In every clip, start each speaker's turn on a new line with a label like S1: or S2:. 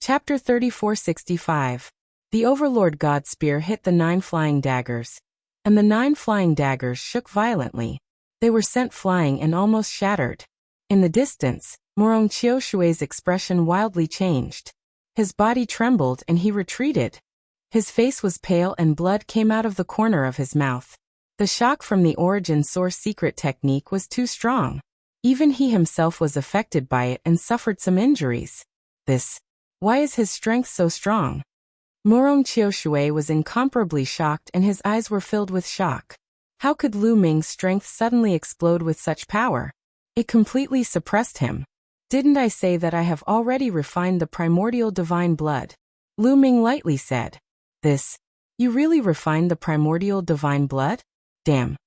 S1: Chapter 3465. The Overlord God Spear hit the 9 flying daggers, and the 9 flying daggers shook violently. They were sent flying and almost shattered. In the distance, Morong Chioshui's expression wildly changed. His body trembled and he retreated. His face was pale and blood came out of the corner of his mouth. The shock from the origin source secret technique was too strong. Even he himself was affected by it and suffered some injuries. Why is his strength so strong? Morong Chioshui was incomparably shocked and his eyes were filled with shock. How could Lu Ming's strength suddenly explode with such power? It completely suppressed him. Didn't I say that I have already refined the primordial divine blood? Lu Ming lightly said. You really refined the primordial divine blood? Damn.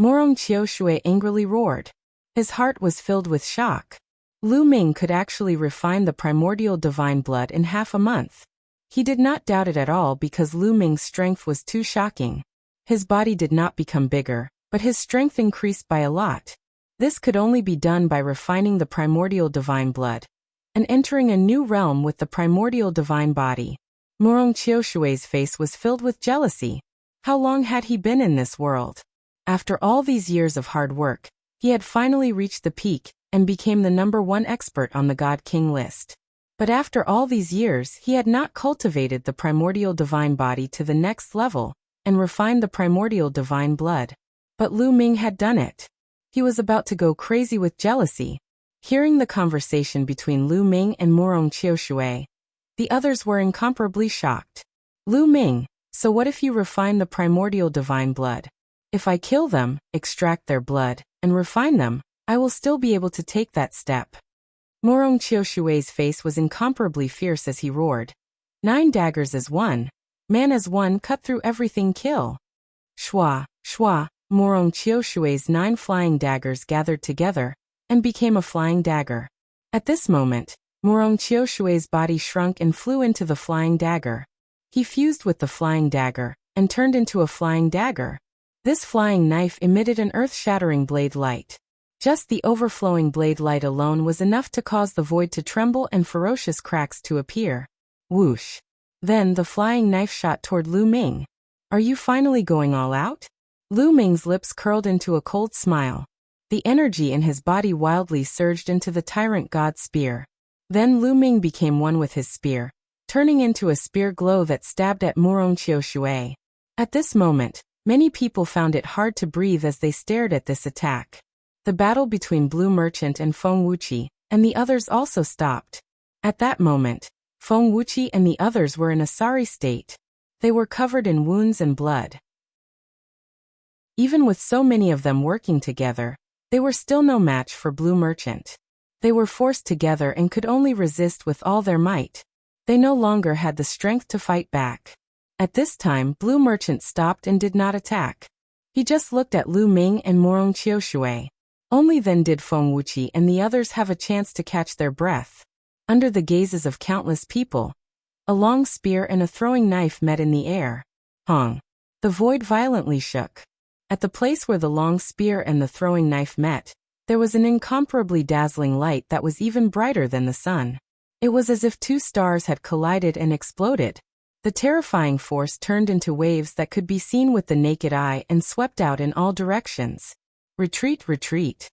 S1: Morong Chioshui angrily roared. His heart was filled with shock. Lu Ming could actually refine the primordial divine blood in half a month. He did not doubt it at all because Lu Ming's strength was too shocking. His body did not become bigger, but his strength increased by a lot. This could only be done by refining the primordial divine blood and entering a new realm with the primordial divine body. Morong Chioshui's face was filled with jealousy. How long had he been in this world? After all these years of hard work, he had finally reached the peak and became the #1 expert on the God King list. But after all these years he had not cultivated the primordial divine body to the next level and refined the primordial divine blood. But Lu Ming had done it. He was about to go crazy with jealousy. Hearing the conversation between Lu Ming and Morong Chioshui, the others were incomparably shocked. Lu Ming, so what if you refine the primordial divine blood? If I kill them, extract their blood, and refine them, I will still be able to take that step. Morong Chioshui's face was incomparably fierce as he roared. 9 daggers as one. Man as one, cut through everything, kill. Shwa, shwa, Morong Chioshui's 9 flying daggers gathered together and became a flying dagger. At this moment, Morong Chioshui's body shrunk and flew into the flying dagger. He fused with the flying dagger and turned into a flying dagger. This flying knife emitted an earth-shattering blade light. Just the overflowing blade light alone was enough to cause the void to tremble and ferocious cracks to appear. Whoosh. Then the flying knife shot toward Lu Ming. Are you finally going all out? Lu Ming's lips curled into a cold smile. The energy in his body wildly surged into the tyrant god spear. Then Lu Ming became one with his spear, turning into a spear glow that stabbed at Morong Chioshui. At this moment, many people found it hard to breathe as they stared at this attack. The battle between Blue Merchant and Feng Wuxi and the others also stopped. At that moment, Feng Wuxi and the others were in a sorry state. They were covered in wounds and blood. Even with so many of them working together, they were still no match for Blue Merchant. They were forced together and could only resist with all their might. They no longer had the strength to fight back. At this time, Blue Merchant stopped and did not attack. He just looked at Lu Ming and Morong Chioshui. Only then did Feng Wuxi and the others have a chance to catch their breath. Under the gazes of countless people, a long spear and a throwing knife met in the air. Hong. The void violently shook. At the place where the long spear and the throwing knife met, there was an incomparably dazzling light that was even brighter than the sun. It was as if 2 stars had collided and exploded. The terrifying force turned into waves that could be seen with the naked eye and swept out in all directions. Retreat, retreat.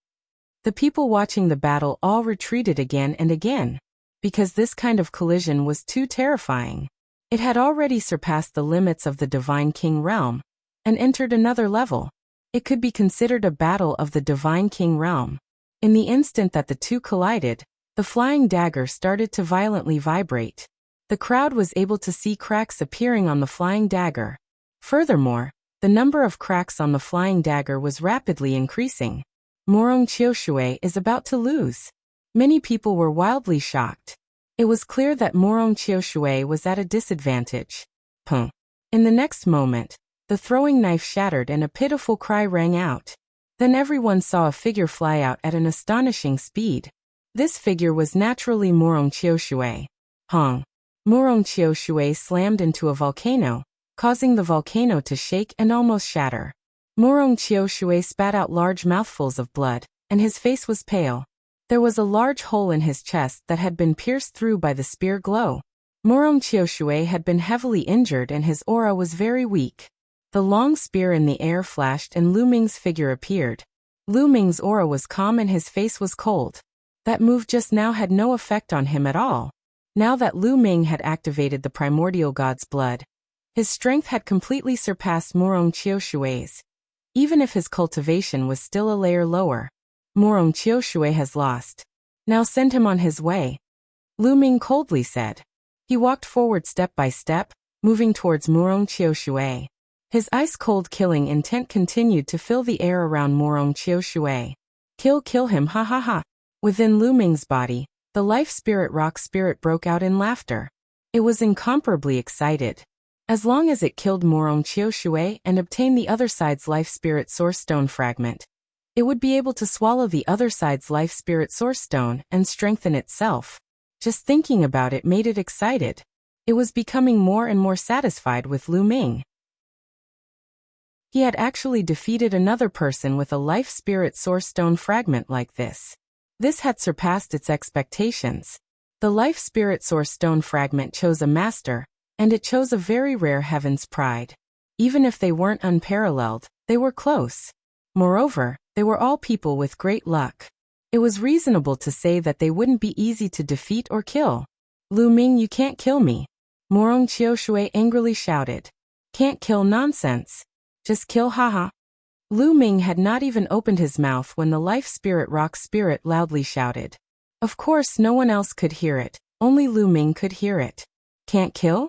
S1: The people watching the battle all retreated again and again, because this kind of collision was too terrifying. It had already surpassed the limits of the Divine King realm and entered another level. It could be considered a battle of the Divine King realm. In the instant that the two collided, the flying dagger started to violently vibrate. The crowd was able to see cracks appearing on the flying dagger. Furthermore, the number of cracks on the flying dagger was rapidly increasing. Morong Chioshui is about to lose. Many people were wildly shocked. It was clear that Morong Chioshui was at a disadvantage. Pung. In the next moment, the throwing knife shattered and a pitiful cry rang out. Then everyone saw a figure fly out at an astonishing speed. This figure was naturally Morong Chioshui. Hong. Morong Chioshui slammed into a volcano, causing the volcano to shake and almost shatter. Morong Chioshui spat out large mouthfuls of blood, and his face was pale. There was a large hole in his chest that had been pierced through by the spear glow. Morong Qiushui had been heavily injured and his aura was very weak. The long spear in the air flashed and Lu Ming's figure appeared. Lu Ming's aura was calm and his face was cold. That move just now had no effect on him at all. Now that Lu Ming had activated the primordial god's blood, his strength had completely surpassed Morong Qiushui's. Even if his cultivation was still a layer lower, Morong Qiushui has lost. Now send him on his way, Lu Ming coldly said. He walked forward step by step, moving towards Morong Qiushui. His ice-cold killing intent continued to fill the air around Morong Qiushui. Kill him, ha ha ha. Within Lu Ming's body, the life spirit rock spirit broke out in laughter. It was incomparably excited. As long as it killed Morong Qiushui and obtained the other side's life spirit source stone fragment, it would be able to swallow the other side's life spirit source stone and strengthen itself. Just thinking about it made it excited. It was becoming more and more satisfied with Lu Ming. He had actually defeated another person with a life spirit source stone fragment like this. This had surpassed its expectations. The life spirit source stone fragment chose a master, and it chose a very rare heaven's pride. Even if they weren't unparalleled, they were close. Moreover, they were all people with great luck. It was reasonable to say that they wouldn't be easy to defeat or kill. Lu Ming, you can't kill me, Morong Qiushui angrily shouted. Can't kill nonsense. Just kill, haha. Lu Ming had not even opened his mouth when the life spirit rock spirit loudly shouted. Of course no one else could hear it, only Lu Ming could hear it. Can't kill?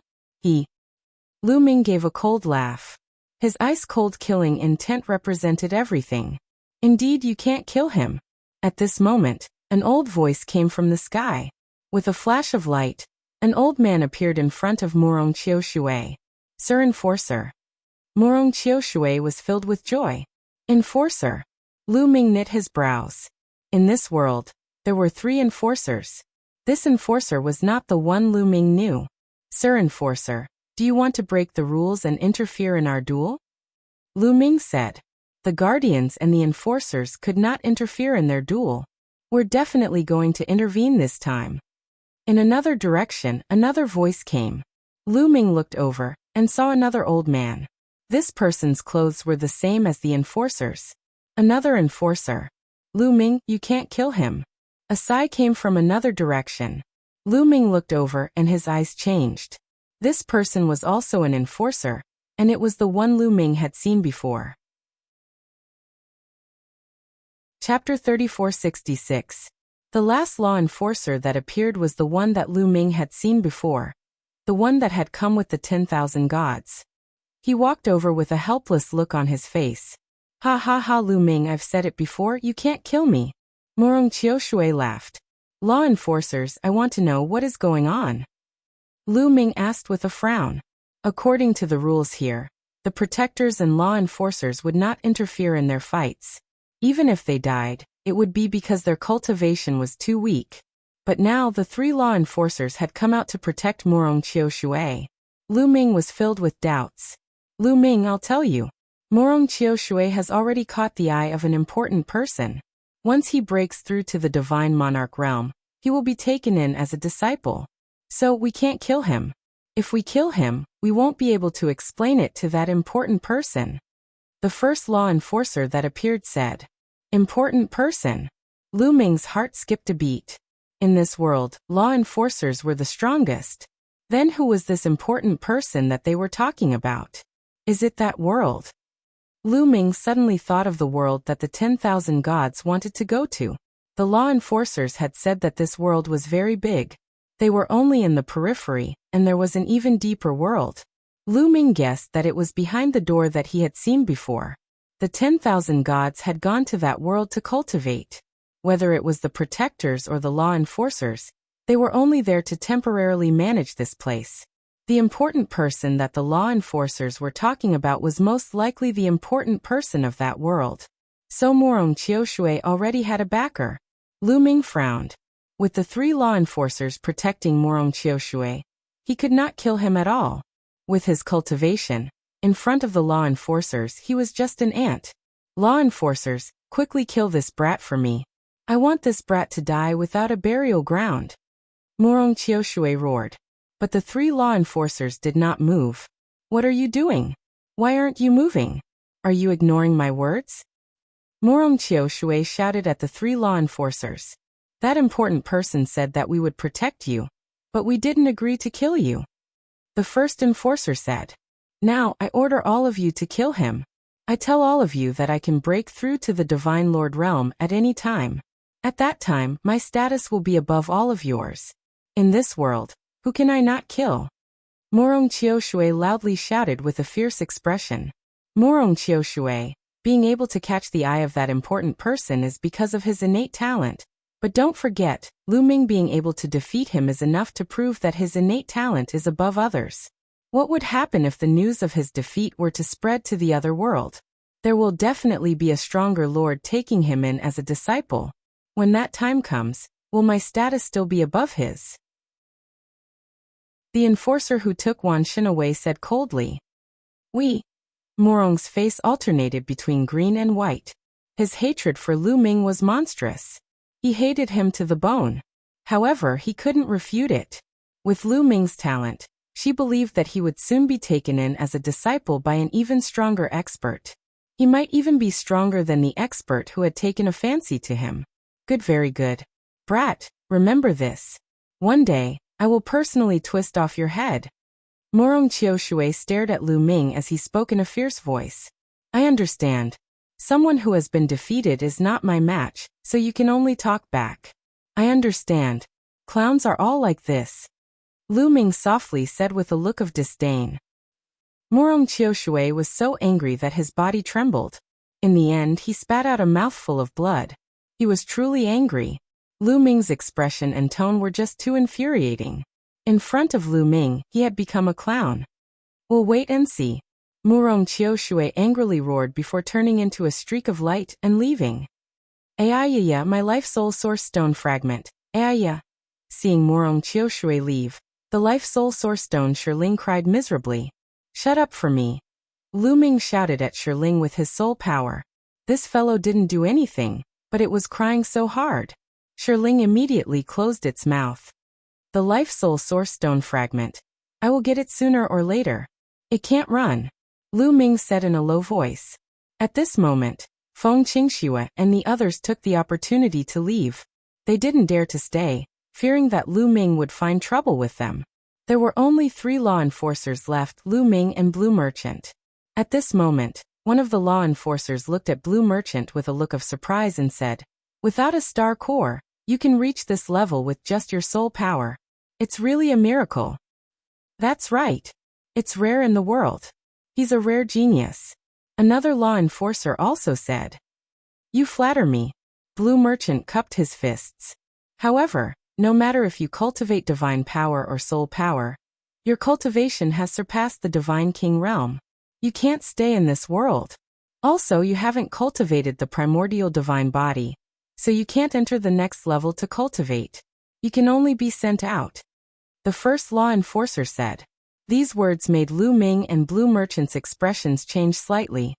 S1: Lu Ming gave a cold laugh. His ice-cold killing intent represented everything. Indeed, you can't kill him. At this moment, an old voice came from the sky. With a flash of light, an old man appeared in front of Morong Qiushui. Sir Enforcer. Morong Qiushui was filled with joy. Enforcer. Lu Ming knit his brows. In this world, there were 3 enforcers. This enforcer was not the one Lu Ming knew. Sir Enforcer, do you want to break the rules and interfere in our duel? Lu Ming said. The guardians and the enforcers could not interfere in their duel. We're definitely going to intervene this time. In another direction, another voice came. Lu Ming looked over and saw another old man. This person's clothes were the same as the enforcers. Another enforcer. Lu Ming, you can't kill him. A sigh came from another direction. Lu Ming looked over and his eyes changed. This person was also an enforcer, and it was the one Lu Ming had seen before. Chapter 3466. The last law enforcer that appeared was the one that Lu Ming had seen before. The one that had come with the 10,000 gods. He walked over with a helpless look on his face. Ha ha ha, Lu Ming, I've said it before, you can't kill me. Morong Qiushui laughed. Law enforcers, I want to know what is going on. Lu Ming asked with a frown. According to the rules here, the protectors and law enforcers would not interfere in their fights. Even if they died, it would be because their cultivation was too weak. But now the 3 law enforcers had come out to protect Morong Qiushui. Lu Ming was filled with doubts. Lu Ming, I'll tell you. Morong Qiushui has already caught the eye of an important person. Once he breaks through to the divine monarch realm, he will be taken in as a disciple. So we can't kill him. If we kill him, we won't be able to explain it to that important person. The first law enforcer that appeared said. Important person. Lu Ming's heart skipped a beat. In this world, law enforcers were the strongest. Then who was this important person that they were talking about? Is it that world? Lu Ming suddenly thought of the world that the 10,000 gods wanted to go to. The law enforcers had said that this world was very big. They were only in the periphery, and there was an even deeper world. Lu Ming guessed that it was behind the door that he had seen before. The 10,000 gods had gone to that world to cultivate. Whether it was the protectors or the law enforcers, they were only there to temporarily manage this place. The important person that the law enforcers were talking about was most likely the important person of that world. So Morong Qiushui already had a backer. Lu Ming frowned. With the 3 law enforcers protecting Morong Qiushui, he could not kill him at all. With his cultivation, in front of the law enforcers he was just an ant. Law enforcers, quickly kill this brat for me. I want this brat to die without a burial ground. Morong Qiushui roared. But the 3 law enforcers did not move. What are you doing? Why aren't you moving? Are you ignoring my words? Morongqiu Shui shouted at the 3 law enforcers. That important person said that we would protect you, but we didn't agree to kill you. The first enforcer said. Now I order all of you to kill him. I tell all of you that I can break through to the Divine Lord realm at any time. At that time, my status will be above all of yours. In this world, who can I not kill? Morongqiu Shui loudly shouted with a fierce expression. Morongqiu Shui, being able to catch the eye of that important person is because of his innate talent. But don't forget, Lu Ming being able to defeat him is enough to prove that his innate talent is above others. What would happen if the news of his defeat were to spread to the other world? There will definitely be a stronger lord taking him in as a disciple. When that time comes, will my status still be above his? The enforcer who took Wan Shin away said coldly. We. Morong's face alternated between green and white. His hatred for Lu Ming was monstrous. He hated him to the bone. However, he couldn't refute it. With Lu Ming's talent, she believed that he would soon be taken in as a disciple by an even stronger expert. He might even be stronger than the expert who had taken a fancy to him. Good, very good. Brat, remember this. One day, I will personally twist off your head. Morongqiu Shui stared at Lu Ming as he spoke in a fierce voice. I understand. Someone who has been defeated is not my match, so you can only talk back. I understand. Clowns are all like this. Lu Ming softly said with a look of disdain. Morongqiu Shui was so angry that his body trembled. In the end, he spat out a mouthful of blood. He was truly angry. Lu Ming's expression and tone were just too infuriating. In front of Lu Ming, he had become a clown. We'll wait and see. Morongqiu Shui angrily roared before turning into a streak of light and leaving. Ayaya, my life soul source stone fragment. Ayaya. Seeing Morongqiu Shui leave, the life soul source stone Shiling cried miserably. Shut up for me. Lu Ming shouted at Shiling with his soul power. This fellow didn't do anything, but it was crying so hard. Shiling immediately closed its mouth. The life soul source stone fragment. I will get it sooner or later. It can't run. Lu Ming said in a low voice. At this moment, Feng Qingxue and the others took the opportunity to leave. They didn't dare to stay, fearing that Lu Ming would find trouble with them. There were only 3 law enforcers left, Lu Ming and Blue Merchant. At this moment, one of the law enforcers looked at Blue Merchant with a look of surprise and said, without a star core, you can reach this level with just your soul power. It's really a miracle. That's right. It's rare in the world. He's a rare genius. Another law enforcer also said. You flatter me. Blue Merchant cupped his fists. However, no matter if you cultivate divine power or soul power, your cultivation has surpassed the divine king realm. You can't stay in this world. Also, you haven't cultivated the primordial divine body, so you can't enter the next level to cultivate. You can only be sent out. The first law enforcer said. These words made Lu Ming and Blue Merchant's expressions change slightly.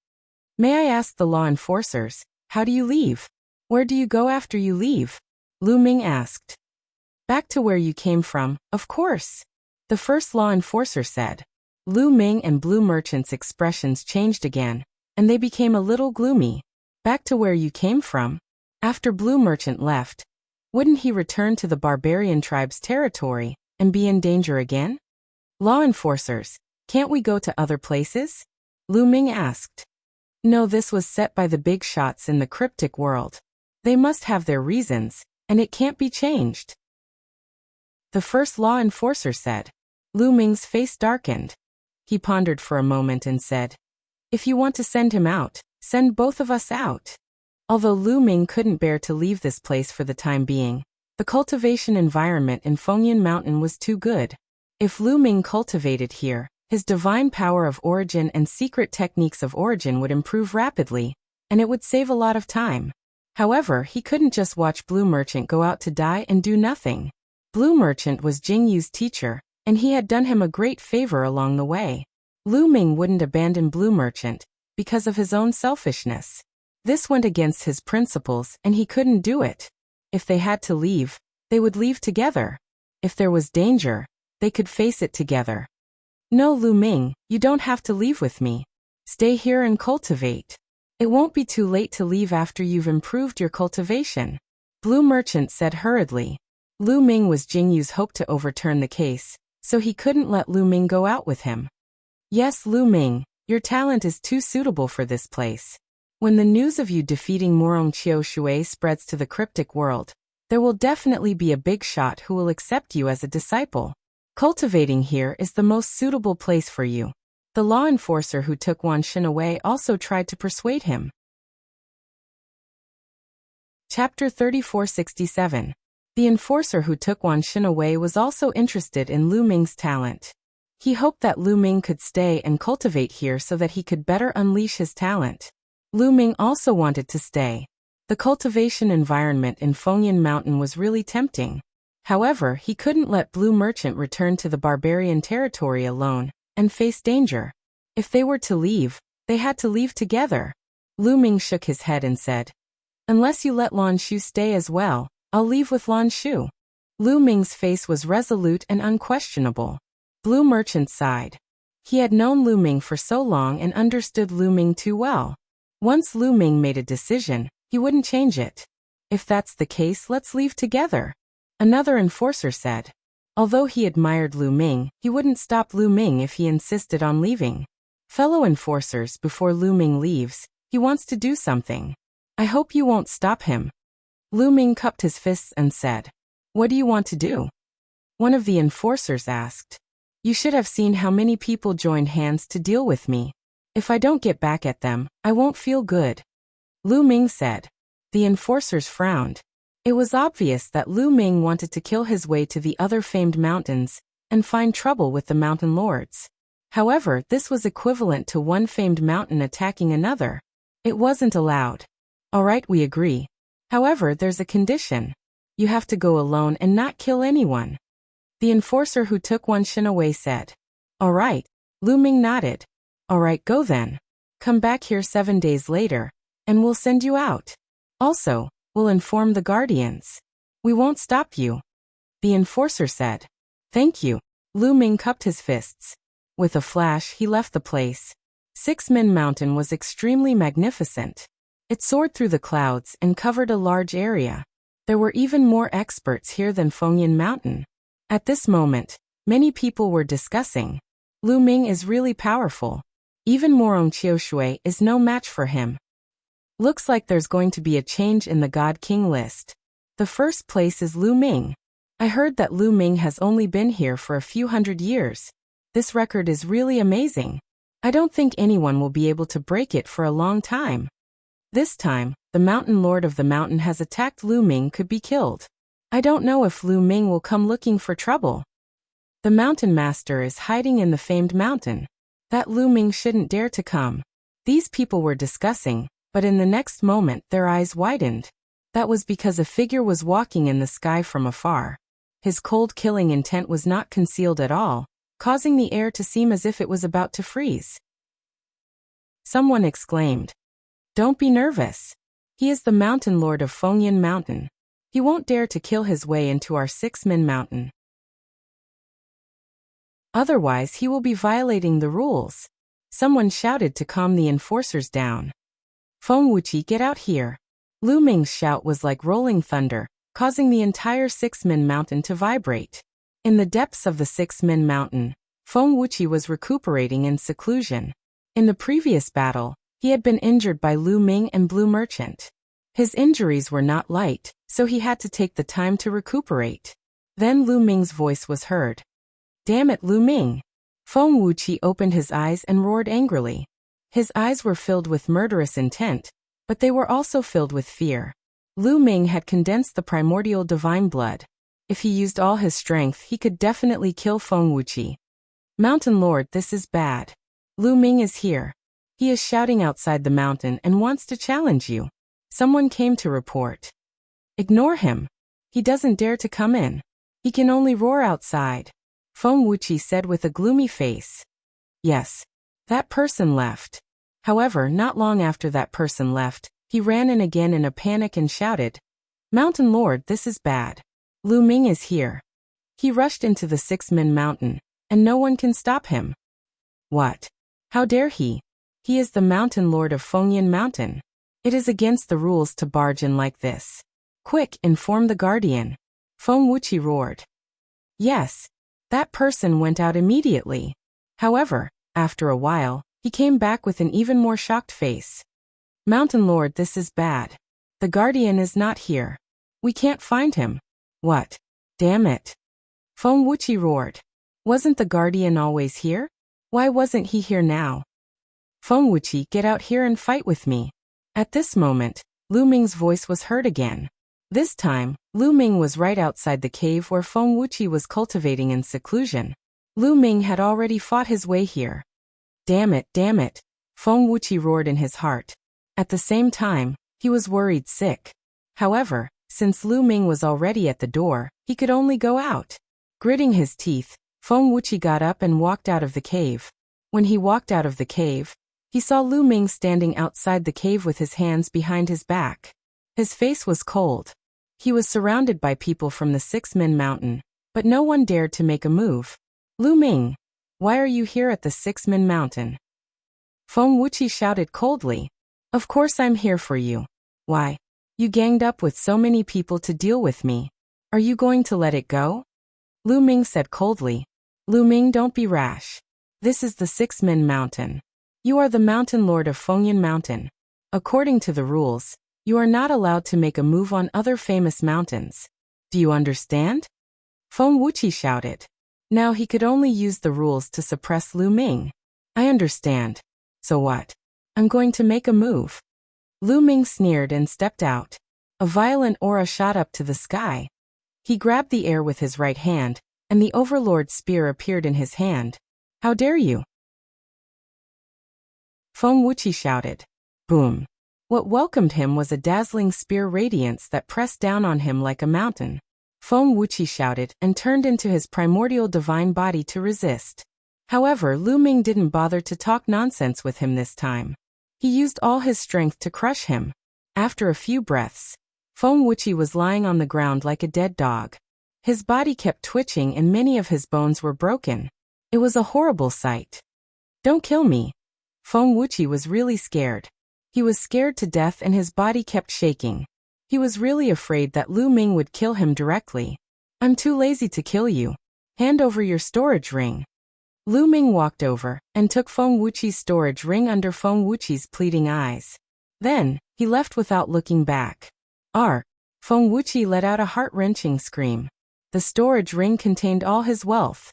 S1: May I ask the law enforcers, how do you leave? Where do you go after you leave? Lu Ming asked. Back to where you came from, of course. The first law enforcer said. Lu Ming and Blue Merchant's expressions changed again, and they became a little gloomy. Back to where you came from? After Blue Merchant left, wouldn't he return to the barbarian tribe's territory and be in danger again? Law enforcers, can't we go to other places? Lu Ming asked. No, this was set by the big shots in the cryptic world. They must have their reasons, and it can't be changed. The first law enforcer said. Lu Ming's face darkened. He pondered for a moment and said, if you want to send him out, send both of us out. Although Lu Ming couldn't bear to leave this place for the time being, the cultivation environment in Fengyan Mountain was too good. If Lu Ming cultivated here, his divine power of origin and secret techniques of origin would improve rapidly, and it would save a lot of time. However, he couldn't just watch Blue Merchant go out to die and do nothing. Blue Merchant was Jing Yu's teacher, and he had done him a great favor along the way. Lu Ming wouldn't abandon Blue Merchant because of his own selfishness. This went against his principles and he couldn't do it. If they had to leave, they would leave together. If there was danger, They could face it together. No, Lu Ming, you don't have to leave with me. Stay here and cultivate. It won't be too late to leave after you've improved your cultivation. Blue Merchant said hurriedly. Lu Ming was Jingyu's hope to overturn the case, so he couldn't let Lu Ming go out with him. Yes, Lu Ming, your talent is too suitable for this place. When the news of you defeating Morong Chiu Shui spreads to the cryptic world, there will definitely be a big shot who will accept you as a disciple. Cultivating here is the most suitable place for you. The law enforcer who took Wan Xin away also tried to persuade him. Chapter 3467. The enforcer who took Wan Xin away was also interested in Lu Ming's talent. He hoped that Lu Ming could stay and cultivate here so that he could better unleash his talent. Lu Ming also wanted to stay. The cultivation environment in Fengyan Mountain was really tempting. However, he couldn't let Blue Merchant return to the barbarian territory alone and face danger. If they were to leave, they had to leave together. Lu Ming shook his head and said, "Unless you let Lan Shu stay as well, I'll leave with Lan Shu." Lu Ming's face was resolute and unquestionable. Blue Merchant sighed. He had known Lu Ming for so long and understood Lu Ming too well. Once Lu Ming made a decision, he wouldn't change it. If that's the case, let's leave together. Another enforcer said. Although he admired Lu Ming, he wouldn't stop Lu Ming if he insisted on leaving. Fellow enforcers, before Lu Ming leaves, he wants to do something. I hope you won't stop him. Lu Ming cupped his fists and said, "What do you want to do?" One of the enforcers asked. "You should have seen how many people joined hands to deal with me. If I don't get back at them, I won't feel good." Lu Ming said. The enforcers frowned. It was obvious that Lu Ming wanted to kill his way to the other famed mountains and find trouble with the mountain lords. However, this was equivalent to one famed mountain attacking another. It wasn't allowed. "All right, we agree. However, there's a condition. You have to go alone and not kill anyone." The enforcer who took Wan Xin away said. "All right." Lu Ming nodded. "All right, go then. Come back here 7 days later, and we'll send you out. Also, we'll inform the guardians. We won't stop you." The enforcer said. "Thank you." Lu Ming cupped his fists. With a flash, he left the place. Six-Man Mountain was extremely magnificent. It soared through the clouds and covered a large area. There were even more experts here than Fengyan Mountain. At this moment, many people were discussing. Lu Ming is really powerful. Even Morong Chiu Shui is no match for him. Looks like there's going to be a change in the God King list. The first place is Lu Ming. I heard that Lu Ming has only been here for a few hundred years. This record is really amazing. I don't think anyone will be able to break it for a long time. This time, the Mountain Lord of the Mountain has attacked Lu Ming could be killed. I don't know if Lu Ming will come looking for trouble. The Mountain Master is hiding in the famed mountain. That Lu Ming shouldn't dare to come. These people were discussing, but in the next moment their eyes widened. That was because a figure was walking in the sky from afar. His cold killing intent was not concealed at all, causing the air to seem as if it was about to freeze. Someone exclaimed. "Don't be nervous. He is the Mountain Lord of Fengyan Mountain. He won't dare to kill his way into our Six-Man Mountain. Otherwise he will be violating the rules." Someone shouted to calm the enforcers down. "Feng Wuxia, get out here." Lu Ming's shout was like rolling thunder, causing the entire Six-Man Mountain to vibrate. In the depths of the Six-Man Mountain, Feng Wuxia was recuperating in seclusion. In the previous battle, he had been injured by Lu Ming and Blue Merchant. His injuries were not light, so he had to take the time to recuperate. Then Lu Ming's voice was heard. "Damn it, Lu Ming!" Feng Wuxia opened his eyes and roared angrily. His eyes were filled with murderous intent, but they were also filled with fear. Lu Ming had condensed the primordial divine blood. If he used all his strength, he could definitely kill Feng Wuxia. "Mountain Lord, this is bad. Lu Ming is here. He is shouting outside the mountain and wants to challenge you." Someone came to report. "Ignore him. He doesn't dare to come in. He can only roar outside," Feng Wuxia said with a gloomy face. Yes. That person left. However, not long after that person left, he ran in again in a panic and shouted, "Mountain Lord, this is bad. Lu Ming is here." He rushed into the Six-Man Mountain, and no one can stop him. What? How dare he? He is the mountain lord of Fengyan Mountain. It is against the rules to barge in like this. Quick, inform the guardian. Feng Wuxi roared. Yes. That person went out immediately. However, after a while, he came back with an even more shocked face. Mountain Lord, this is bad. The guardian is not here. We can't find him. What? Damn it. Feng Wuxi roared. Wasn't the guardian always here? Why wasn't he here now? Feng Wuxi, get out here and fight with me. At this moment, Lu Ming's voice was heard again. This time, Lu Ming was right outside the cave where Feng Wuxi was cultivating in seclusion. Lu Ming had already fought his way here. Damn it, Feng Wuxi roared in his heart. At the same time, he was worried sick. However, since Lu Ming was already at the door, he could only go out. Gritting his teeth, Feng Wuxi got up and walked out of the cave. When he walked out of the cave, he saw Lu Ming standing outside the cave with his hands behind his back. His face was cold. He was surrounded by people from the Six-Man Mountain, but no one dared to make a move. Lu Ming, why are you here at the Six-Man Mountain? Feng Wuxi shouted coldly. Of course I'm here for you. Why? You ganged up with so many people to deal with me. Are you going to let it go? Lu Ming said coldly. Lu Ming, don't be rash. This is the Six-Man Mountain. You are the mountain lord of Fengyan Mountain. According to the rules, you are not allowed to make a move on other famous mountains. Do you understand? Feng Wuxi shouted. Now he could only use the rules to suppress Lu Ming. I understand. So what? I'm going to make a move. Lu Ming sneered and stepped out. A violent aura shot up to the sky. He grabbed the air with his right hand, and the Overlord's spear appeared in his hand. How dare you? Feng Wuxi shouted. Boom. What welcomed him was a dazzling spear radiance that pressed down on him like a mountain. Feng Wuxi shouted and turned into his primordial divine body to resist. However, Lu Ming didn't bother to talk nonsense with him this time. He used all his strength to crush him. After a few breaths, Feng Wuxi was lying on the ground like a dead dog. His body kept twitching and many of his bones were broken. It was a horrible sight. Don't kill me. Feng Wuxi was really scared. He was scared to death and his body kept shaking. He was really afraid that Lu Ming would kill him directly. I'm too lazy to kill you. Hand over your storage ring. Lu Ming walked over and took Feng Wuxi's storage ring under Feng Wuxi's pleading eyes. Then, he left without looking back. Feng Wuxi let out a heart-wrenching scream. The storage ring contained all his wealth.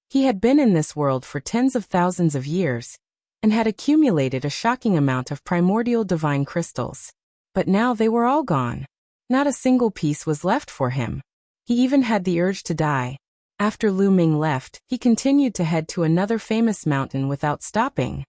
S1: He had been in this world for tens of thousands of years, and had accumulated a shocking amount of primordial divine crystals. But now they were all gone. Not a single piece was left for him. He even had the urge to die. After Lu Ming left, he continued to head to another famous mountain without stopping.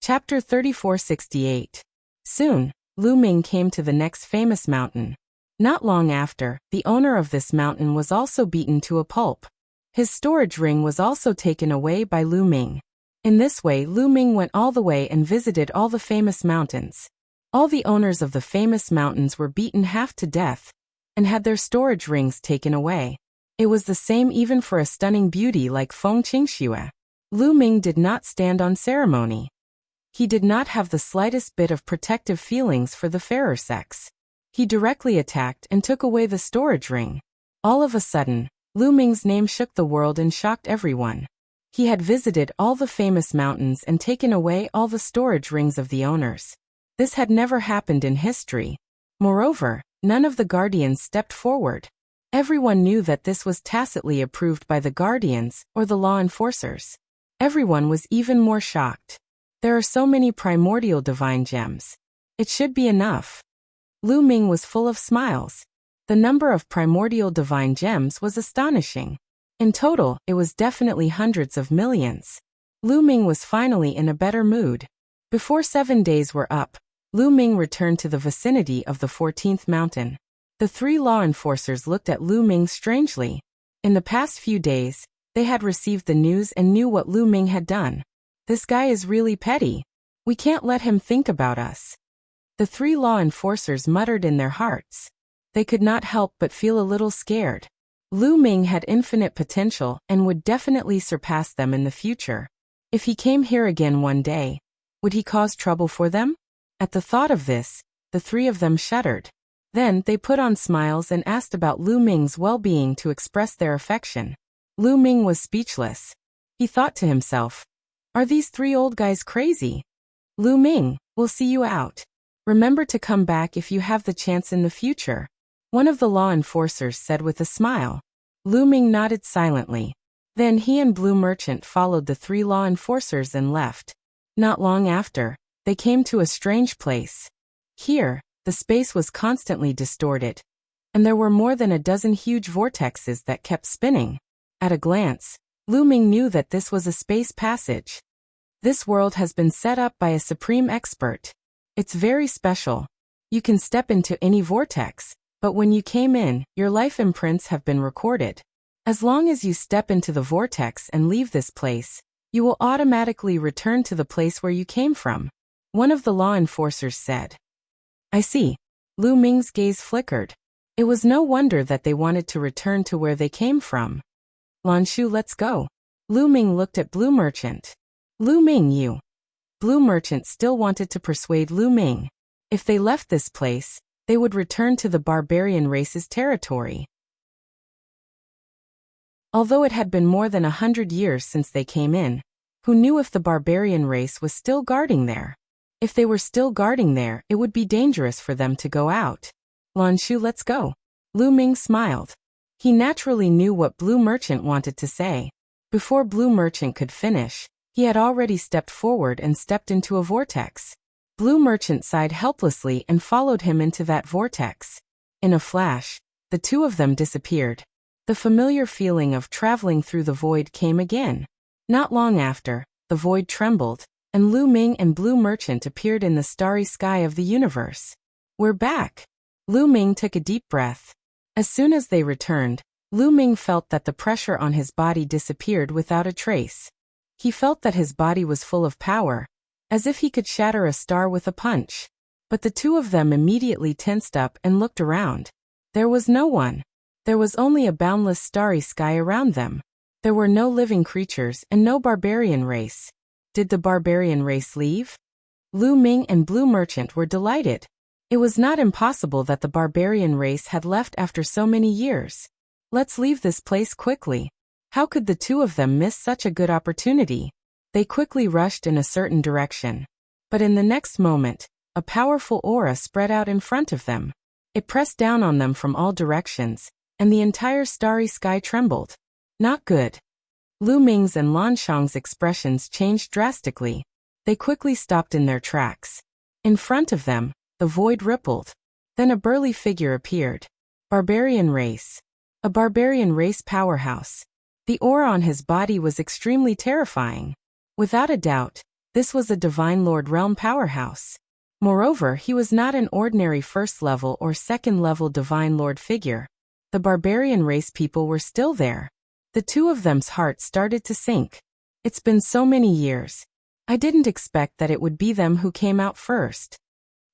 S1: Chapter 3468. Soon, Lu Ming came to the next famous mountain. Not long after, the owner of this mountain was also beaten to a pulp. His storage ring was also taken away by Lu Ming. In this way, Lu Ming went all the way and visited all the famous mountains. All the owners of the famous mountains were beaten half to death, and had their storage rings taken away. It was the same even for a stunning beauty like Feng Qingxue. Lu Ming did not stand on ceremony. He did not have the slightest bit of protective feelings for the fairer sex. He directly attacked and took away the storage ring. All of a sudden, Lu Ming's name shook the world and shocked everyone. He had visited all the famous mountains and taken away all the storage rings of the owners. This had never happened in history. Moreover, none of the guardians stepped forward. Everyone knew that this was tacitly approved by the guardians or the law enforcers. Everyone was even more shocked. There are so many primordial divine gems. It should be enough. Lu Ming was full of smiles. The number of primordial divine gems was astonishing. In total, it was definitely hundreds of millions. Lu Ming was finally in a better mood. Before 7 days were up, Lu Ming returned to the vicinity of the 14th mountain. The 3 law enforcers looked at Lu Ming strangely. In the past few days, they had received the news and knew what Lu Ming had done. This guy is really petty. We can't let him think about us. The 3 law enforcers muttered in their hearts. They could not help but feel a little scared. Lu Ming had infinite potential and would definitely surpass them in the future. If he came here again one day, would he cause trouble for them? At the thought of this, the three of them shuddered. Then they put on smiles and asked about Lu Ming's well-being to express their affection. Lu Ming was speechless. He thought to himself, "Are these three old guys crazy? Lu Ming, we'll see you out. Remember to come back if you have the chance in the future," one of the law enforcers said with a smile. Lu Ming nodded silently. Then he and Blue Merchant followed the three law enforcers and left. Not long after, they came to a strange place. Here, the space was constantly distorted, and there were more than a dozen huge vortexes that kept spinning. At a glance, Lu Ming knew that this was a space passage. This world has been set up by a supreme expert. It's very special. You can step into any vortex, but when you came in, your life imprints have been recorded. As long as you step into the vortex and leave this place, you will automatically return to the place where you came from, one of the law enforcers said. I see. Lu Ming's gaze flickered. It was no wonder that they wanted to return to where they came from. Lanshu, let's go. Lu Ming looked at Blue Merchant. Lu Ming, you. Blue Merchant still wanted to persuade Lu Ming. If they left this place, they would return to the barbarian race's territory. Although it had been more than 100 years since they came in, who knew if the barbarian race was still guarding there? If they were still guarding there, it would be dangerous for them to go out. Lanshu, let's go. Lu Ming smiled. He naturally knew what Blue Merchant wanted to say. Before Blue Merchant could finish, he had already stepped forward and stepped into a vortex. Blue Merchant sighed helplessly and followed him into that vortex. In a flash, the two of them disappeared. The familiar feeling of traveling through the void came again. Not long after, the void trembled, and Lu Ming and Blue Merchant appeared in the starry sky of the universe. We're back. Lu Ming took a deep breath. As soon as they returned, Lu Ming felt that the pressure on his body disappeared without a trace. He felt that his body was full of power, as if he could shatter a star with a punch. But the two of them immediately tensed up and looked around. There was no one. There was only a boundless starry sky around them. There were no living creatures and no barbarian race. Did the barbarian race leave? Lu Ming and Blue Merchant were delighted. It was not impossible that the barbarian race had left after so many years. Let's leave this place quickly. How could the two of them miss such a good opportunity? They quickly rushed in a certain direction. But in the next moment, a powerful aura spread out in front of them. It pressed down on them from all directions, and the entire starry sky trembled. Not good. Lu Ming's and Lan Shang's expressions changed drastically. They quickly stopped in their tracks. In front of them, the void rippled. Then a burly figure appeared. Barbarian race. A barbarian race powerhouse. The aura on his body was extremely terrifying. Without a doubt, this was a Divine Lord realm powerhouse. Moreover, he was not an ordinary first-level or second-level Divine Lord figure. The barbarian race people were still there. The two of them's hearts started to sink. It's been so many years. I didn't expect that it would be them who came out first.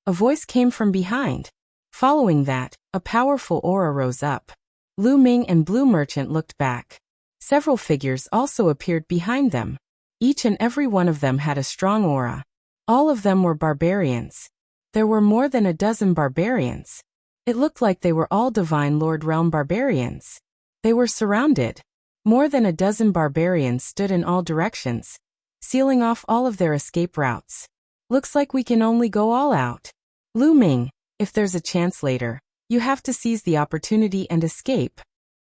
S1: A voice came from behind. Following that, a powerful aura rose up. Lu Ming and Blue Merchant looked back. Several figures also appeared behind them. Each and every one of them had a strong aura. All of them were barbarians. There were more than a dozen barbarians. It looked like they were all Divine Lord realm barbarians. They were surrounded. More than a dozen barbarians stood in all directions, sealing off all of their escape routes. Looks like we can only go all out. Lu Ming, if there's a chance later, you have to seize the opportunity and escape.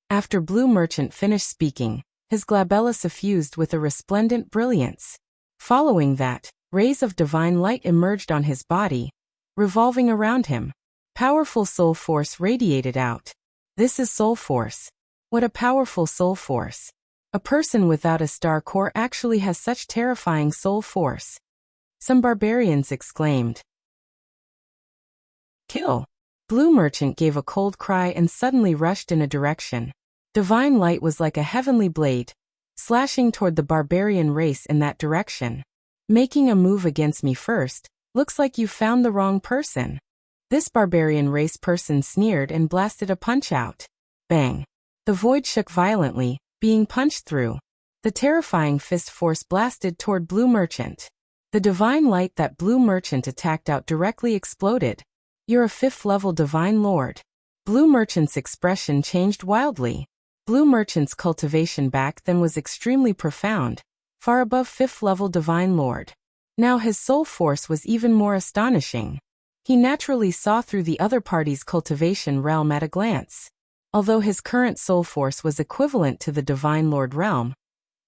S1: After Blue Merchant finished speaking, his glabella suffused with a resplendent brilliance. Following that, rays of divine light emerged on his body, revolving around him. Powerful soul force radiated out. This is soul force. What a powerful soul force. A person without a star core actually has such terrifying soul force. Some barbarians exclaimed. Kill! Blue Merchant gave a cold cry and suddenly rushed in a direction. Divine light was like a heavenly blade, slashing toward the barbarian race in that direction. Making a move against me first, looks like you found the wrong person. This barbarian race person sneered and blasted a punch out. Bang! The void shook violently, being punched through. The terrifying fist force blasted toward Blue Merchant. The divine light that Blue Merchant attacked out directly exploded. You're a 5th level divine lord. Blue Merchant's expression changed wildly. Blue Merchant's cultivation back then was extremely profound, far above 5th level divine lord. Now his soul force was even more astonishing. He naturally saw through the other party's cultivation realm at a glance. Although his current soul force was equivalent to the divine lord realm,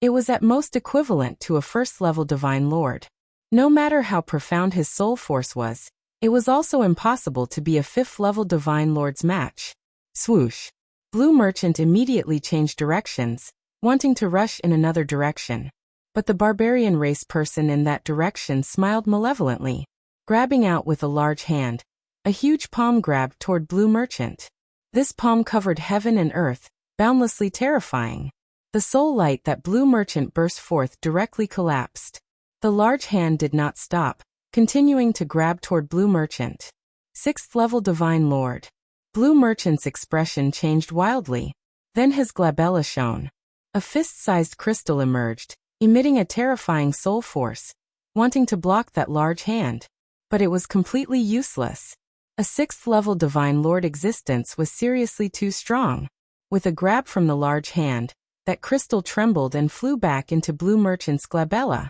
S1: it was at most equivalent to a 1st level divine lord. No matter how profound his soul force was, it was also impossible to be a 5th level divine lord's match. Swoosh! Blue Merchant immediately changed directions, wanting to rush in another direction. But the barbarian race person in that direction smiled malevolently, grabbing out with a large hand. A huge palm grabbed toward Blue Merchant. This palm covered heaven and earth, boundlessly terrifying. The soul light that Blue Merchant burst forth directly collapsed. The large hand did not stop, continuing to grab toward Blue Merchant. 6th level divine lord. Blue Merchant's expression changed wildly. Then his glabella shone. A fist-sized crystal emerged, emitting a terrifying soul force, wanting to block that large hand. But it was completely useless. A 6th level divine lord existence was seriously too strong. With a grab from the large hand, that crystal trembled and flew back into Blue Merchant's glabella.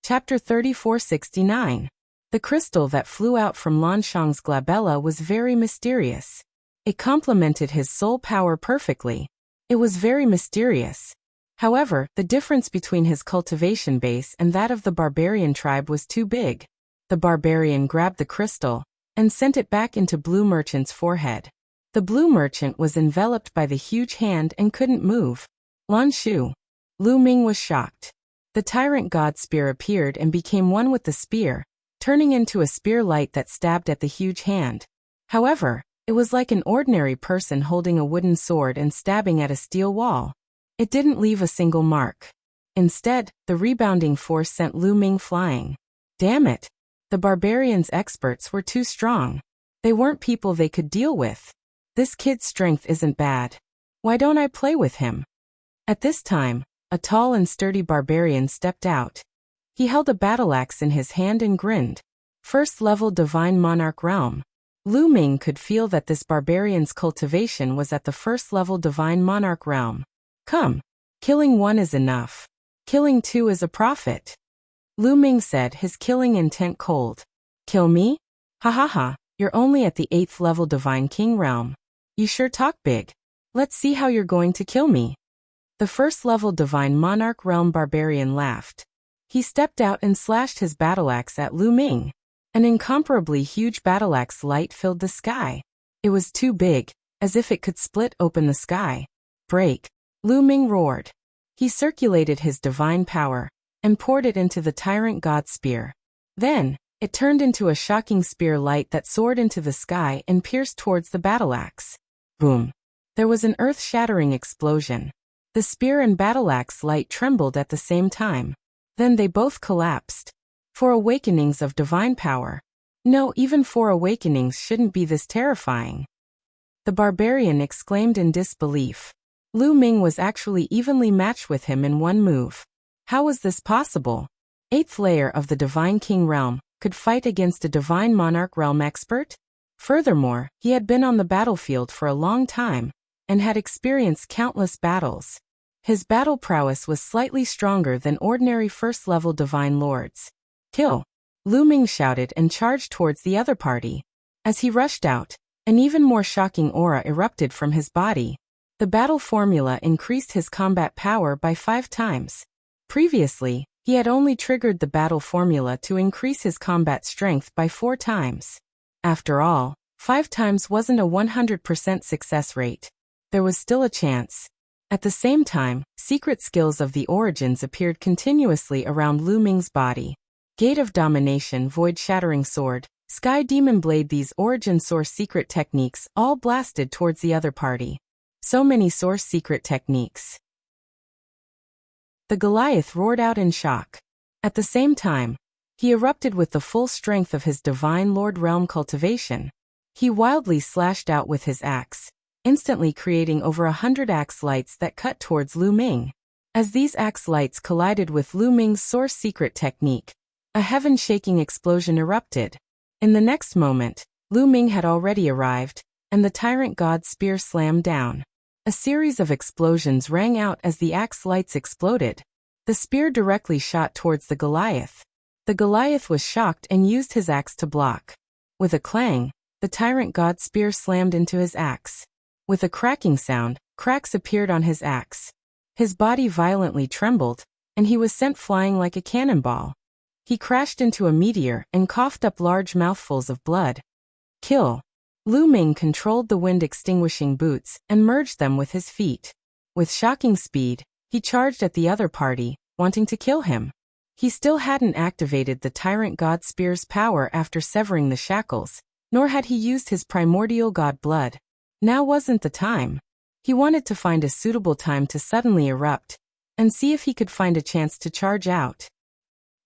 S1: Chapter 3469. The crystal that flew out from Lanshang's glabella was very mysterious. It complemented his soul power perfectly. It was very mysterious. However, the difference between his cultivation base and that of the barbarian tribe was too big. The barbarian grabbed the crystal and sent it back into Blue Merchant's forehead. The Blue Merchant was enveloped by the huge hand and couldn't move. Lan Shu. Lu Ming was shocked. The tyrant god spear appeared and became one with the spear, turning into a spear light that stabbed at the huge hand. However, it was like an ordinary person holding a wooden sword and stabbing at a steel wall. It didn't leave a single mark. Instead, the rebounding force sent Lu Ming flying. Damn it! The barbarian's experts were too strong. They weren't people they could deal with. This kid's strength isn't bad. Why don't I play with him? At this time, a tall and sturdy barbarian stepped out. He held a battle axe in his hand and grinned. 1st level divine monarch realm. Lu Ming could feel that this barbarian's cultivation was at the 1st level divine monarch realm. Come, killing 1 is enough. Killing 2 is a profit. Lu Ming said, his killing intent cold. Kill me? Ha ha ha, you're only at the 8th level divine king realm. You sure talk big. Let's see how you're going to kill me. The 1st level divine monarch realm barbarian laughed. He stepped out and slashed his battle axe at Lu Ming. An incomparably huge battle axe light filled the sky. It was too big, as if it could split open the sky. Break! Lu Ming roared. He circulated his divine power and poured it into the tyrant god spear. Then, it turned into a shocking spear light that soared into the sky and pierced towards the battle axe. Boom! There was an earth-shattering explosion. The spear and battle axe light trembled at the same time. Then they both collapsed. 4 awakenings of divine power. No, even 4 awakenings shouldn't be this terrifying. The barbarian exclaimed in disbelief. Lu Ming was actually evenly matched with him in one move. How was this possible? 8th layer of the divine king realm could fight against a divine monarch realm expert? Furthermore, he had been on the battlefield for a long time and had experienced countless battles. His battle prowess was slightly stronger than ordinary 1st level divine lords. Kill! Lu Ming shouted and charged towards the other party. As he rushed out, an even more shocking aura erupted from his body. The battle formula increased his combat power by 5 times. Previously, he had only triggered the battle formula to increase his combat strength by 4 times. After all, 5 times wasn't a 100% success rate. There was still a chance. At the same time, secret skills of the origins appeared continuously around Lu Ming's body. Gate of Domination, Void Shattering Sword, Sky Demon Blade. These origin source secret techniques all blasted towards the other party. So many source secret techniques. The Goliath roared out in shock. At the same time, He erupted with the full strength of his Divine Lord realm cultivation. He wildly slashed out with his axe, instantly creating over 100 axe lights that cut towards Lu Ming. As these axe lights collided with Lu Ming's source secret technique, a heaven-shaking explosion erupted. In the next moment, Lu Ming had already arrived, and the tyrant god's spear slammed down. A series of explosions rang out as the axe lights exploded. The spear directly shot towards the Goliath. The Goliath was shocked and used his axe to block. With a clang, the tyrant god's spear slammed into his axe. With a cracking sound, cracks appeared on his axe. His body violently trembled, and he was sent flying like a cannonball. He crashed into a meteor and coughed up large mouthfuls of blood. Kill. Lu Ming controlled the wind-extinguishing boots and merged them with his feet. With shocking speed, he charged at the other party, wanting to kill him. He still hadn't activated the tyrant god spear's power after severing the shackles, nor had he used his primordial god blood. Now wasn't the time. He wanted to find a suitable time to suddenly erupt, and see if he could find a chance to charge out.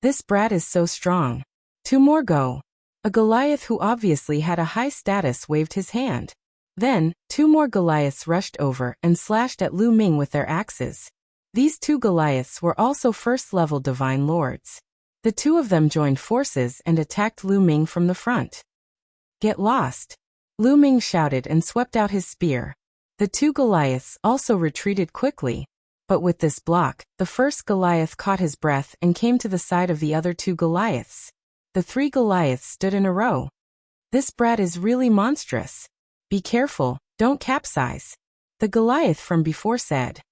S1: This brat is so strong. 2 more go. A Goliath who obviously had a high status waved his hand. Then, 2 more Goliaths rushed over and slashed at Lu Ming with their axes. These 2 Goliaths were also first-level divine lords. The 2 of them joined forces and attacked Lu Ming from the front. Get lost. Lu Ming shouted and swept out his spear. The 2 Goliaths also retreated quickly. But with this block, the first Goliath caught his breath and came to the side of the other 2 Goliaths. The 3 Goliaths stood in a row. This brat is really monstrous. Be careful, don't capsize. The Goliath from before said.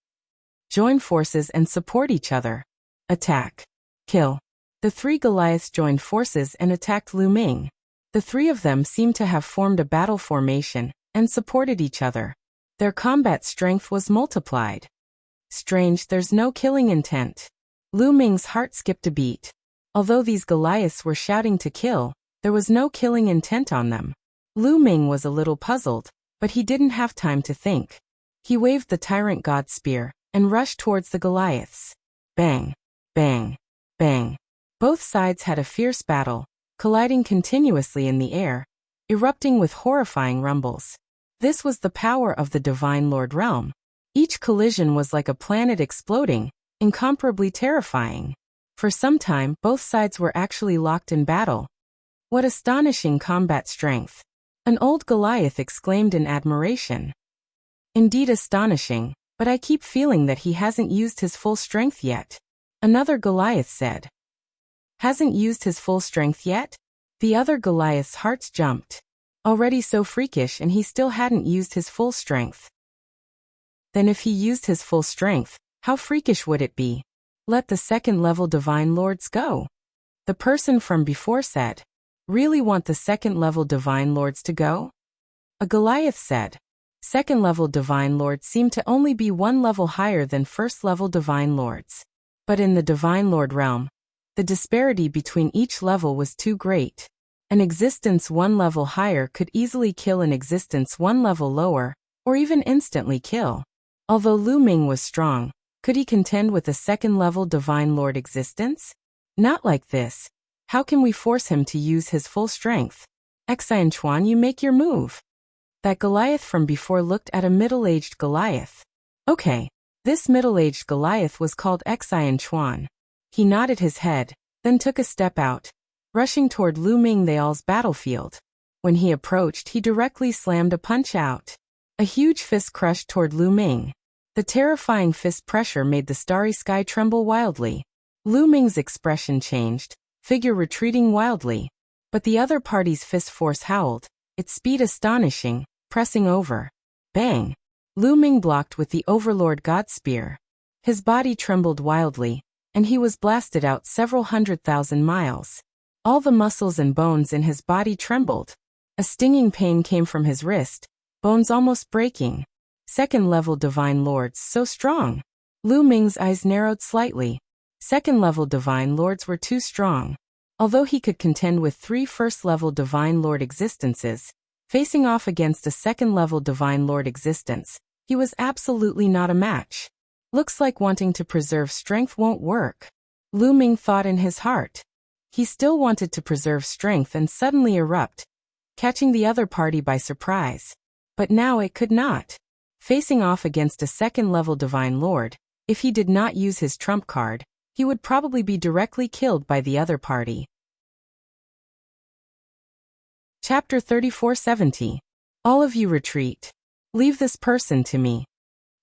S1: Join forces and support each other. Attack. Kill. The 3 Goliaths joined forces and attacked Lu Ming. The 3 of them seemed to have formed a battle formation and supported each other. Their combat strength was multiplied. Strange, there's no killing intent. Lu Ming's heart skipped a beat. Although these Goliaths were shouting to kill, there was no killing intent on them. Lu Ming was a little puzzled, but he didn't have time to think. He waved the tyrant god spear and rushed towards the Goliaths. Bang, bang, bang. Both sides had a fierce battle, colliding continuously in the air, erupting with horrifying rumbles. This was the power of the Divine Lord realm. Each collision was like a planet exploding, incomparably terrifying. For some time, both sides were actually locked in battle. What astonishing combat strength! An old Goliath exclaimed in admiration. Indeed astonishing, but I keep feeling that he hasn't used his full strength yet. Another Goliath said. Hasn't used his full strength yet? The other Goliath's hearts jumped. Already so freakish and he still hadn't used his full strength. Then if he used his full strength, how freakish would it be? Let the second-level Divine Lords go. The person from before said. Really want the second-level Divine Lords to go? A Goliath said. Second-level Divine Lords seem to only be 1 level higher than first-level Divine Lords. But in the Divine Lord realm, the disparity between each level was too great. An existence 1 level higher could easily kill an existence 1 level lower, or even instantly kill. Although Lu Ming was strong, could he contend with a second-level Divine Lord existence? Not like this. How can we force him to use his full strength? Xian Chuan, you make your move. That Goliath from before looked at a middle-aged Goliath. Okay, this middle-aged Goliath was called Xian Chuan. He nodded his head, then took a step out, rushing toward Lu Ming Theal's battlefield. When he approached, he directly slammed a punch out. A huge fist crushed toward Lu Ming. The terrifying fist pressure made the starry sky tremble wildly. Lu Ming's expression changed, figure retreating wildly. But the other party's fist force howled, its speed astonishing, pressing over. Bang! Lu Ming blocked with the Overlord God Spear. His body trembled wildly, and he was blasted out several 100,000 miles. All the muscles and bones in his body trembled. A stinging pain came from his wrist, bones almost breaking. Second-level Divine Lords so strong. Lu Ming's eyes narrowed slightly. Second-level Divine Lords were too strong. Although he could contend with 3 first-level Divine Lord existences, facing off against a second-level Divine Lord existence, he was absolutely not a match. Looks like wanting to preserve strength won't work. Lu Ming thought in his heart. He still wanted to preserve strength and suddenly erupt, catching the other party by surprise. But now it could not. Facing off against a second-level Divine Lord, if he did not use his trump card, he would probably be directly killed by the other party. Chapter 3470. All of you retreat. Leave this person to me.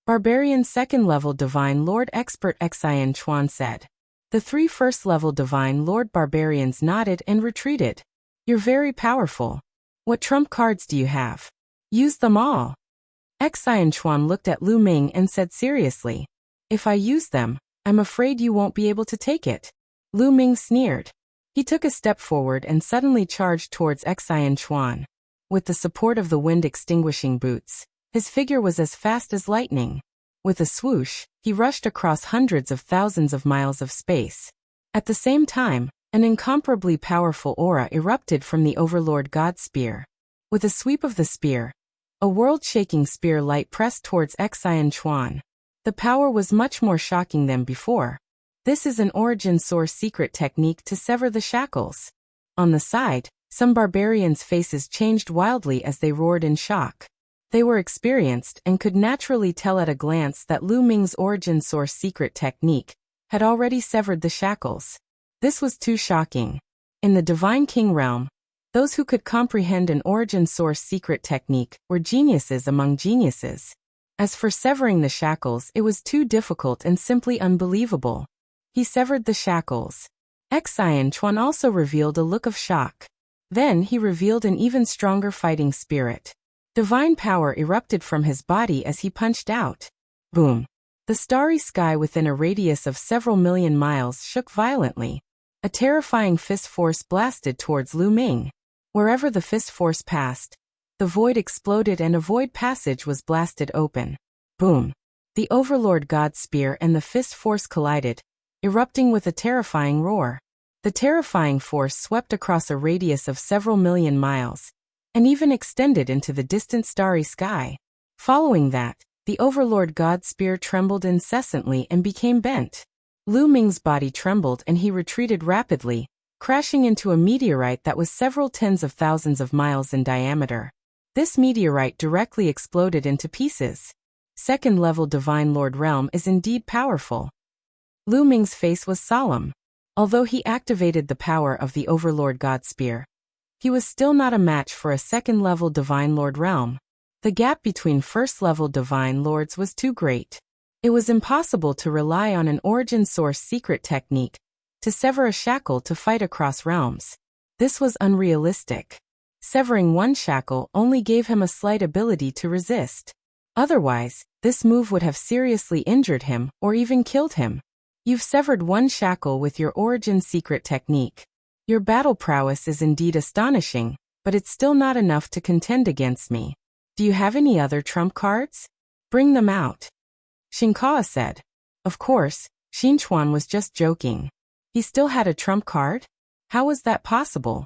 S1: Barbarian second-level Divine Lord Expert Xian Chuan said. The 3 first-level Divine Lord Barbarians nodded and retreated. You're very powerful. What trump cards do you have? Use them all. Xian Chuan looked at Lu Ming and said seriously. If I use them, I'm afraid you won't be able to take it. Lu Ming sneered. He took a step forward and suddenly charged towards Xian Chuan. With the support of the wind-extinguishing boots, his figure was as fast as lightning. With a swoosh, he rushed across hundreds of thousands of miles of space. At the same time, an incomparably powerful aura erupted from the Overlord God Spear. With a sweep of the spear, a world-shaking spear light pressed towards Xian Chuan. The power was much more shocking than before. This is an origin source secret technique to sever the shackles. On the side, some barbarians' faces changed wildly as they roared in shock. They were experienced and could naturally tell at a glance that Lu Ming's origin source secret technique had already severed the shackles. This was too shocking. In the Divine King realm, those who could comprehend an origin source secret technique were geniuses among geniuses. As for severing the shackles, it was too difficult and simply unbelievable. He severed the shackles. Xian Chuan also revealed a look of shock. Then he revealed an even stronger fighting spirit. Divine power erupted from his body as he punched out. Boom! The starry sky within a radius of several million miles shook violently. A terrifying fist force blasted towards Lu Ming. Wherever the fist force passed, the void exploded and a void passage was blasted open. Boom! The Overlord God Spear and the fist force collided, erupting with a terrifying roar. The terrifying force swept across a radius of several million miles, and even extended into the distant starry sky. Following that, the Overlord God Spear trembled incessantly and became bent. Lu Ming's body trembled and he retreated rapidly, crashing into a meteorite that was several tens of thousands of miles in diameter. This meteorite directly exploded into pieces. Second-level Divine Lord Realm is indeed powerful. Lu Ming's face was solemn. Although he activated the power of the Overlord God Spear, he was still not a match for a second-level Divine Lord Realm. The gap between first-level Divine Lords was too great. It was impossible to rely on an origin source secret technique to sever a shackle to fight across realms. This was unrealistic. Severing one shackle only gave him a slight ability to resist. Otherwise, this move would have seriously injured him or even killed him. You've severed one shackle with your origin secret technique. Your battle prowess is indeed astonishing, but it's still not enough to contend against me. Do you have any other trump cards? Bring them out. Xingkao said. Of course, Xin Chuan was just joking. He still had a trump card? How was that possible?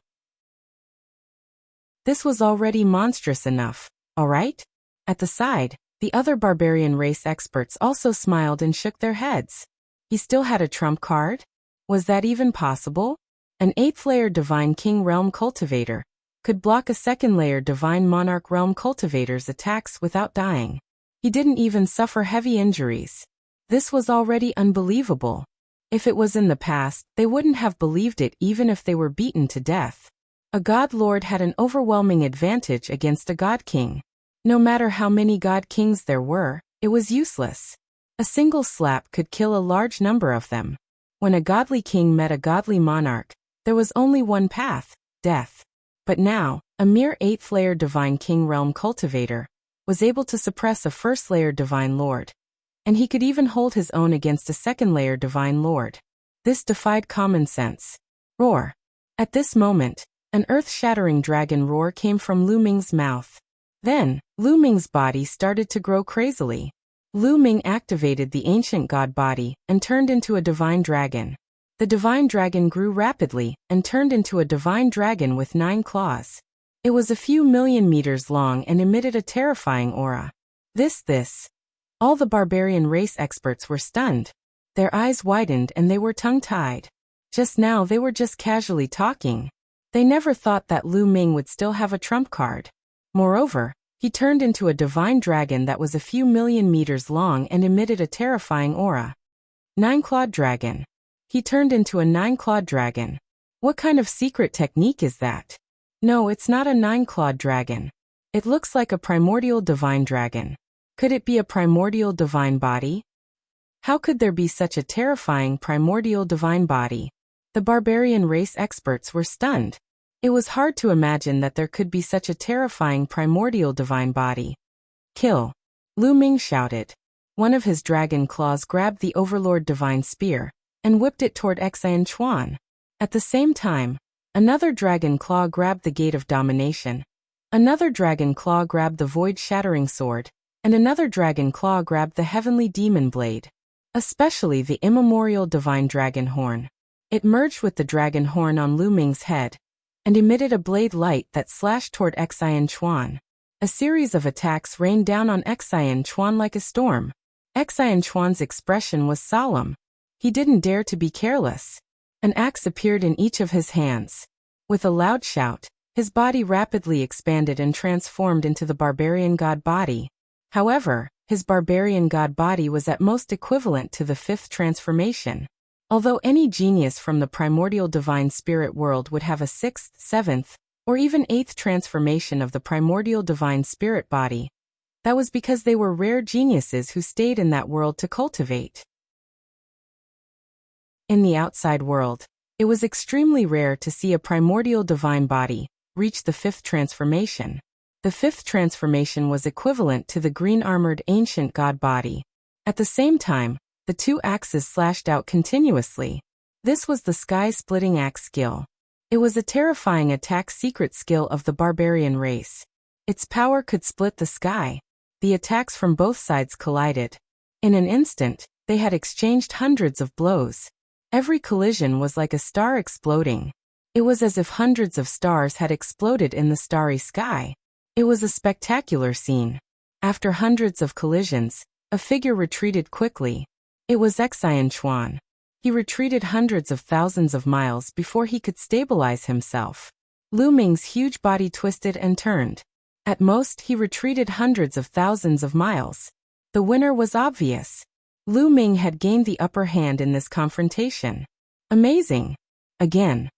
S1: This was already monstrous enough, all right? At the side, the other barbarian race experts also smiled and shook their heads. He still had a trump card? Was that even possible? An 8th-layer Divine King Realm Cultivator could block a 2nd-layer Divine Monarch Realm Cultivator's attacks without dying. He didn't even suffer heavy injuries. This was already unbelievable. If it was in the past, they wouldn't have believed it even if they were beaten to death. A God Lord had an overwhelming advantage against a God King. No matter how many God Kings there were, it was useless. A single slap could kill a large number of them. When a godly king met a godly monarch, there was only one path, death. But now, a mere 8th-layer Divine King Realm Cultivator was able to suppress a 1st-layer Divine Lord. And he could even hold his own against a 2nd-layer Divine Lord. This defied common sense. Roar! At this moment, an earth-shattering dragon roar came from Lu Ming's mouth. Then, Lu Ming's body started to grow crazily. Lu Ming activated the ancient god body and turned into a divine dragon. The divine dragon grew rapidly and turned into a divine dragon with 9 claws. It was a few million meters long and emitted a terrifying aura. This. All the barbarian race experts were stunned. Their eyes widened and they were tongue-tied. Just now they were just casually talking. They never thought that Lu Ming would still have a trump card. Moreover, he turned into a divine dragon that was a few million meters long and emitted a terrifying aura. Nine-clawed dragon. He turned into a nine-clawed dragon. What kind of secret technique is that? No, it's not a nine-clawed dragon. It looks like a primordial divine dragon. Could it be a primordial divine body? How could there be such a terrifying primordial divine body? The barbarian race experts were stunned. It was hard to imagine that there could be such a terrifying primordial divine body. Kill! Lu Ming shouted. One of his dragon claws grabbed the Overlord Divine Spear and whipped it toward Xian Chuan. At the same time, another dragon claw grabbed the Gate of Domination. Another dragon claw grabbed the Void-Shattering Sword, and another dragon claw grabbed the Heavenly Demon Blade. Especially the immemorial Divine Dragon Horn. It merged with the dragon horn on Lu Ming's head, and emitted a blade light that slashed toward Xian Chuan. A series of attacks rained down on Xian Chuan like a storm. Xian Chuan's expression was solemn. He didn't dare to be careless. An axe appeared in each of his hands. With a loud shout, his body rapidly expanded and transformed into the barbarian god body. However, his barbarian god body was at most equivalent to the fifth transformation. Although any genius from the primordial divine spirit world would have a sixth, seventh, or even eighth transformation of the primordial divine spirit body, that was because they were rare geniuses who stayed in that world to cultivate. In the outside world, it was extremely rare to see a primordial divine body reach the fifth transformation. The fifth transformation was equivalent to the green-armored ancient god body. At the same time, the two axes slashed out continuously. This was the sky-splitting axe skill. It was a terrifying attack secret skill of the barbarian race. Its power could split the sky. The attacks from both sides collided. In an instant, they had exchanged hundreds of blows. Every collision was like a star exploding. It was as if hundreds of stars had exploded in the starry sky. It was a spectacular scene. After hundreds of collisions, a figure retreated quickly. It was Xian Chuan. He retreated hundreds of thousands of miles before he could stabilize himself. Lu Ming's huge body twisted and turned. At most, he retreated hundreds of thousands of miles. The winner was obvious. Lu Ming had gained the upper hand in this confrontation. Amazing! Again.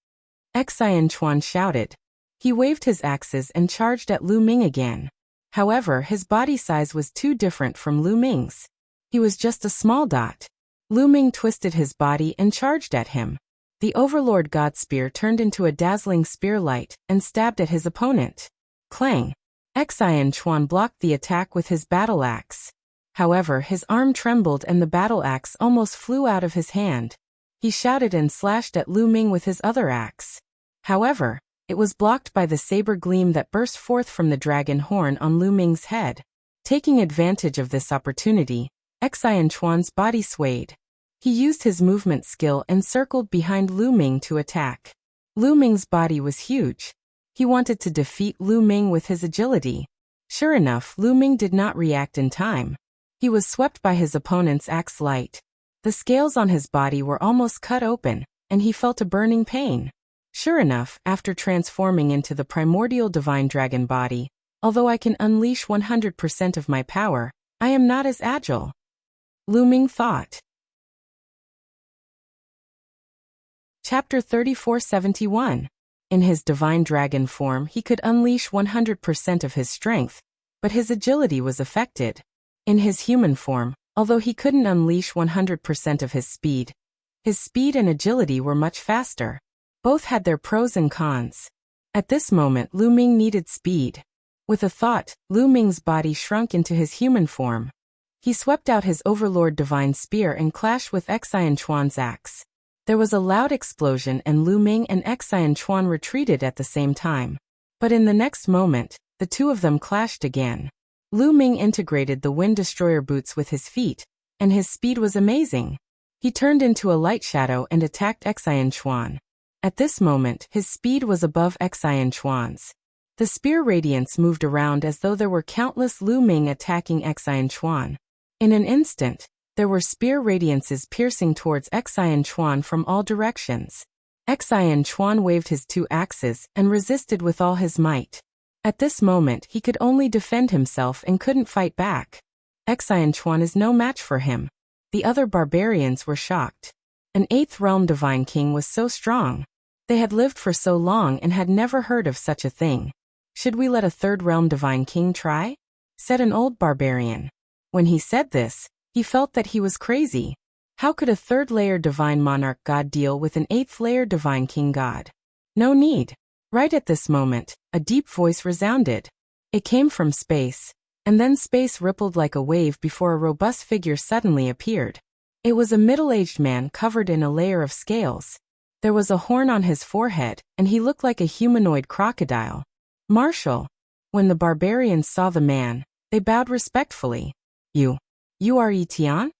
S1: Xian Chuan shouted. He waved his axes and charged at Lu Ming again. However, his body size was too different from Lu Ming's. He was just a small dot. Lu Ming twisted his body and charged at him. The Overlord God Spear turned into a dazzling spear light and stabbed at his opponent. Clang! Xian Chuan blocked the attack with his battle axe. However, his arm trembled and the battle axe almost flew out of his hand. He shouted and slashed at Lu Ming with his other axe. However, it was blocked by the saber gleam that burst forth from the dragon horn on Lu Ming's head. Taking advantage of this opportunity, Xian Chuan's body swayed. He used his movement skill and circled behind Lu Ming to attack. Lu Ming's body was huge. He wanted to defeat Lu Ming with his agility. Sure enough, Lu Ming did not react in time. He was swept by his opponent's axe light. The scales on his body were almost cut open, and he felt a burning pain. Sure enough, after transforming into the primordial divine dragon body, although I can unleash 100% of my power, I am not as agile. Lu Ming thought. Chapter 3471. In his divine dragon form, he could unleash 100% of his strength, but his agility was affected. In his human form, although he couldn't unleash 100% of his speed and agility were much faster. Both had their pros and cons. At this moment, Lu Ming needed speed. With a thought, Lu Ming's body shrunk into his human form. He swept out his Overlord Divine Spear and clashed with Xian Chuan's axe. There was a loud explosion and Lu Ming and Xian Chuan retreated at the same time. But in the next moment, the two of them clashed again. Lu Ming integrated the Wind Destroyer boots with his feet, and his speed was amazing. He turned into a light shadow and attacked Xian Chuan. At this moment, his speed was above Xian Chuan's. The spear radiance moved around as though there were countless Lu Ming attacking Xian Chuan. In an instant, There were spear radiances piercing towards Xian Chuan from all directions. Xian Chuan waved his 2 axes and resisted with all his might. At this moment he could only defend himself and couldn't fight back. Xian Chuan is no match for him. The other barbarians were shocked. An 8th realm divine king was so strong. They had lived for so long and had never heard of such a thing. Should we let a 3rd realm divine king try? Said an old barbarian. When he said this, he felt that he was crazy. How could a 3rd layer divine monarch god deal with an 8th layer divine king god? No need. Right at this moment, a deep voice resounded. It came from space, and then space rippled like a wave before a robust figure suddenly appeared. It was a middle-aged man covered in a layer of scales. There was a horn on his forehead, and he looked like a humanoid crocodile. Marshal. When the barbarians saw the man, they bowed respectfully. You are Etian?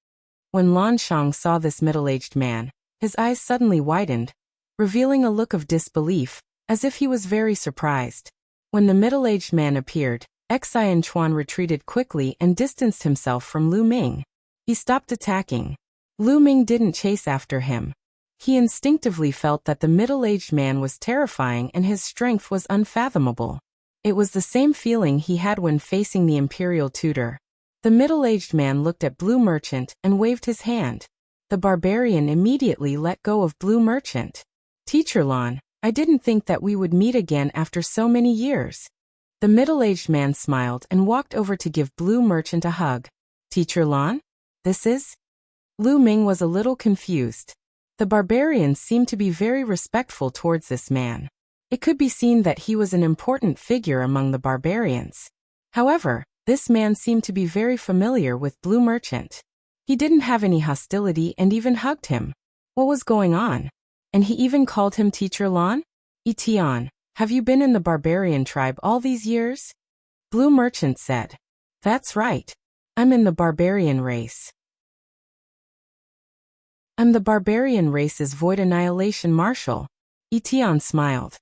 S1: When Lan Shang saw this middle-aged man, his eyes suddenly widened, revealing a look of disbelief, as if he was very surprised. When the middle-aged man appeared, Xian Chuan retreated quickly and distanced himself from Lu Ming. He stopped attacking. Lu Ming didn't chase after him. He instinctively felt that the middle-aged man was terrifying and his strength was unfathomable. It was the same feeling he had when facing the imperial tutor. The middle-aged man looked at Blue Merchant and waved his hand. The barbarian immediately let go of Blue Merchant. Teacher Lan, I didn't think that we would meet again after so many years. The middle-aged man smiled and walked over to give Blue Merchant a hug. Teacher Lan? This is? Lu Ming was a little confused. The barbarians seemed to be very respectful towards this man. It could be seen that he was an important figure among the barbarians. However, this man seemed to be very familiar with Blue Merchant. He didn't have any hostility and even hugged him. What was going on? And he even called him Teacher Lan? Etian, have you been in the barbarian tribe all these years? Blue Merchant said. That's right. I'm in the barbarian race. I'm the barbarian race's Void Annihilation Marshal. Etian smiled.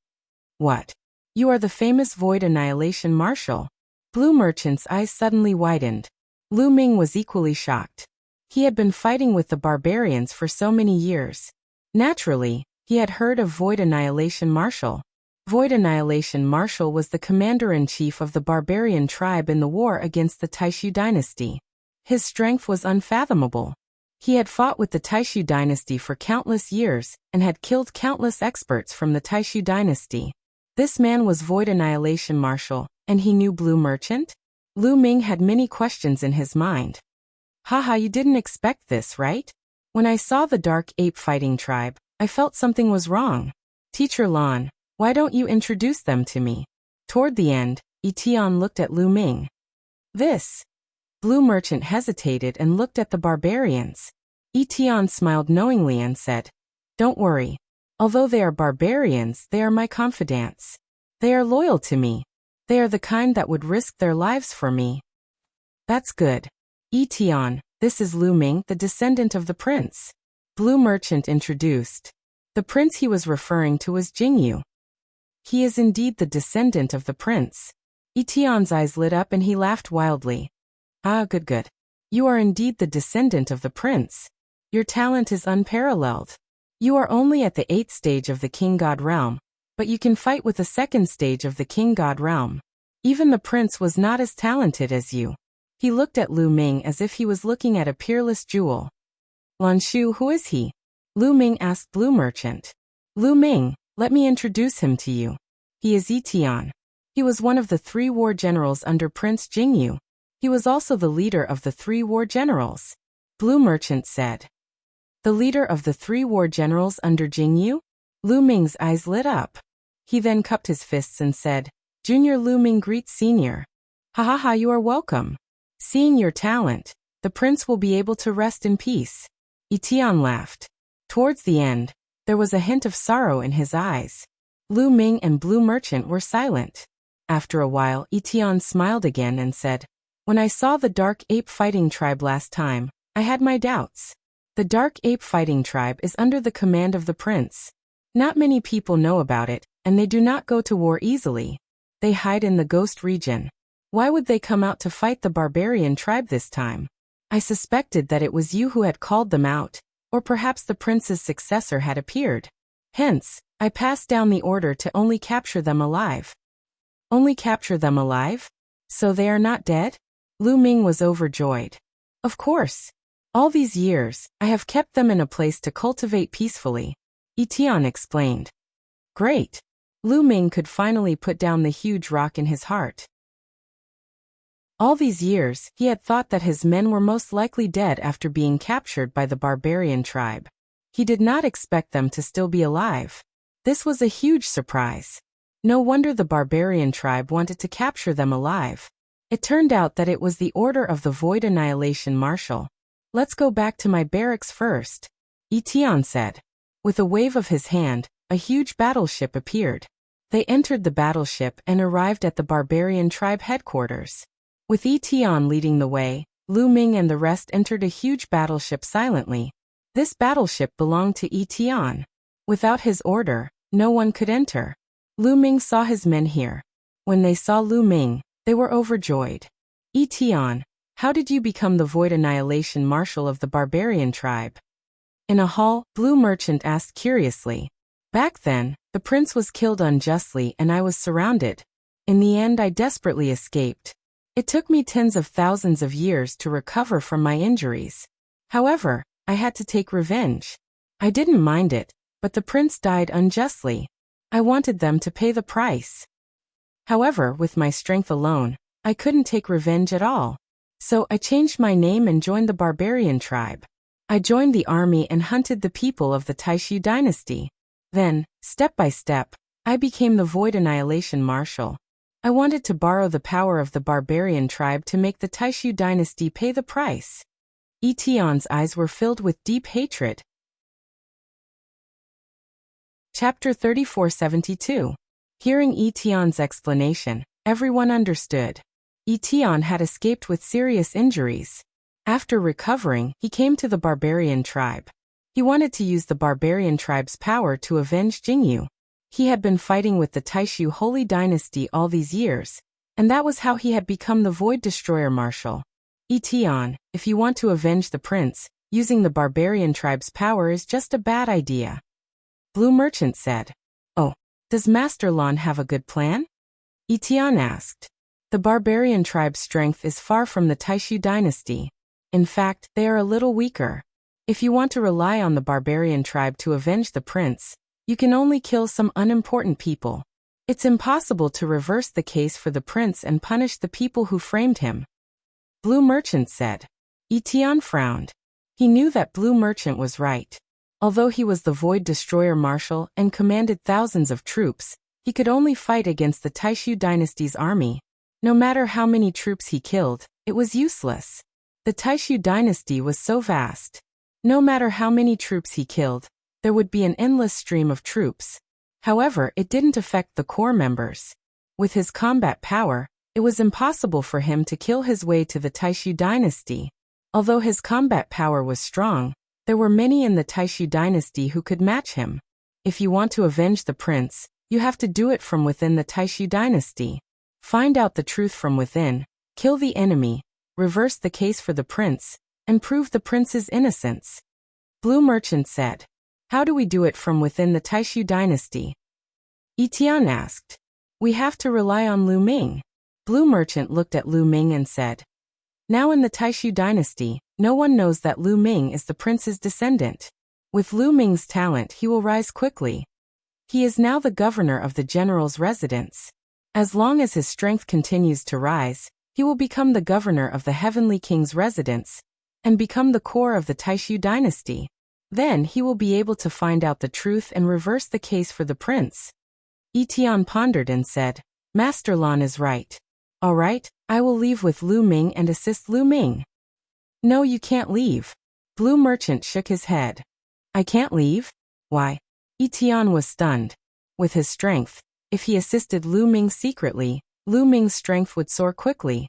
S1: What? You are the famous Void Annihilation Marshal? Blue Merchant's eyes suddenly widened. Lu Ming was equally shocked. He had been fighting with the barbarians for so many years. Naturally, he had heard of Void Annihilation Marshal. Void Annihilation Marshal was the commander-in-chief of the barbarian tribe in the war against the Taishu dynasty. His strength was unfathomable. He had fought with the Taishu dynasty for countless years and had killed countless experts from the Taishu dynasty. This man was Void Annihilation Marshal, and he knew Blue Merchant? Lu Ming had many questions in his mind. Haha, you didn't expect this, right? When I saw the Dark Ape Fighting Tribe, I felt something was wrong. Teacher Lan, why don't you introduce them to me? Toward the end, Etian looked at Lu Ming. This. Blue Merchant hesitated and looked at the barbarians. Etian smiled knowingly and said, Don't worry. Although they are barbarians, they are my confidants. They are loyal to me. They are the kind that would risk their lives for me. That's good. Etian, this is Lu Ming, the descendant of the prince. Blue Merchant introduced. The prince he was referring to was Jingyu. He is indeed the descendant of the prince. Etian's eyes lit up and he laughed wildly. Ah, good. You are indeed the descendant of the prince. Your talent is unparalleled. You are only at the 8th stage of the King God realm, but you can fight with the 2nd stage of the King God realm. Even the prince was not as talented as you. He looked at Lu Ming as if he was looking at a peerless jewel. Lan Shu, who is he? Lu Ming asked Blue Merchant. Lu Ming, let me introduce him to you. He is Etian. He was one of the 3 war generals under Prince Jingyu. He was also the leader of the 3 war generals. Blue Merchant said. The leader of the 3 war generals under Jingyu? Lu Ming's eyes lit up. He then cupped his fists and said, Junior Lu Ming greets Senior. Ha, you are welcome. Seeing your talent, the prince will be able to rest in peace. Etian laughed. Towards the end, there was a hint of sorrow in his eyes. Lu Ming and Blue Merchant were silent. After a while, Etian smiled again and said, When I saw the Dark Ape Fighting Tribe last time, I had my doubts. The Dark Ape Fighting Tribe is under the command of the prince. Not many people know about it, and they do not go to war easily. They hide in the Ghost region. Why would they come out to fight the barbarian tribe this time? I suspected that it was you who had called them out, or perhaps the prince's successor had appeared. Hence, I passed down the order to only capture them alive. Only capture them alive? So they are not dead? Lu Ming was overjoyed. Of course. All these years, I have kept them in a place to cultivate peacefully, Yi Tian explained. Great. Lu Ming could finally put down the huge rock in his heart. All these years, he had thought that his men were most likely dead after being captured by the barbarian tribe. He did not expect them to still be alive. This was a huge surprise. No wonder the barbarian tribe wanted to capture them alive. It turned out that it was the order of the Void Annihilation Marshal. Let's go back to my barracks first, Yi Tian said. With a wave of his hand, a huge battleship appeared. They entered the battleship and arrived at the barbarian tribe headquarters. With Yi Tian leading the way, Lu Ming and the rest entered a huge battleship silently. This battleship belonged to Yi Tian. Without his order, no one could enter. Lu Ming saw his men here. When they saw Lu Ming, they were overjoyed. Yi Tian, how did you become the Void Annihilation Marshal of the barbarian tribe? In a hall, Blue Merchant asked curiously. Back then, the prince was killed unjustly and I was surrounded. In the end, I desperately escaped. It took me tens of thousands of years to recover from my injuries. However, I had to take revenge. I didn't mind it, but the prince died unjustly. I wanted them to pay the price. However, with my strength alone, I couldn't take revenge at all. So I changed my name and joined the barbarian tribe. I joined the army and hunted the people of the Taishu dynasty. Then, step by step, I became the Void Annihilation Marshal. I wanted to borrow the power of the barbarian tribe to make the Taishu dynasty pay the price. Yi Tian's eyes were filled with deep hatred. Chapter 3472. Hearing Yi Tian's explanation, everyone understood. Yi Tian had escaped with serious injuries. After recovering, he came to the barbarian tribe. He wanted to use the barbarian tribe's power to avenge Jingyu. He had been fighting with the Taishu Holy Dynasty all these years, and that was how he had become the Void Destroyer Marshal. Yi Tian, if you want to avenge the prince, using the barbarian tribe's power is just a bad idea. Blue Merchant said. Oh, does Master Lan have a good plan? Yi Tian asked. The barbarian tribe's strength is far from the Taishu dynasty. In fact, they are a little weaker. If you want to rely on the barbarian tribe to avenge the prince, you can only kill some unimportant people. It's impossible to reverse the case for the prince and punish the people who framed him. Blue Merchant said. Yi Tian frowned. He knew that Blue Merchant was right. Although he was the Void Destroyer Marshal and commanded thousands of troops, he could only fight against the Taishu dynasty's army. No matter how many troops he killed, it was useless. The Taishu dynasty was so vast. No matter how many troops he killed, there would be an endless stream of troops. However, it didn't affect the core members. With his combat power, it was impossible for him to kill his way to the Taishu dynasty. Although his combat power was strong, there were many in the Taishu dynasty who could match him. If you want to avenge the prince, you have to do it from within the Taishu dynasty. Find out the truth from within, kill the enemy, reverse the case for the prince, and prove the prince's innocence. Blue Merchant said. How do we do it from within the Taishu dynasty? Yi Tian asked. We have to rely on Lu Ming. Blue Merchant looked at Lu Ming and said. Now in the Taishu dynasty, no one knows that Lu Ming is the prince's descendant. With Lu Ming's talent, he will rise quickly. He is now the governor of the general's residence. As long as his strength continues to rise, he will become the governor of the Heavenly King's residence and become the core of the Taishu dynasty. Then he will be able to find out the truth and reverse the case for the prince. Yi Tian pondered and said, Master Lan is right. All right, I will leave with Lu Ming and assist Lu Ming. No, you can't leave. Blue Merchant shook his head. I can't leave? Why? Yi Tian was stunned. With his strength, if he assisted Lu Ming secretly, Lu Ming's strength would soar quickly.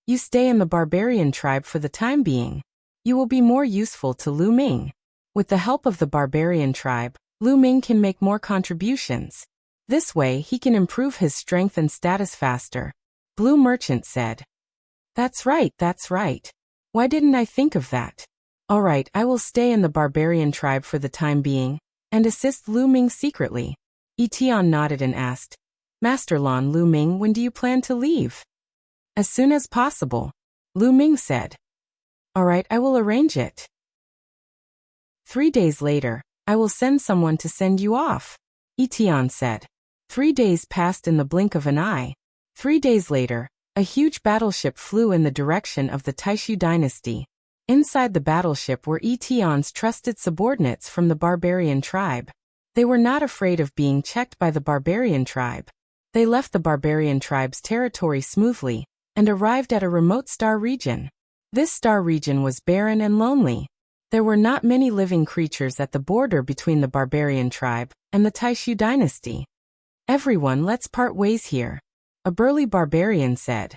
S1: You stay in the barbarian tribe for the time being. You will be more useful to Lu Ming. With the help of the barbarian tribe, Lu Ming can make more contributions. This way he can improve his strength and status faster. Blue Merchant said. That's right, that's right. Why didn't I think of that? All right, I will stay in the barbarian tribe for the time being, and assist Lu Ming secretly. Tian nodded and asked, Master Lan Lu Ming, when do you plan to leave? As soon as possible, Lu Ming said. All right, I will arrange it. 3 days later, I will send someone to send you off, Tian said. 3 days passed in the blink of an eye. 3 days later, a huge battleship flew in the direction of the Taishu dynasty. Inside the battleship were Tian's trusted subordinates from the barbarian tribe. They were not afraid of being checked by the barbarian tribe. They left the barbarian tribe's territory smoothly and arrived at a remote star region. This star region was barren and lonely. There were not many living creatures at the border between the barbarian tribe and the Taishu dynasty. Everyone, let's part ways here, a burly barbarian said.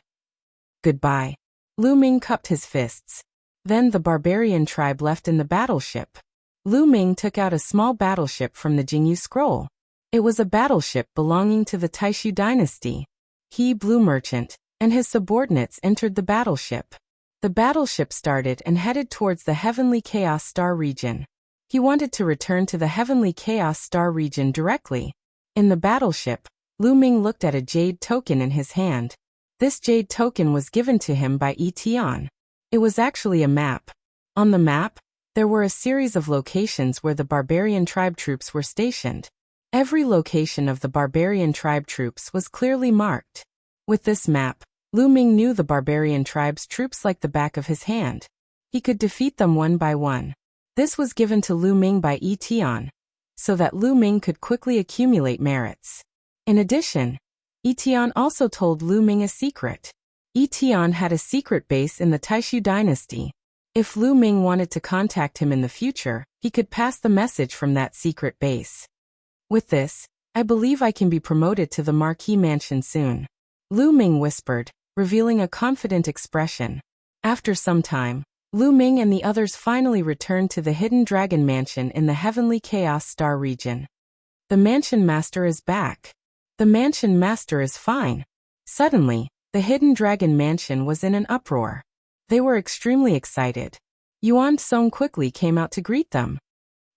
S1: Goodbye. Lu Ming cupped his fists. Then the barbarian tribe left in the battleship. Lu Ming took out a small battleship from the Jingyu scroll. It was a battleship belonging to the Taishu dynasty. He, Blue Merchant, and his subordinates entered the battleship. The battleship started and headed towards the Heavenly Chaos Star region. He wanted to return to the Heavenly Chaos Star region directly. In the battleship, Lu Ming looked at a jade token in his hand. This jade token was given to him by Tian. It was actually a map. On the map, there were a series of locations where the barbarian tribe troops were stationed. Every location of the barbarian tribe troops was clearly marked. With this map, Lu Ming knew the barbarian tribe's troops like the back of his hand. He could defeat them one by one. This was given to Lu Ming by Tian, so that Lu Ming could quickly accumulate merits. In addition, Tian also told Lu Ming a secret. Tian had a secret base in the Taishu dynasty. If Lu Ming wanted to contact him in the future, he could pass the message from that secret base. With this, I believe I can be promoted to the Marquis Mansion soon, Lu Ming whispered, revealing a confident expression. After some time, Lu Ming and the others finally returned to the Hidden Dragon Mansion in the Heavenly Chaos Star region. The Mansion Master is back. The Mansion Master is fine. Suddenly, the Hidden Dragon Mansion was in an uproar. They were extremely excited. Yuan Song quickly came out to greet them.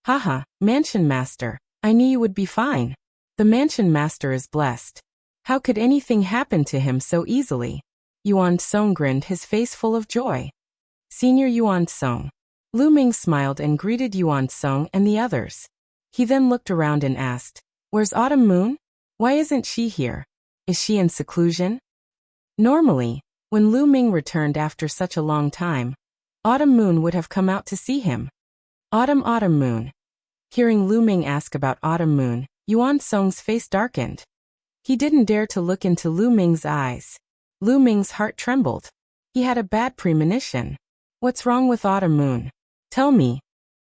S1: Haha, Mansion Master, I knew you would be fine. The Mansion Master is blessed. How could anything happen to him so easily? Yuan Song grinned, his face full of joy. Senior Yuan Song. Lu Ming smiled and greeted Yuan Song and the others. He then looked around and asked, Where's Autumn Moon? Why isn't she here? Is she in seclusion? Normally, when Lu Ming returned after such a long time, Autumn Moon would have come out to see him. Autumn Moon. Hearing Lu Ming ask about Autumn Moon, Yuan Song's face darkened. He didn't dare to look into Lu Ming's eyes. Lu Ming's heart trembled. He had a bad premonition. What's wrong with Autumn Moon? Tell me.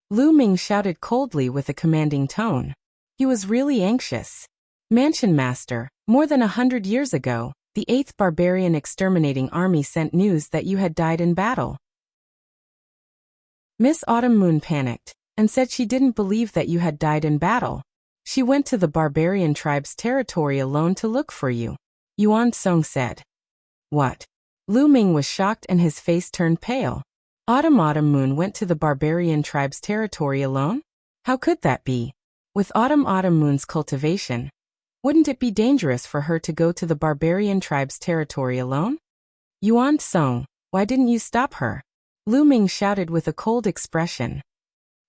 S1: Lu Ming shouted coldly with a commanding tone. He was really anxious. Mansion Master, more than 100 years ago, the 8th Barbarian Exterminating Army sent news that you had died in battle. Miss Autumn Moon panicked and said she didn't believe that you had died in battle. She went to the barbarian tribe's territory alone to look for you, Yuan Song said. What? Lu Ming was shocked and his face turned pale. Autumn Moon went to the barbarian tribe's territory alone? How could that be? With Autumn Moon's cultivation, wouldn't it be dangerous for her to go to the barbarian tribe's territory alone? Yuan Song, why didn't you stop her? Lu Ming shouted with a cold expression.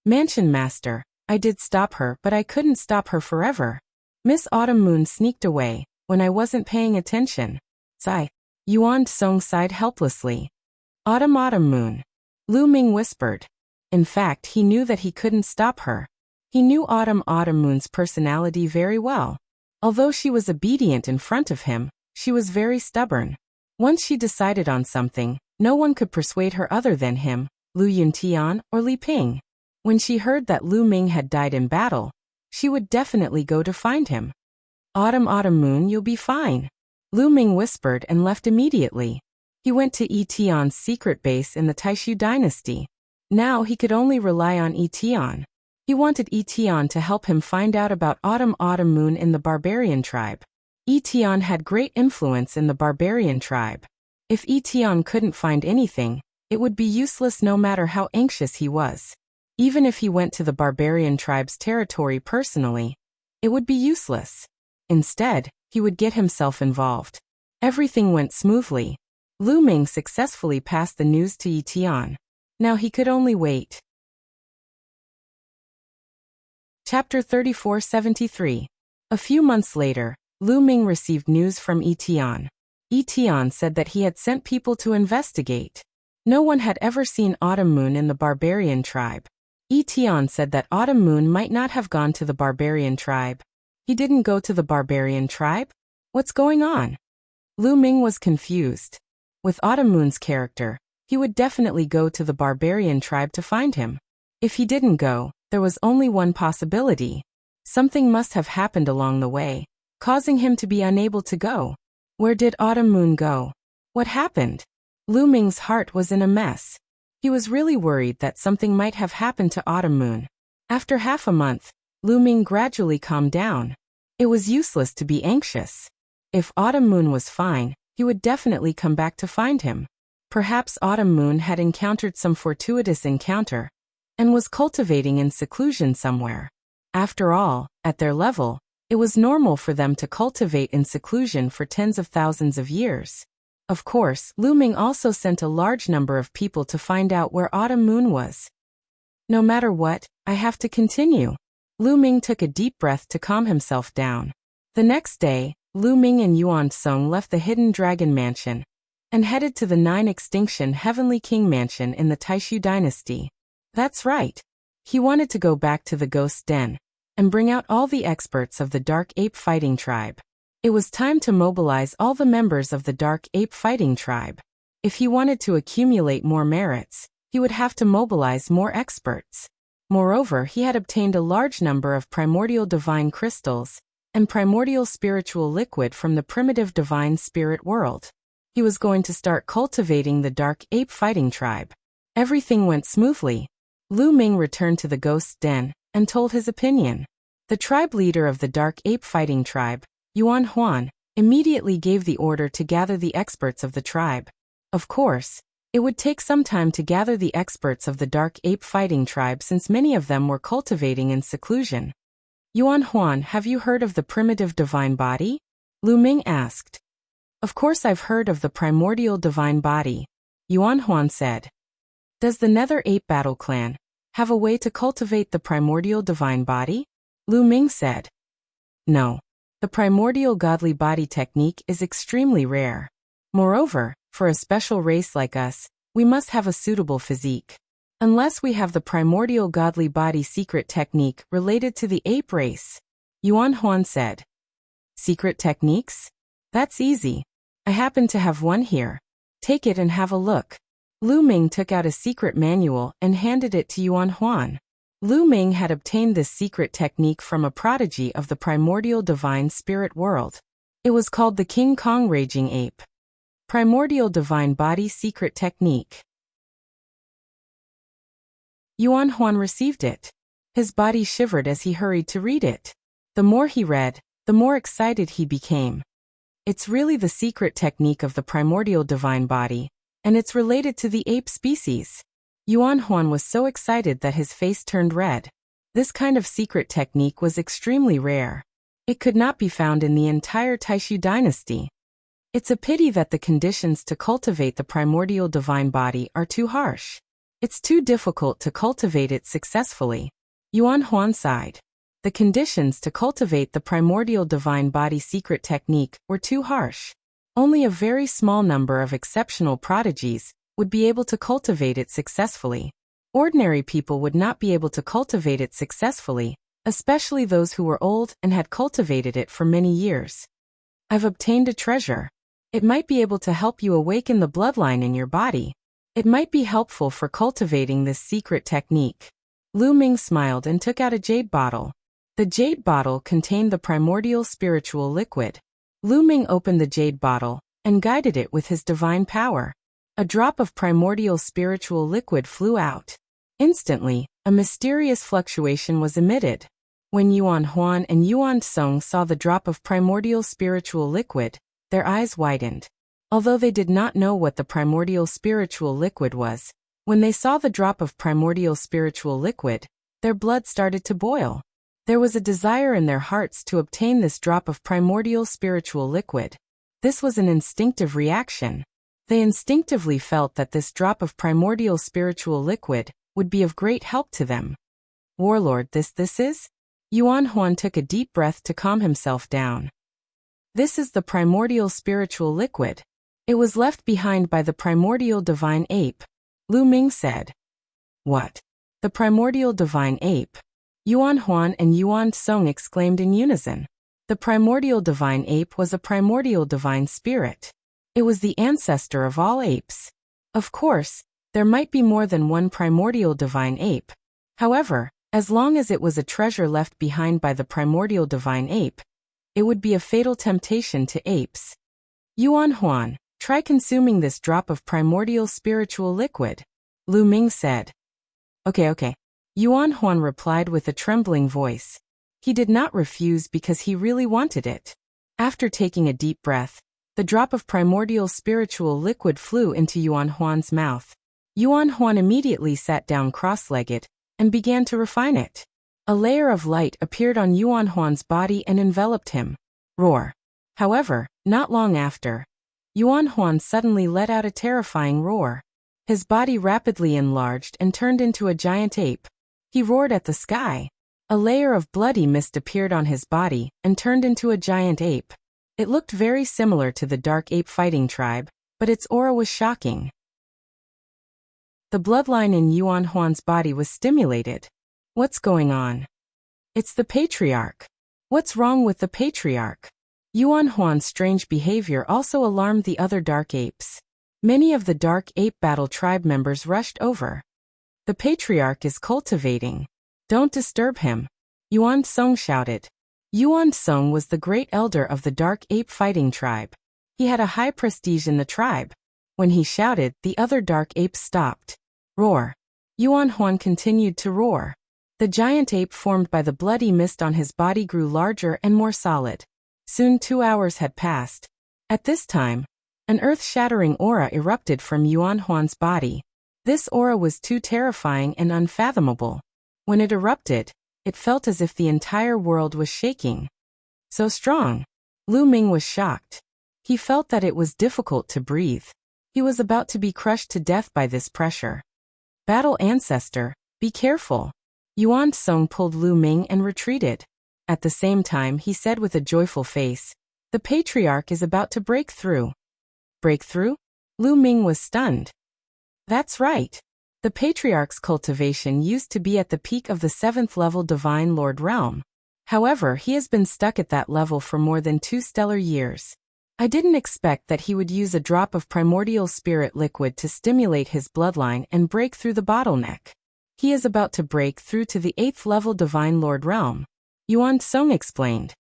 S1: Mansion Master, I did stop her, but I couldn't stop her forever. Miss Autumn Moon sneaked away when I wasn't paying attention. Sigh. Yuan Song sighed helplessly. Autumn Moon. Lu Ming whispered. In fact, he knew that he couldn't stop her. He knew Autumn Moon's personality very well. Although she was obedient in front of him, she was very stubborn. Once she decided on something, no one could persuade her other than him, Lu Yuntian, or Li Ping. When she heard that Lu Ming had died in battle, she would definitely go to find him. Autumn Moon, you'll be fine. Lu Ming whispered and left immediately. He went to Tian's secret base in the Taishu dynasty. Now he could only rely on Tian. He wanted Tian to help him find out about Autumn Moon in the barbarian tribe. Tian had great influence in the barbarian tribe. If Tian couldn't find anything, It would be useless no matter how anxious he was. Even if he went to the barbarian tribe's territory personally, it would be useless. Instead, he would get himself involved. Everything went smoothly. Lu Ming successfully passed the news to Yi Tian. Now he could only wait. Chapter 3473. A few months later, Lu Ming received news from Yi Tian. Yi Tian said that he had sent people to investigate. No one had ever seen Autumn Moon in the barbarian tribe. Yi Tian said that Autumn Moon might not have gone to the barbarian tribe. He didn't go to the barbarian tribe? What's going on? Lu Ming was confused. With Autumn Moon's character, he would definitely go to the barbarian tribe to find him. If he didn't go, there was only one possibility. Something must have happened along the way, causing him to be unable to go. Where did Autumn Moon go? What happened? Lu Ming's heart was in a mess. He was really worried that something might have happened to Autumn Moon. After half a month, Lu Ming gradually calmed down. It was useless to be anxious. If Autumn Moon was fine, he would definitely come back to find him. Perhaps Autumn Moon had encountered some fortuitous encounter and was cultivating in seclusion somewhere. After all, at their level, it was normal for them to cultivate in seclusion for tens of thousands of years. Of course, Lu Ming also sent a large number of people to find out where Autumn Moon was. No matter what, I have to continue. Lu Ming took a deep breath to calm himself down. The next day, Lu Ming and Yuan Song left the Hidden Dragon Mansion and headed to the 9 Extinction Heavenly King Mansion in the Taishu Dynasty. That's right. He wanted to go back to the Ghost Den and bring out all the experts of the Dark Ape Fighting Tribe. It was time to mobilize all the members of the Dark Ape Fighting Tribe. If he wanted to accumulate more merits, he would have to mobilize more experts. Moreover, he had obtained a large number of primordial divine crystals and primordial spiritual liquid from the primitive divine spirit world. He was going to start cultivating the Dark Ape Fighting Tribe. Everything went smoothly. Lu Ming returned to the Ghost Den and told his opinion. The tribe leader of the Dark Ape Fighting Tribe, Yuan Huan, immediately gave the order to gather the experts of the tribe. Of course, it would take some time to gather the experts of the Dark Ape Fighting Tribe since many of them were cultivating in seclusion. Yuan Huan, have you heard of the primitive divine body? Lu Ming asked. Of course I've heard of the primordial divine body, Yuan Huan said. Does the Nether Ape Battle Clan have a way to cultivate the primordial divine body? Lu Ming said. No. The primordial godly body technique is extremely rare. Moreover, for a special race like us, we must have a suitable physique. Unless we have the primordial godly body secret technique related to the ape race, Yuan Huan said. Secret techniques? That's easy. I happen to have one here. Take it and have a look. Lu Ming took out a secret manual and handed it to Yuan Huan. Lu Ming had obtained this secret technique from a prodigy of the primordial divine spirit world. It was called the King Kong Raging Ape. Primordial Divine Body Secret Technique. Yuan Huan received it. His body shivered as he hurried to read it. The more he read, the more excited he became. It's really the secret technique of the primordial divine body, and it's related to the ape species. Yuan Huan was so excited that his face turned red. This kind of secret technique was extremely rare. It could not be found in the entire Taishu dynasty. It's a pity that the conditions to cultivate the primordial divine body are too harsh. It's too difficult to cultivate it successfully. Yuan Huan sighed. The conditions to cultivate the primordial divine body secret technique were too harsh. Only a very small number of exceptional prodigies would be able to cultivate it successfully. Ordinary people would not be able to cultivate it successfully, especially those who were old and had cultivated it for many years. I've obtained a treasure. It might be able to help you awaken the bloodline in your body. It might be helpful for cultivating this secret technique. Lu Ming smiled and took out a jade bottle. The jade bottle contained the primordial spiritual liquid. Lu Ming opened the jade bottle and guided it with his divine power. A drop of primordial spiritual liquid flew out. Instantly, a mysterious fluctuation was emitted. When Yuan Huan and Yuan Song saw the drop of primordial spiritual liquid, their eyes widened. Although they did not know what the primordial spiritual liquid was, when they saw the drop of primordial spiritual liquid, their blood started to boil. There was a desire in their hearts to obtain this drop of primordial spiritual liquid. This was an instinctive reaction. They instinctively felt that this drop of primordial spiritual liquid would be of great help to them. Warlord, this is? Yuan Huan took a deep breath to calm himself down. This is the primordial spiritual liquid. It was left behind by the primordial divine ape. Lu Ming said. What? The primordial divine ape? Yuan Huan and Yuan Song exclaimed in unison. The primordial divine ape was a primordial divine spirit. It was the ancestor of all apes. Of course, there might be more than one primordial divine ape. However, as long as it was a treasure left behind by the primordial divine ape, it would be a fatal temptation to apes. Yuan Huan, try consuming this drop of primordial spiritual liquid, Lu Ming said. Okay. Yuan Huan replied with a trembling voice. He did not refuse because he really wanted it. After taking a deep breath, the drop of primordial spiritual liquid flew into Yuan Huan's mouth. Yuan Huan immediately sat down cross-legged and began to refine it. A layer of light appeared on Yuan Huan's body and enveloped him. Roar. However, not long after, Yuan Huan suddenly let out a terrifying roar. His body rapidly enlarged and turned into a giant ape. He roared at the sky. A layer of bloody mist appeared on his body and turned into a giant ape. It looked very similar to the dark ape fighting tribe, but its aura was shocking. The bloodline in Yuan Huan's body was stimulated. What's going on? It's the patriarch. What's wrong with the patriarch? Yuan Huan's strange behavior also alarmed the other dark apes. Many of the dark ape battle tribe members rushed over. The patriarch is cultivating. Don't disturb him, Yuan Song shouted. Yuan Song was the great elder of the dark ape fighting tribe. He had a high prestige in the tribe. When he shouted, the other dark apes stopped. Roar. Yuan Huan continued to roar. The giant ape formed by the bloody mist on his body grew larger and more solid. Soon 2 hours had passed. At this time, an earth-shattering aura erupted from Yuan Huan's body. This aura was too terrifying and unfathomable. When it erupted, it felt as if the entire world was shaking. So strong. Lu Ming was shocked. He felt that it was difficult to breathe. He was about to be crushed to death by this pressure. Battle Ancestor, be careful. Yuan Song pulled Lu Ming and retreated. At the same time, he said with a joyful face, the patriarch is about to break through. Break through? Lu Ming was stunned. That's right. The patriarch's cultivation used to be at the peak of the 7th level Divine Lord realm. However, he has been stuck at that level for more than 2 stellar years. I didn't expect that he would use a drop of primordial spirit liquid to stimulate his bloodline and break through the bottleneck. He is about to break through to the 8th level Divine Lord realm, Yuan Song explained.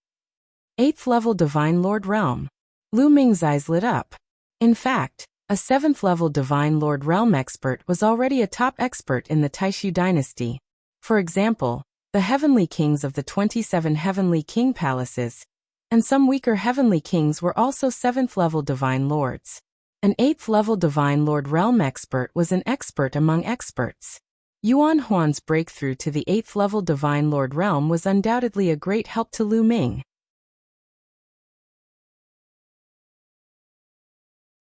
S1: 8th level Divine Lord realm. Lu Ming's eyes lit up. In fact, a 7th level Divine Lord realm expert was already a top expert in the Taishu dynasty. For example, the heavenly kings of the 27 heavenly king palaces, and some weaker heavenly kings were also 7th level Divine Lords. An 8th level Divine Lord realm expert was an expert among experts. Yuan Huan's breakthrough to the 8th level Divine Lord realm was undoubtedly a great help to Lu Ming.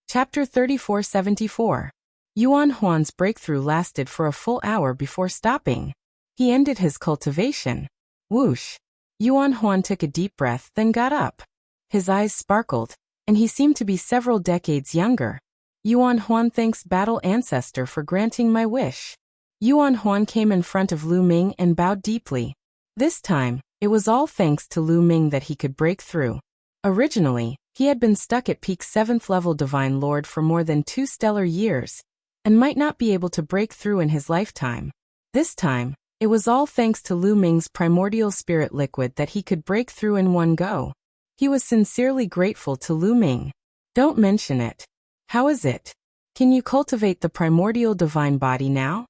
S1: Chapter 3474. Yuan Huan's breakthrough lasted for a full hour before stopping. He ended his cultivation. Whoosh. Yuan Huan took a deep breath, then got up. His eyes sparkled, and he seemed to be several decades younger. Yuan Huan thanks Battle Ancestor for granting my wish. Yuan Huan came in front of Lu Ming and bowed deeply. This time, it was all thanks to Lu Ming that he could break through. Originally, he had been stuck at peak 7th level Divine Lord for more than 2 stellar years, and might not be able to break through in his lifetime. This time, it was all thanks to Lu Ming's primordial spirit liquid that he could break through in one go. He was sincerely grateful to Lu Ming. Don't mention it. How is it? Can you cultivate the primordial divine body now?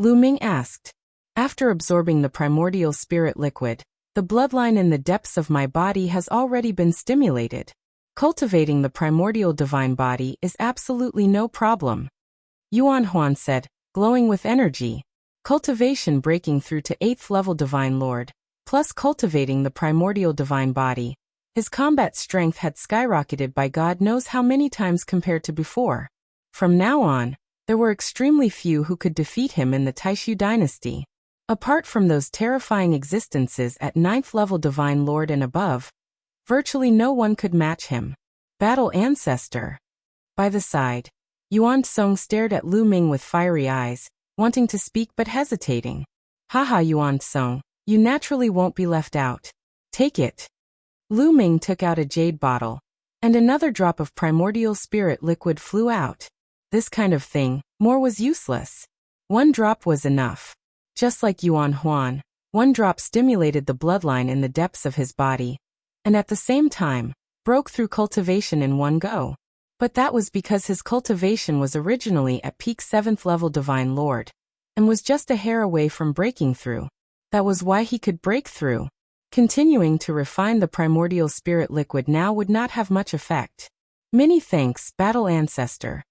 S1: Lu Ming asked. After absorbing the primordial spirit liquid, the bloodline in the depths of my body has already been stimulated. Cultivating the primordial divine body is absolutely no problem. Yuan Huan said, glowing with energy. Cultivation breaking through to 8th level divine lord, plus cultivating the primordial divine body. His combat strength had skyrocketed by God knows how many times compared to before. From now on, there were extremely few who could defeat him in the Taishu dynasty. Apart from those terrifying existences at 9th level divine lord and above, virtually no one could match him. Battle Ancestor. By the side, Yuan Song stared at Lu Ming with fiery eyes, wanting to speak but hesitating. Haha, Yuan Song, you naturally won't be left out. Take it. Lu Ming took out a jade bottle, and another drop of primordial spirit liquid flew out. This kind of thing, more was useless. One drop was enough. Just like Yuan Huan, one drop stimulated the bloodline in the depths of his body, and at the same time, broke through cultivation in one go. But that was because his cultivation was originally at peak 7th level divine lord, and was just a hair away from breaking through. That was why he could break through. Continuing to refine the primordial spirit liquid now would not have much effect. Many thanks, Battle Ancestor.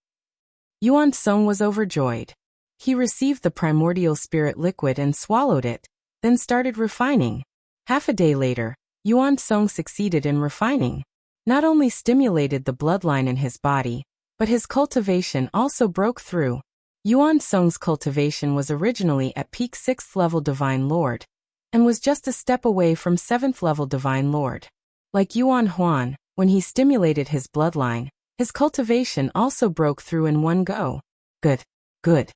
S1: Yuan Song was overjoyed. He received the primordial spirit liquid and swallowed it, then started refining. Half a day later, Yuan Song succeeded in refining. Not only stimulated the bloodline in his body, but his cultivation also broke through. Yuan Song's cultivation was originally at peak 6th level divine lord, and was just a step away from 7th level divine lord. Like Yuan Huan, when he stimulated his bloodline, his cultivation also broke through in one go. Good, good.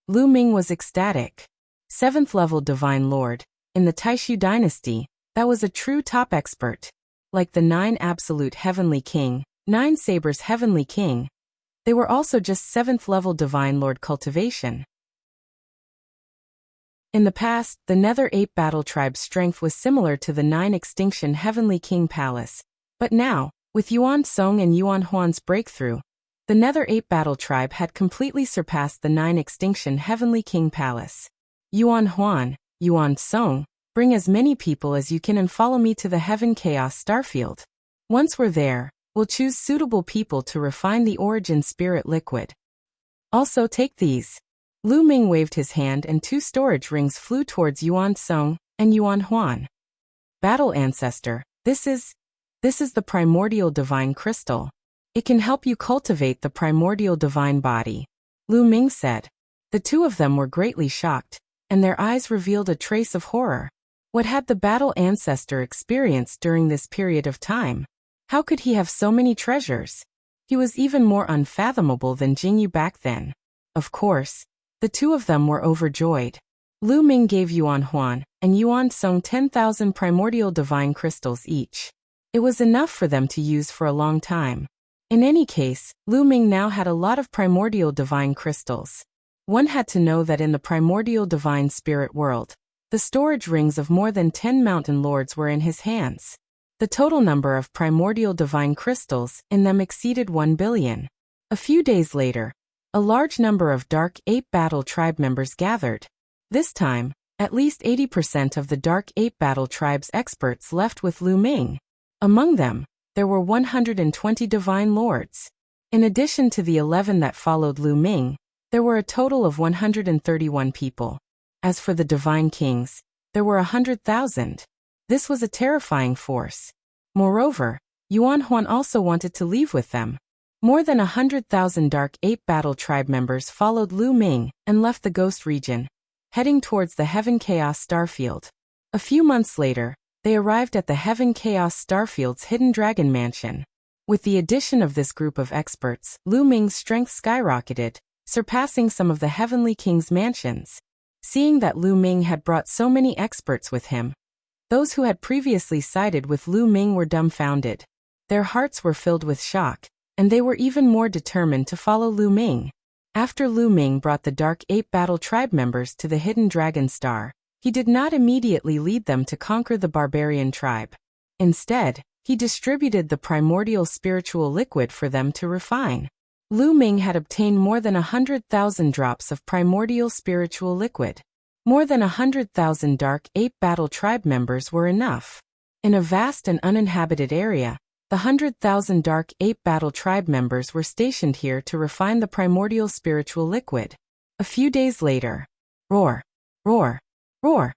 S1: Lu Ming was ecstatic. 7th level divine lord, in the Taishu dynasty, that was a true top expert. Like the 9 absolute heavenly king, 9 sabers heavenly king, they were also just 7th level divine lord cultivation. In the past, the Nether Ape Battle Tribe's strength was similar to the 9 Extinction Heavenly King Palace, but now, with Yuan Song and Yuan Huan's breakthrough, the Nether Ape Battle Tribe had completely surpassed the 9 Extinction Heavenly King Palace. Yuan Huan, Yuan Song, bring as many people as you can and follow me to the Heaven Chaos Starfield. Once we're there, we'll choose suitable people to refine the origin spirit liquid. Also take these. Lu Ming waved his hand and 2 storage rings flew towards Yuan Song and Yuan Huan. Battle Ancestor, this is the primordial divine crystal. It can help you cultivate the primordial divine body, Lu Ming said. The 2 of them were greatly shocked, and their eyes revealed a trace of horror. What had the Battle Ancestor experienced during this period of time? How could he have so many treasures? He was even more unfathomable than Jingyu back then. Of course, the 2 of them were overjoyed. Lu Ming gave Yuan Huan and Yuan Song 10,000 primordial divine crystals each. It was enough for them to use for a long time. In any case, Lu Ming now had a lot of primordial divine crystals. One had to know that in the primordial divine spirit world, the storage rings of more than 10 mountain lords were in his hands. The total number of primordial divine crystals in them exceeded 1 billion. A few days later, a large number of Dark Ape Battle Tribe members gathered. This time, at least 80% of the Dark Ape Battle Tribe's experts left with Lu Ming. Among them, there were 120 divine lords. In addition to the 11 that followed Lu Ming, there were a total of 131 people. As for the divine kings, there were 100,000. This was a terrifying force. Moreover, Yuan Huan also wanted to leave with them. More than 100,000 Dark Ape Battle Tribe members followed Lu Ming and left the Ghost region, heading towards the Heaven Chaos Starfield. A few months later, they arrived at the Heaven Chaos Starfield's hidden dragon mansion. With the addition of this group of experts, Lu Ming's strength skyrocketed, surpassing some of the Heavenly King's mansions. Seeing that Lu Ming had brought so many experts with him, those who had previously sided with Lu Ming were dumbfounded. Their hearts were filled with shock, and they were even more determined to follow Lu Ming. After Lu Ming brought the Dark Ape Battle Tribe members to the Hidden Dragon Star, he did not immediately lead them to conquer the barbarian tribe. Instead, he distributed the primordial spiritual liquid for them to refine. Lu Ming had obtained more than 100,000 drops of primordial spiritual liquid. More than 100,000 Dark Ape Battle Tribe members were enough. In a vast and uninhabited area, The 100,000 Dark Ape Battle Tribe members were stationed here to refine the primordial spiritual liquid. A few days later. Roar! Roar! Roar!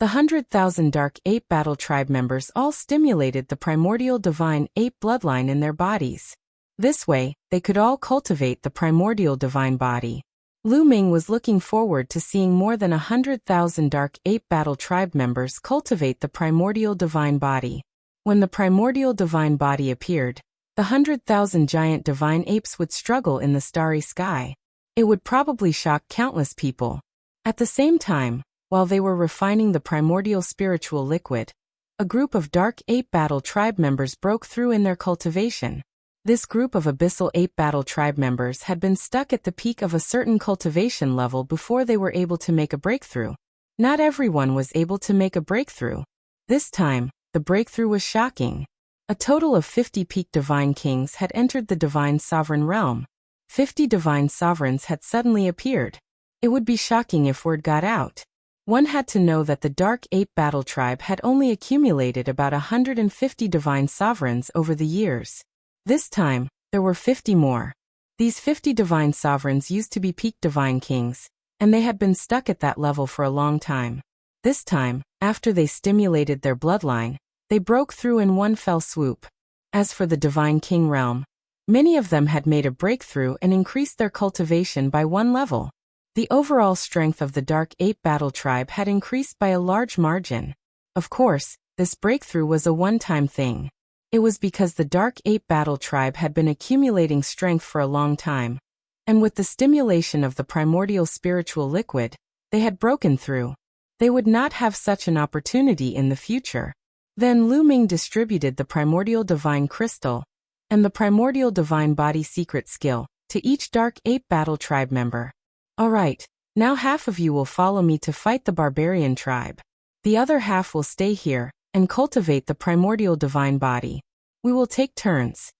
S1: The 100,000 Dark Ape Battle Tribe members all stimulated the primordial divine ape bloodline in their bodies. This way, they could all cultivate the primordial divine body. Lu Ming was looking forward to seeing more than 100,000 Dark Ape Battle Tribe members cultivate the primordial divine body. When the primordial divine body appeared, the 100,000 giant divine apes would struggle in the starry sky. It would probably shock countless people. At the same time, while they were refining the primordial spiritual liquid, a group of Dark Ape Battle Tribe members broke through in their cultivation. This group of Abyssal Ape Battle Tribe members had been stuck at the peak of a certain cultivation level before they were able to make a breakthrough. Not everyone was able to make a breakthrough. This time, the breakthrough was shocking. A total of 50 peak divine kings had entered the divine sovereign realm. 50 divine sovereigns had suddenly appeared. It would be shocking if word got out. One had to know that the Dark Ape Battle Tribe had only accumulated about 150 divine sovereigns over the years. This time, there were 50 more. These 50 divine sovereigns used to be peak divine kings, and they had been stuck at that level for a long time. This time, after they stimulated their bloodline, they broke through in one fell swoop. As for the divine king realm, many of them had made a breakthrough and increased their cultivation by one level. The overall strength of the Dark Ape Battle Tribe had increased by a large margin. Of course, this breakthrough was a one-time thing. It was because the Dark Ape Battle Tribe had been accumulating strength for a long time, and with the stimulation of the primordial spiritual liquid, they had broken through. They would not have such an opportunity in the future. Then Lu Ming distributed the primordial divine crystal and the primordial divine body secret skill to each Dark Ape Battle Tribe member. Alright, now half of you will follow me to fight the barbarian tribe. The other half will stay here and cultivate the primordial divine body. We will take turns.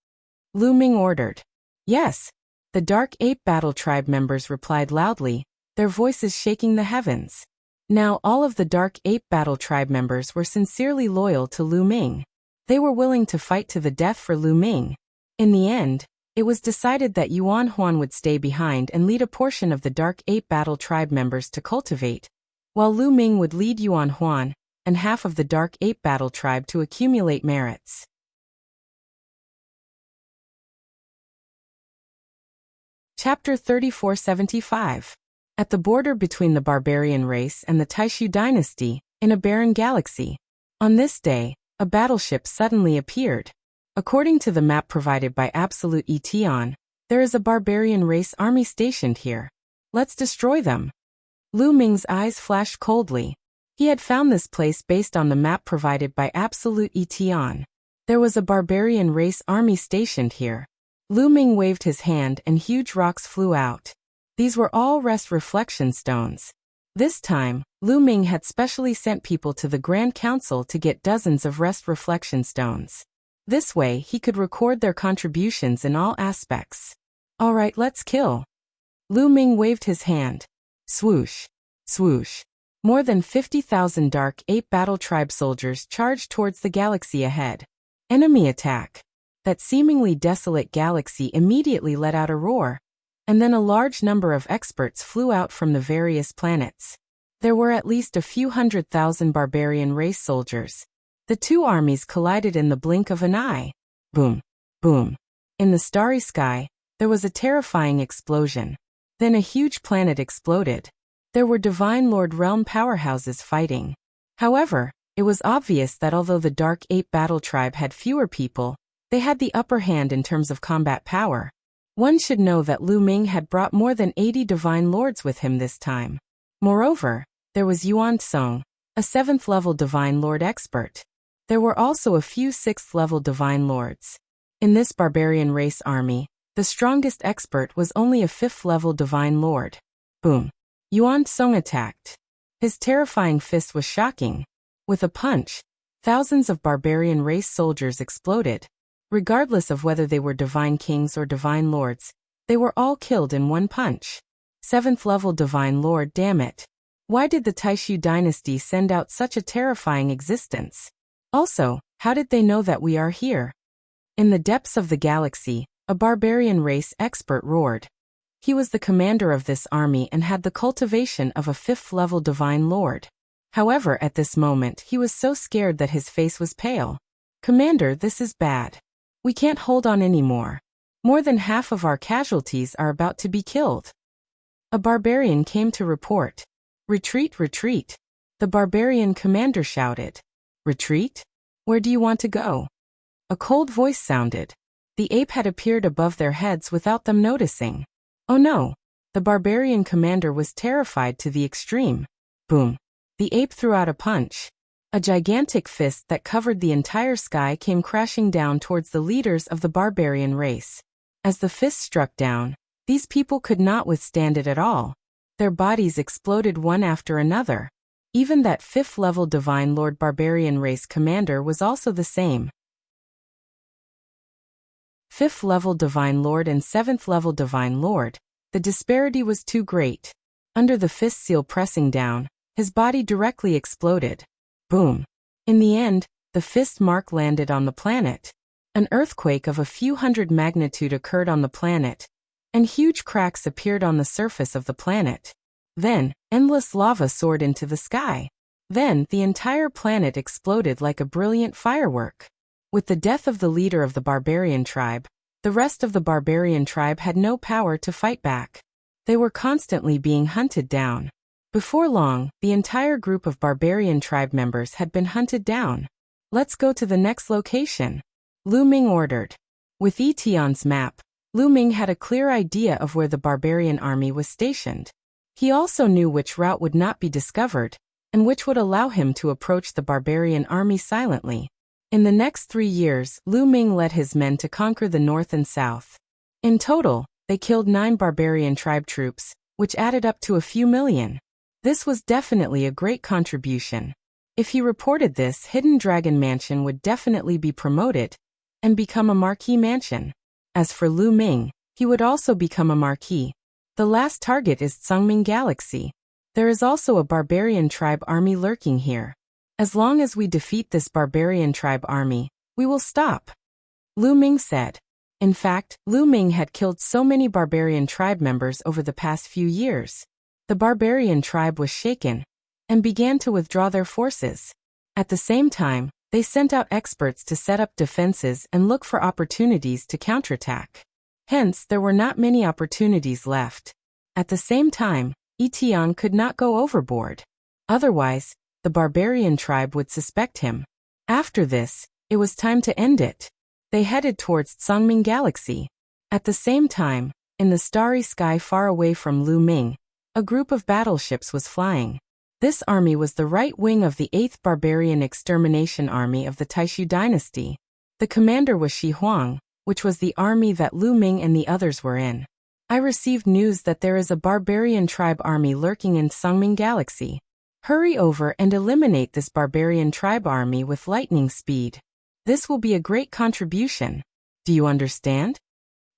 S1: Lu Ming ordered. Yes. The Dark Ape Battle Tribe members replied loudly, their voices shaking the heavens. Now all of the Dark Ape Battle Tribe members were sincerely loyal to Lu Ming. They were willing to fight to the death for Lu Ming. In the end, it was decided that Yuan Huan would stay behind and lead a portion of the Dark Ape Battle Tribe members to cultivate, while Lu Ming would lead Yuan Huan and half of the Dark Ape Battle Tribe to accumulate merits. Chapter 3475. At the border between the barbarian race and the Taishu dynasty, in a barren galaxy. On this day, a battleship suddenly appeared. According to the map provided by Absolute Etion, there is a barbarian race army stationed here. Let's destroy them. Lu Ming's eyes flashed coldly. He had found this place based on the map provided by Absolute Etion. There was a barbarian race army stationed here. Lu Ming waved his hand and huge rocks flew out. These were all rest reflection stones. This time, Lu Ming had specially sent people to the Grand Council to get dozens of rest reflection stones. This way he could record their contributions in all aspects. Alright, let's kill. Lu Ming waved his hand. Swoosh. Swoosh. More than 50,000 Dark Ape Battle Tribe soldiers charged towards the galaxy ahead. Enemy attack. That seemingly desolate galaxy immediately let out a roar, and then a large number of experts flew out from the various planets. There were at least a few 100,000 barbarian race soldiers. The two armies collided in the blink of an eye. Boom. Boom. In the starry sky, there was a terrifying explosion. Then a huge planet exploded. There were Divine Lord Realm powerhouses fighting. However, it was obvious that although the Dark Ape Battle Tribe had fewer people, they had the upper hand in terms of combat power. One should know that Lu Ming had brought more than 80 Divine Lords with him this time. Moreover, there was Yuan Song, a 7th-level Divine Lord expert. There were also a few 6th-level Divine Lords. In this barbarian race army, the strongest expert was only a 5th-level Divine Lord. Boom. Yuan Song attacked. His terrifying fist was shocking. With a punch, thousands of barbarian race soldiers exploded. Regardless of whether they were divine kings or divine lords, they were all killed in one punch. 7th-level Divine Lord, damn it. Why did the Taishu dynasty send out such a terrifying existence? Also, How did they know that we are here? In the depths of the galaxy, a barbarian race expert roared. He was the commander of this army and had the cultivation of a 5th-level divine lord. However, at this moment he was so scared that his face was pale. Commander, this is bad. We can't hold on anymore. More than half of our casualties are about to be killed. A barbarian came to report. Retreat, retreat. The barbarian commander shouted. Retreat? Where do you want to go? A cold voice sounded. The ape had appeared above their heads without them noticing. Oh no! The barbarian commander was terrified to the extreme. Boom! The ape threw out a punch. A gigantic fist that covered the entire sky came crashing down towards the leaders of the barbarian race. As the fist struck down, these people could not withstand it at all. Their bodies exploded one after another. Even that 5th-level Divine Lord barbarian race commander was also the same. 5th-level Divine Lord and 7th-level Divine Lord. The disparity was too great. Under the fist seal pressing down, his body directly exploded. Boom. In the end, the fist mark landed on the planet. An earthquake of a few hundred magnitude occurred on the planet, and huge cracks appeared on the surface of the planet. Then, endless lava soared into the sky. Then, the entire planet exploded like a brilliant firework. With the death of the leader of the barbarian tribe, the rest of the barbarian tribe had no power to fight back. They were constantly being hunted down. Before long, the entire group of barbarian tribe members had been hunted down. Let's go to the next location. Lu Ming ordered. With Etion's map, Lu Ming had a clear idea of where the barbarian army was stationed. He also knew which route would not be discovered, and which would allow him to approach the barbarian army silently. In the next 3 years, Lu Ming led his men to conquer the north and south. In total, they killed 9 barbarian tribe troops, which added up to a few million. This was definitely a great contribution. If he reported this, Hidden Dragon Mansion would definitely be promoted and become a marquee mansion. As for Lu Ming, he would also become a marquee. The last target is Tsungming Galaxy. There is also a barbarian tribe army lurking here. As long as we defeat this barbarian tribe army, we will stop. Lu Ming said. In fact, Lu Ming had killed so many barbarian tribe members over the past few years. The barbarian tribe was shaken and began to withdraw their forces. At the same time, they sent out experts to set up defenses and look for opportunities to counterattack. Hence, there were not many opportunities left. At the same time, Etion could not go overboard. Otherwise, the barbarian tribe would suspect him. After this, it was time to end it. They headed towards Tsungming Galaxy. At the same time, in the starry sky far away from Lu Ming, a group of battleships was flying. This army was the right wing of the 8th Barbarian Extermination Army of the Taishu dynasty. The commander was Shi Huang, which was the army that Lu Ming and the others were in. I received news that there is a barbarian tribe army lurking in Tsungming Galaxy. Hurry over and eliminate this barbarian tribe army with lightning speed. This will be a great contribution. Do you understand?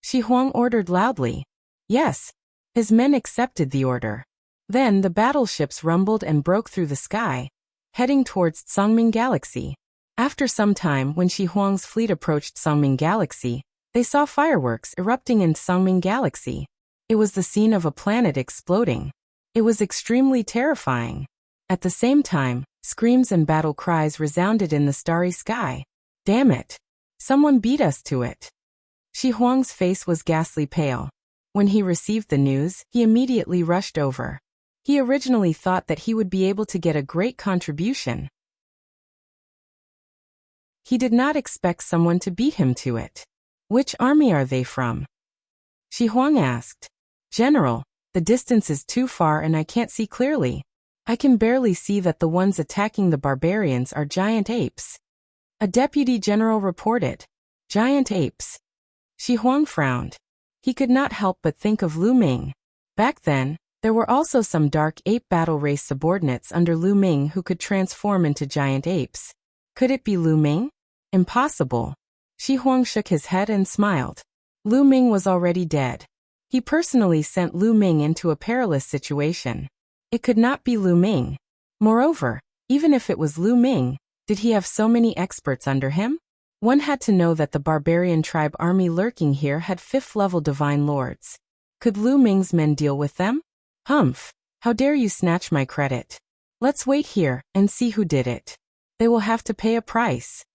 S1: Shi Huang ordered loudly. Yes. His men accepted the order. Then the battleships rumbled and broke through the sky, heading towards Tsungming Galaxy. After some time, when Shi Huang's fleet approached Tsungming Galaxy, they saw fireworks erupting in Tsungming Galaxy. It was the scene of a planet exploding. It was extremely terrifying. At the same time, screams and battle cries resounded in the starry sky. Damn it! Someone beat us to it. Shi Huang's face was ghastly pale. When he received the news, he immediately rushed over. He originally thought that he would be able to get a great contribution. He did not expect someone to beat him to it. Which army are they from? Shi Huang asked. General, the distance is too far and I can't see clearly. I can barely see that the ones attacking the barbarians are giant apes. A deputy general reported. Giant apes. Shi Huang frowned. He could not help but think of Lu Ming. Back then, there were also some dark ape battle race subordinates under Lu Ming who could transform into giant apes. Could it be Lu Ming? Impossible. Shi Huang shook his head and smiled. Lu Ming was already dead. He personally sent Lu Ming into a perilous situation. It could not be Lu Ming. Moreover, even if it was Lu Ming, Did he have so many experts under him? One had to know that the barbarian tribe army lurking here had 5th-level divine lords. Could Lu Ming's men deal with them? Humph! How dare you snatch my credit? Let's wait here and see who did it. They will have to pay a price.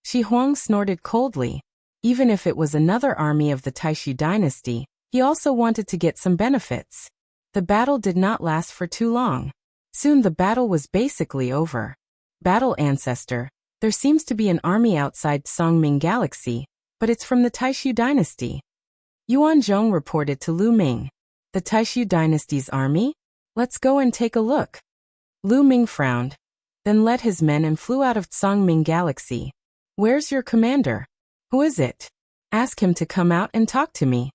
S1: Shi Huang snorted coldly. Even if it was another army of the Taishu dynasty, he also wanted to get some benefits. The battle did not last for too long. Soon the battle was basically over. Battle Ancestor, there seems to be an army outside Songming Galaxy, but it's from the Taishu dynasty. Yuan Zhong reported to Lu Ming. The Taishu dynasty's army? Let's go and take a look. Lu Ming frowned, then led his men and flew out of Songming Galaxy. Where's your commander? Who is it? Ask him to come out and talk to me.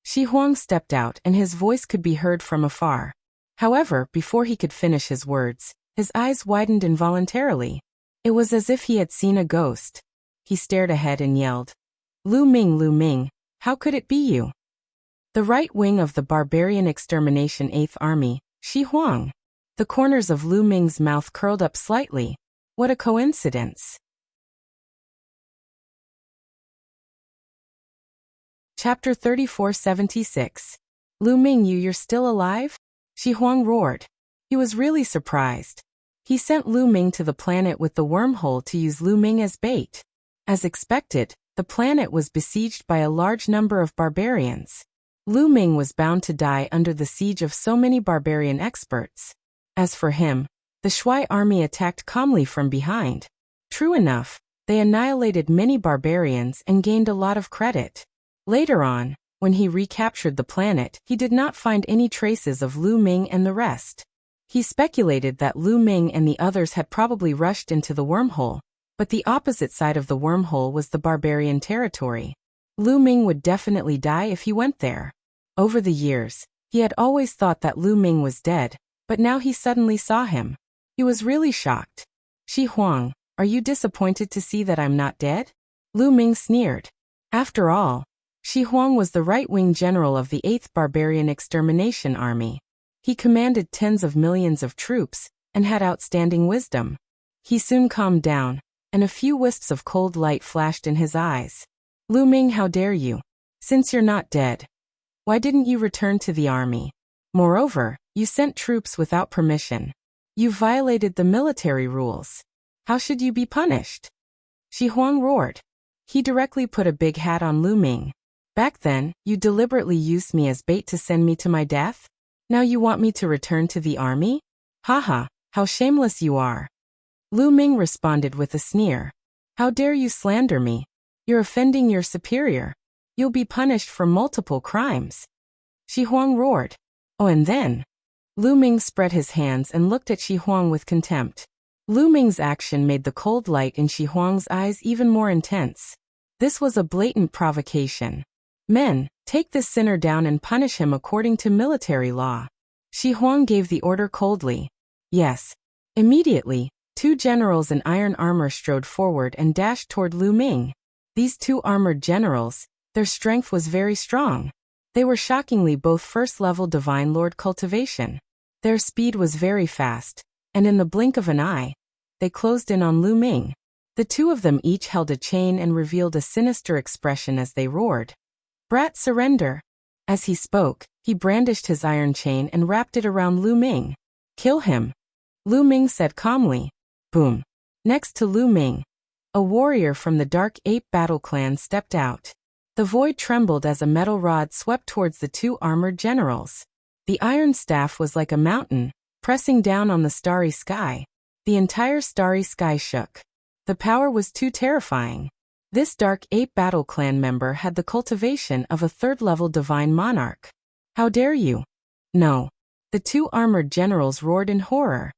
S1: Shi Huang stepped out and his voice could be heard from afar. However, before he could finish his words, his eyes widened involuntarily. It was as if he had seen a ghost. He stared ahead and yelled, Lu Ming, how could it be you? The right wing of the Barbarian Extermination 8th Army, Shi Huang. The corners of Lu Ming's mouth curled up slightly. What a coincidence. Chapter 3476. Lu Ming, you're still alive? Shi Huang roared. He was really surprised. He sent Lu Ming to the planet with the wormhole to use Lu Ming as bait. As expected, the planet was besieged by a large number of barbarians. Lu Ming was bound to die under the siege of so many barbarian experts. As for him, the Shui army attacked calmly from behind. True enough, they annihilated many barbarians and gained a lot of credit. Later on, when he recaptured the planet, he did not find any traces of Lu Ming and the rest. He speculated that Lu Ming and the others had probably rushed into the wormhole, but the opposite side of the wormhole was the barbarian territory. Lu Ming would definitely die if he went there. Over the years, he had always thought that Lu Ming was dead, but now he suddenly saw him. He was really shocked. Shi Huang, are you disappointed to see that I'm not dead? Lu Ming sneered. After all, Shi Huang was the right-wing general of the 8th Barbarian Extermination Army. He commanded tens of millions of troops and had outstanding wisdom. He soon calmed down, and a few wisps of cold light flashed in his eyes. Lu Ming, how dare you? Since you're not dead, why didn't you return to the army? Moreover, you sent troops without permission. You violated the military rules. How should you be punished? Shi Huang roared. He directly put a big hat on Lu Ming. Back then, you deliberately used me as bait to send me to my death? Now you want me to return to the army? Haha, how shameless you are. Lu Ming responded with a sneer. How dare you slander me? You're offending your superior. You'll be punished for multiple crimes. Shi Huang roared. Oh, and then? Lu Ming spread his hands and looked at Shi Huang with contempt. Lu Ming's action made the cold light in Shi Huang's eyes even more intense. This was a blatant provocation. Men, take this sinner down and punish him according to military law. Shi Huang gave the order coldly. Yes. Immediately, 2 generals in iron armor strode forward and dashed toward Lu Ming. These 2 armored generals, their strength was very strong. They were shockingly both first-level Divine Lord cultivation. Their speed was very fast, and in the blink of an eye, they closed in on Lu Ming. The 2 of them each held a chain and revealed a sinister expression as they roared. Brat, surrender. As he spoke, he brandished his iron chain and wrapped it around Lu Ming. Kill him. Lu Ming said calmly. Boom. Next to Lu Ming, a warrior from the Dark Ape Battle Clan stepped out. The void trembled as a metal rod swept towards the 2 armored generals. The iron staff was like a mountain, pressing down on the starry sky. The entire starry sky shook. The power was too terrifying. This Dark Ape Battle Clan member had the cultivation of a 3rd-level Divine Monarch. How dare you? No. The 2 armored generals roared in horror.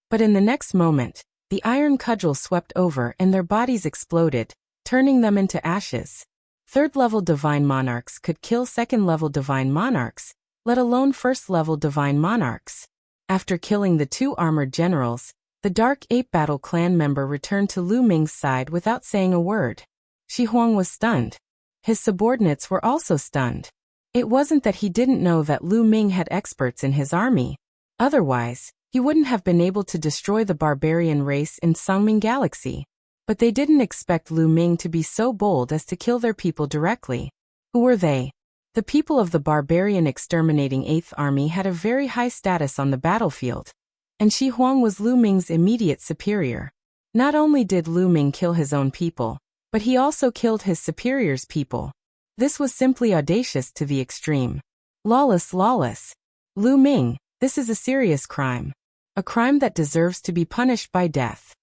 S1: But in the next moment, the iron cudgel swept over and their bodies exploded, turning them into ashes. 3rd-level Divine Monarchs could kill 2nd-level Divine Monarchs, let alone 1st-level Divine Monarchs. After killing the 2 armored generals, the Dark Ape Battle Clan member returned to Lu Ming's side without saying a word. Shi Huang was stunned. His subordinates were also stunned. It wasn't that he didn't know that Lu Ming had experts in his army. Otherwise, He wouldn't have been able to destroy the barbarian race in Songming Galaxy. But they didn't expect Lu Ming to be so bold as to kill their people directly. Who were they? The people of the barbarian exterminating 8th Army had a very high status on the battlefield, and Shi Huang was Lu Ming's immediate superior. Not only did Lu Ming kill his own people, but he also killed his superior's people. This was simply audacious to the extreme. Lawless. Lu Ming, this is a serious crime. A crime that deserves to be punished by death.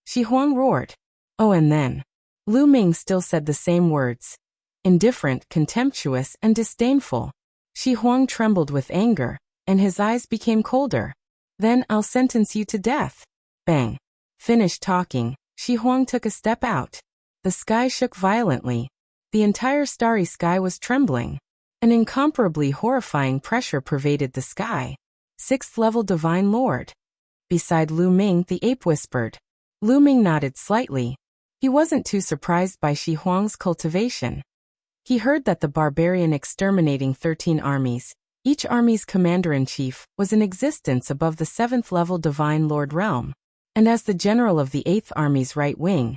S1: Shi Huang roared. Oh, and then Lu Ming still said the same words. Indifferent, contemptuous, and disdainful. Shi Huang trembled with anger, and his eyes became colder. Then I'll sentence you to death. Bang. Finished talking, Shi Huang took a step out. The sky shook violently. The entire starry sky was trembling. An incomparably horrifying pressure pervaded the sky. 6th level Divine Lord. Beside Lu Ming, the ape whispered. Lu Ming nodded slightly. He wasn't too surprised by Shi Huang's cultivation. He heard that the barbarian exterminating 13 armies, each army's commander-in-chief, was in existence above the 7th level Divine Lord realm. And as the general of the 8th Army's right wing,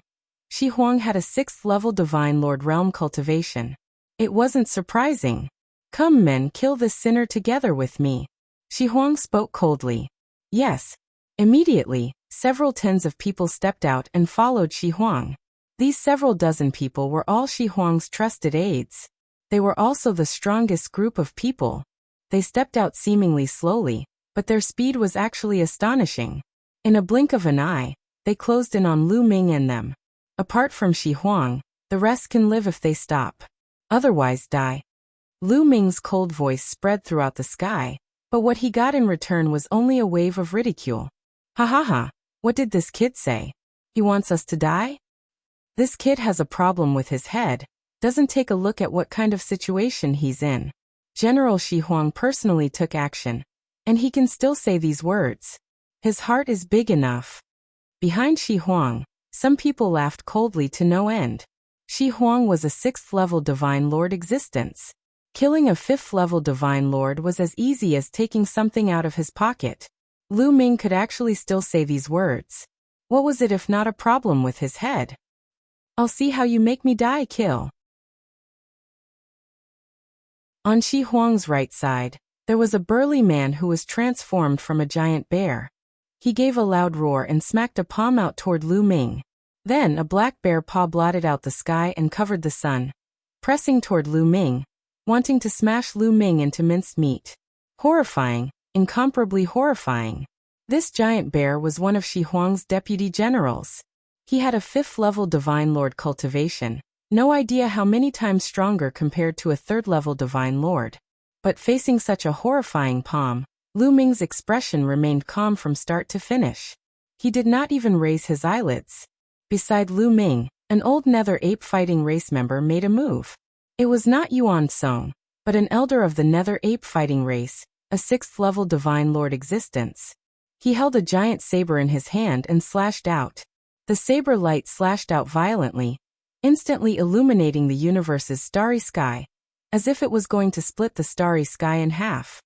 S1: Shi Huang had a 6th level Divine Lord realm cultivation. It wasn't surprising. Come men, kill this sinner together with me. Shi Huang spoke coldly. Yes. Immediately, several tens of people stepped out and followed Shi Huang. These several dozen people were all Shi Huang's trusted aides. They were also the strongest group of people. They stepped out seemingly slowly, but their speed was actually astonishing. In a blink of an eye, they closed in on Lu Ming and them. Apart from Shi Huang, the rest can live if they stop. Otherwise die. Lu Ming's cold voice spread throughout the sky, but what he got in return was only a wave of ridicule. Ha ha ha, what did this kid say? He wants us to die? This kid has a problem with his head, doesn't take a look at what kind of situation he's in. General Shi Huang personally took action, and he can still say these words. His heart is big enough. Behind Shi Huang, some people laughed coldly to no end. Shi Huang was a 6th level Divine Lord existence. Killing a 5th level Divine Lord was as easy as taking something out of his pocket. Lu Ming could actually still say these words. What was it if not a problem with his head? I'll see how you make me die, kill. On Shi Huang's right side, there was a burly man who was transformed from a giant bear. He gave a loud roar and smacked a palm out toward Lu Ming. Then a black bear paw blotted out the sky and covered the sun, pressing toward Lu Ming, wanting to smash Lu Ming into minced meat. Horrifying, incomparably horrifying. This giant bear was one of Shi Huang's deputy generals. He had a 5th level Divine Lord cultivation, no idea how many times stronger compared to a 3rd level Divine Lord. But facing such a horrifying palm, Lu Ming's expression remained calm from start to finish. He did not even raise his eyelids. Beside Lu Ming, an old nether ape fighting race member made a move. It was not Yuan Song, but an elder of the nether ape fighting race, a 6th level Divine Lord existence. He held a giant saber in his hand and slashed out. The saber light slashed out violently, instantly illuminating the universe's starry sky, as if it was going to split the starry sky in half.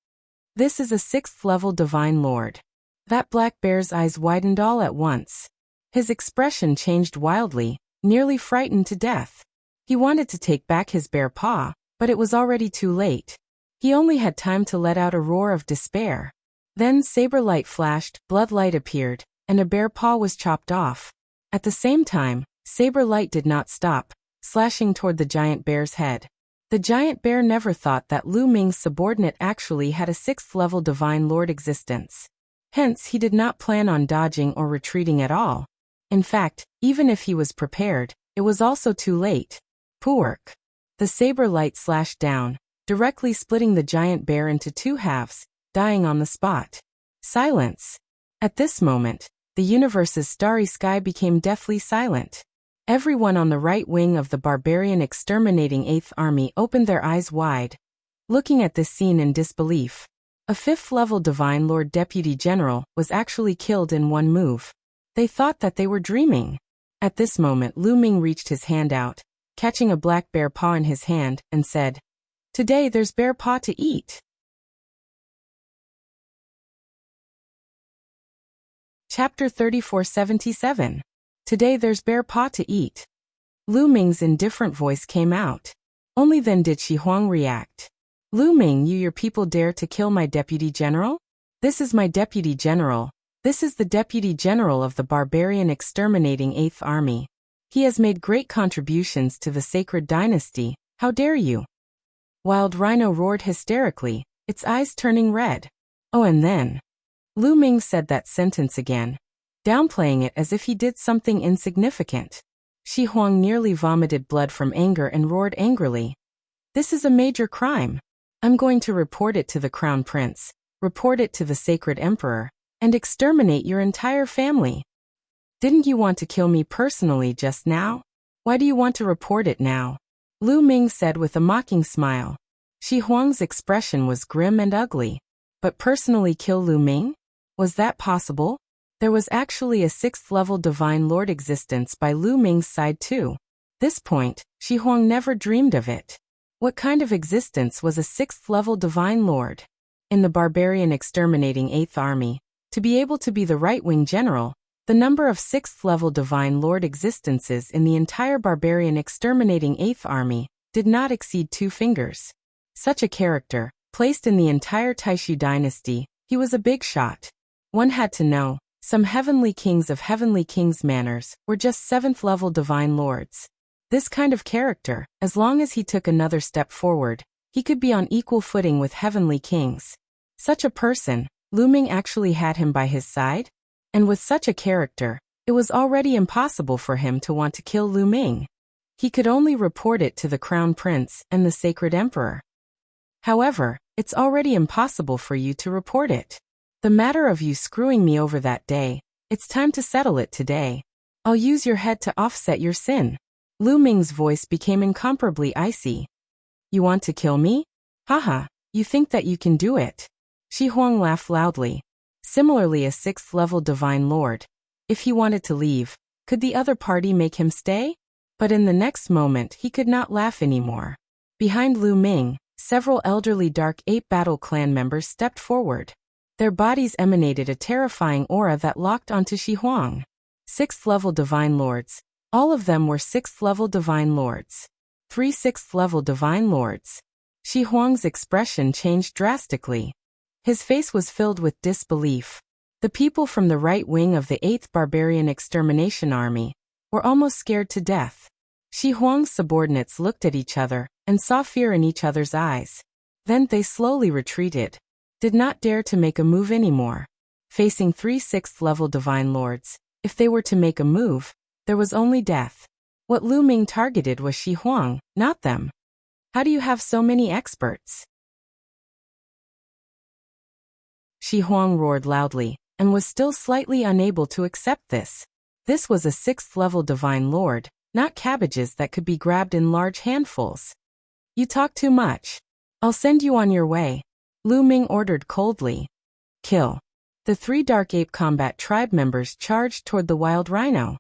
S1: This is a 6th level Divine Lord. That black bear's eyes widened all at once. His expression changed wildly, nearly frightened to death. He wanted to take back his bear paw, but it was already too late. He only had time to let out a roar of despair. Then saber light flashed, blood light appeared, and a bear paw was chopped off. At the same time, saber light did not stop, slashing toward the giant bear's head. The giant bear never thought that Lu Ming's subordinate actually had a 6th level Divine Lord existence. Hence, he did not plan on dodging or retreating at all. In fact, even if he was prepared, it was also too late. Poork. The saber light slashed down, directly splitting the giant bear into 2 halves, dying on the spot. Silence. At this moment, the universe's starry sky became deathly silent. Everyone on the right wing of the barbarian exterminating 8th Army opened their eyes wide, looking at this scene in disbelief. A 5th level Divine Lord Deputy General was actually killed in one move. They thought that they were dreaming. At this moment Lu Ming reached his hand out, catching a black bear paw in his hand, and said, "Today there's bear paw to eat." Chapter 3477. Today there's bear paw to eat. Lu Ming's indifferent voice came out. Only then did Shi Huang react. Lu Ming, you your people dare to kill my deputy general? This is my deputy general. This is the deputy general of the barbarian exterminating 8th Army. He has made great contributions to the sacred dynasty. How dare you? Wild Rhino roared hysterically, its eyes turning red. Oh, and then Lu Ming said that sentence again, downplaying it as if he did something insignificant. Shi Huang nearly vomited blood from anger and roared angrily. This is a major crime. I'm going to report it to the Crown Prince, report it to the Sacred Emperor, and exterminate your entire family. Didn't you want to kill me personally just now? Why do you want to report it now? Lu Ming said with a mocking smile. Shi Huang's expression was grim and ugly. But personally kill Lu Ming? Was that possible? There was actually a 6th-level Divine Lord existence by Lu Ming's side too. This point, Shi Huang never dreamed of it. What kind of existence was a 6th-level Divine Lord? In the barbarian exterminating 8th Army, to be able to be the right-wing general, the number of 6th-level Divine Lord existences in the entire barbarian exterminating 8th Army did not exceed 2 fingers. Such a character, placed in the entire Taishu dynasty, he was a big shot. One had to know, some heavenly kings of heavenly kings' manners were just 7th-level divine lords. This kind of character, as long as he took another step forward, he could be on equal footing with heavenly kings. Such a person, Lu Ming actually had him by his side? And with such a character, it was already impossible for him to want to kill Lu Ming. He could only report it to the Crown Prince and the Sacred Emperor. However, it's already impossible for you to report it. The matter of you screwing me over that day, it's time to settle it today. I'll use your head to offset your sin. Lu Ming's voice became incomparably icy. You want to kill me? Haha, you think that you can do it? Shi Huang laughed loudly. Similarly, a 6th-level Divine Lord. If he wanted to leave, could the other party make him stay? But in the next moment he could not laugh anymore. Behind Lu Ming, several elderly Dark Ape Battle Clan members stepped forward. Their bodies emanated a terrifying aura that locked onto Shi Huang. 6th-level Divine Lords. All of them were 6th-level Divine Lords. 3 6th-level Divine Lords. Shi Huang's expression changed drastically. His face was filled with disbelief. The people from the right wing of the 8th Barbarian Extermination Army were almost scared to death. Shi Huang's subordinates looked at each other and saw fear in each other's eyes. Then they slowly retreated. Did not dare to make a move anymore. Facing 3 6th-level Divine Lords, if they were to make a move, there was only death. What Lu Ming targeted was Shi Huang, not them. How do you have so many experts? Shi Huang roared loudly, and was still slightly unable to accept this. This was a 6th-level Divine Lord, not cabbages that could be grabbed in large handfuls. You talk too much. I'll send you on your way. Lu Ming ordered coldly. Kill. The 3 Dark Ape Combat Tribe members charged toward the Wild Rhino.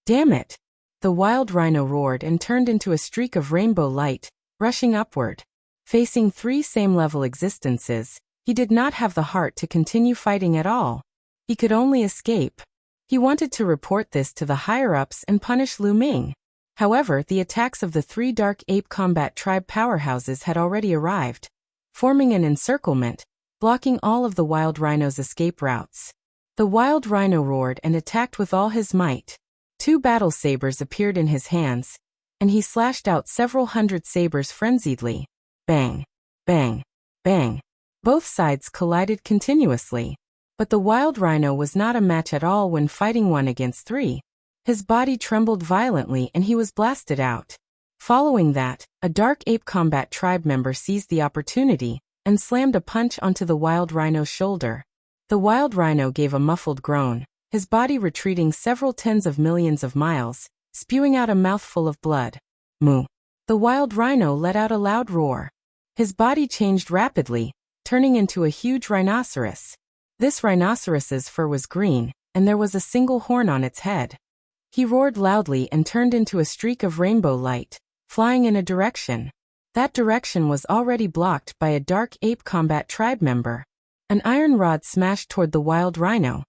S1: Damn it! The Wild Rhino roared and turned into a streak of rainbow light, rushing upward. Facing 3 same-level existences, he did not have the heart to continue fighting at all. He could only escape. He wanted to report this to the higher-ups and punish Lu Ming. However, the attacks of the 3 Dark Ape Combat Tribe powerhouses had already arrived, forming an encirclement, blocking all of the Wild Rhino's escape routes. The Wild Rhino roared and attacked with all his might. 2 battle sabers appeared in his hands, and he slashed out several hundred sabers frenziedly. Bang! Bang! Bang! Both sides collided continuously. But the Wild Rhino was not a match at all when fighting 1 against 3. His body trembled violently and he was blasted out. Following that, a Dark Ape Combat Tribe member seized the opportunity and slammed a punch onto the Wild Rhino's shoulder. The Wild Rhino gave a muffled groan, his body retreating several tens of millions of miles, spewing out a mouthful of blood. Moo! The Wild Rhino let out a loud roar. His body changed rapidly, turning into a huge rhinoceros. This rhinoceros's fur was green, and there was a single horn on its head. He roared loudly and turned into a streak of rainbow light, flying in a direction. That direction was already blocked by a Dark Ape Combat Tribe member. An iron rod smashed toward the Wild Rhino.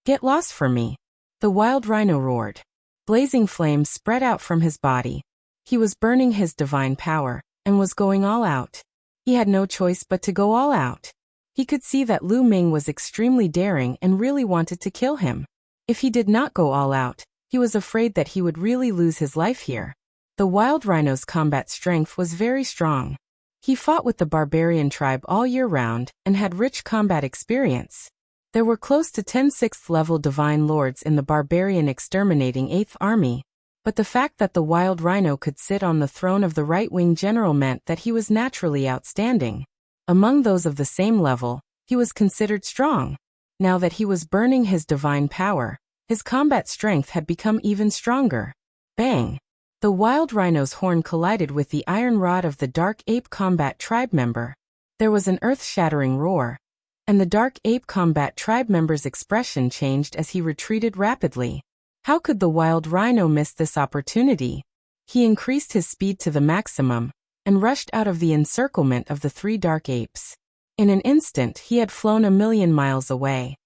S1: Get lost from me. The wild rhino roared. Blazing flames spread out from his body. He was burning his divine power, and was going all out. He had no choice but to go all out. He could see that Lu Ming was extremely daring and really wanted to kill him. If he did not go all out, he was afraid that he would really lose his life here. The wild rhino's combat strength was very strong. He fought with the barbarian tribe all year round and had rich combat experience. There were close to 10 6th-level divine lords in the barbarian exterminating 8th army, but the fact that the wild rhino could sit on the throne of the right-wing general meant that he was naturally outstanding. Among those of the same level, he was considered strong. Now that he was burning his divine power, his combat strength had become even stronger. Bang! The wild rhino's horn collided with the iron rod of the dark ape combat tribe member. There was an earth-shattering roar, and the dark ape combat tribe member's expression changed as he retreated rapidly. How could the wild rhino miss this opportunity? He increased his speed to the maximum, and rushed out of the encirclement of the 3 dark apes. In an instant he had flown 1,000,000 miles away.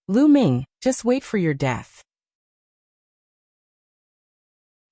S1: Lu Ming, just wait for your death.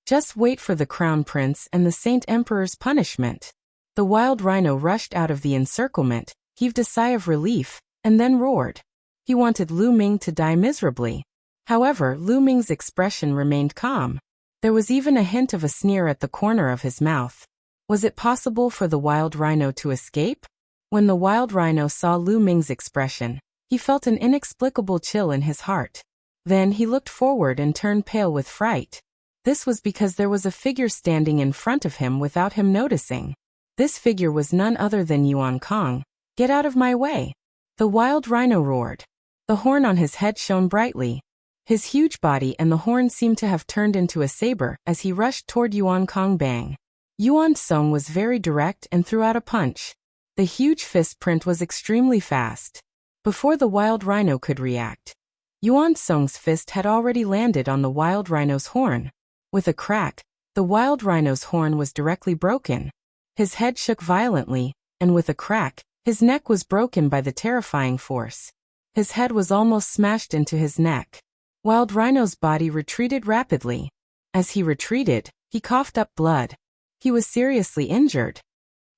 S1: Just wait for the Crown Prince and the Saint Emperor's punishment. The wild rhino rushed out of the encirclement, heaved a sigh of relief, and then roared. He wanted Lu Ming to die miserably. However, Lu Ming's expression remained calm. There was even a hint of a sneer at the corner of his mouth. Was it possible for the wild rhino to escape? When the wild rhino saw Lu Ming's expression, he felt an inexplicable chill in his heart. Then he looked forward and turned pale with fright. This was because there was a figure standing in front of him without him noticing. This figure was none other than Yuan Kong. Get out of my way! The wild rhino roared. The horn on his head shone brightly. His huge body and the horn seemed to have turned into a saber as he rushed toward Yuan Kong. Bang! Yuan Song was very direct and threw out a punch. The huge fist print was extremely fast. Before the wild rhino could react, Yuan Song's fist had already landed on the wild rhino's horn. With a crack, the wild rhino's horn was directly broken. His head shook violently, and with a crack, his neck was broken by the terrifying force. His head was almost smashed into his neck. Wild rhino's body retreated rapidly. As he retreated, he coughed up blood. He was seriously injured.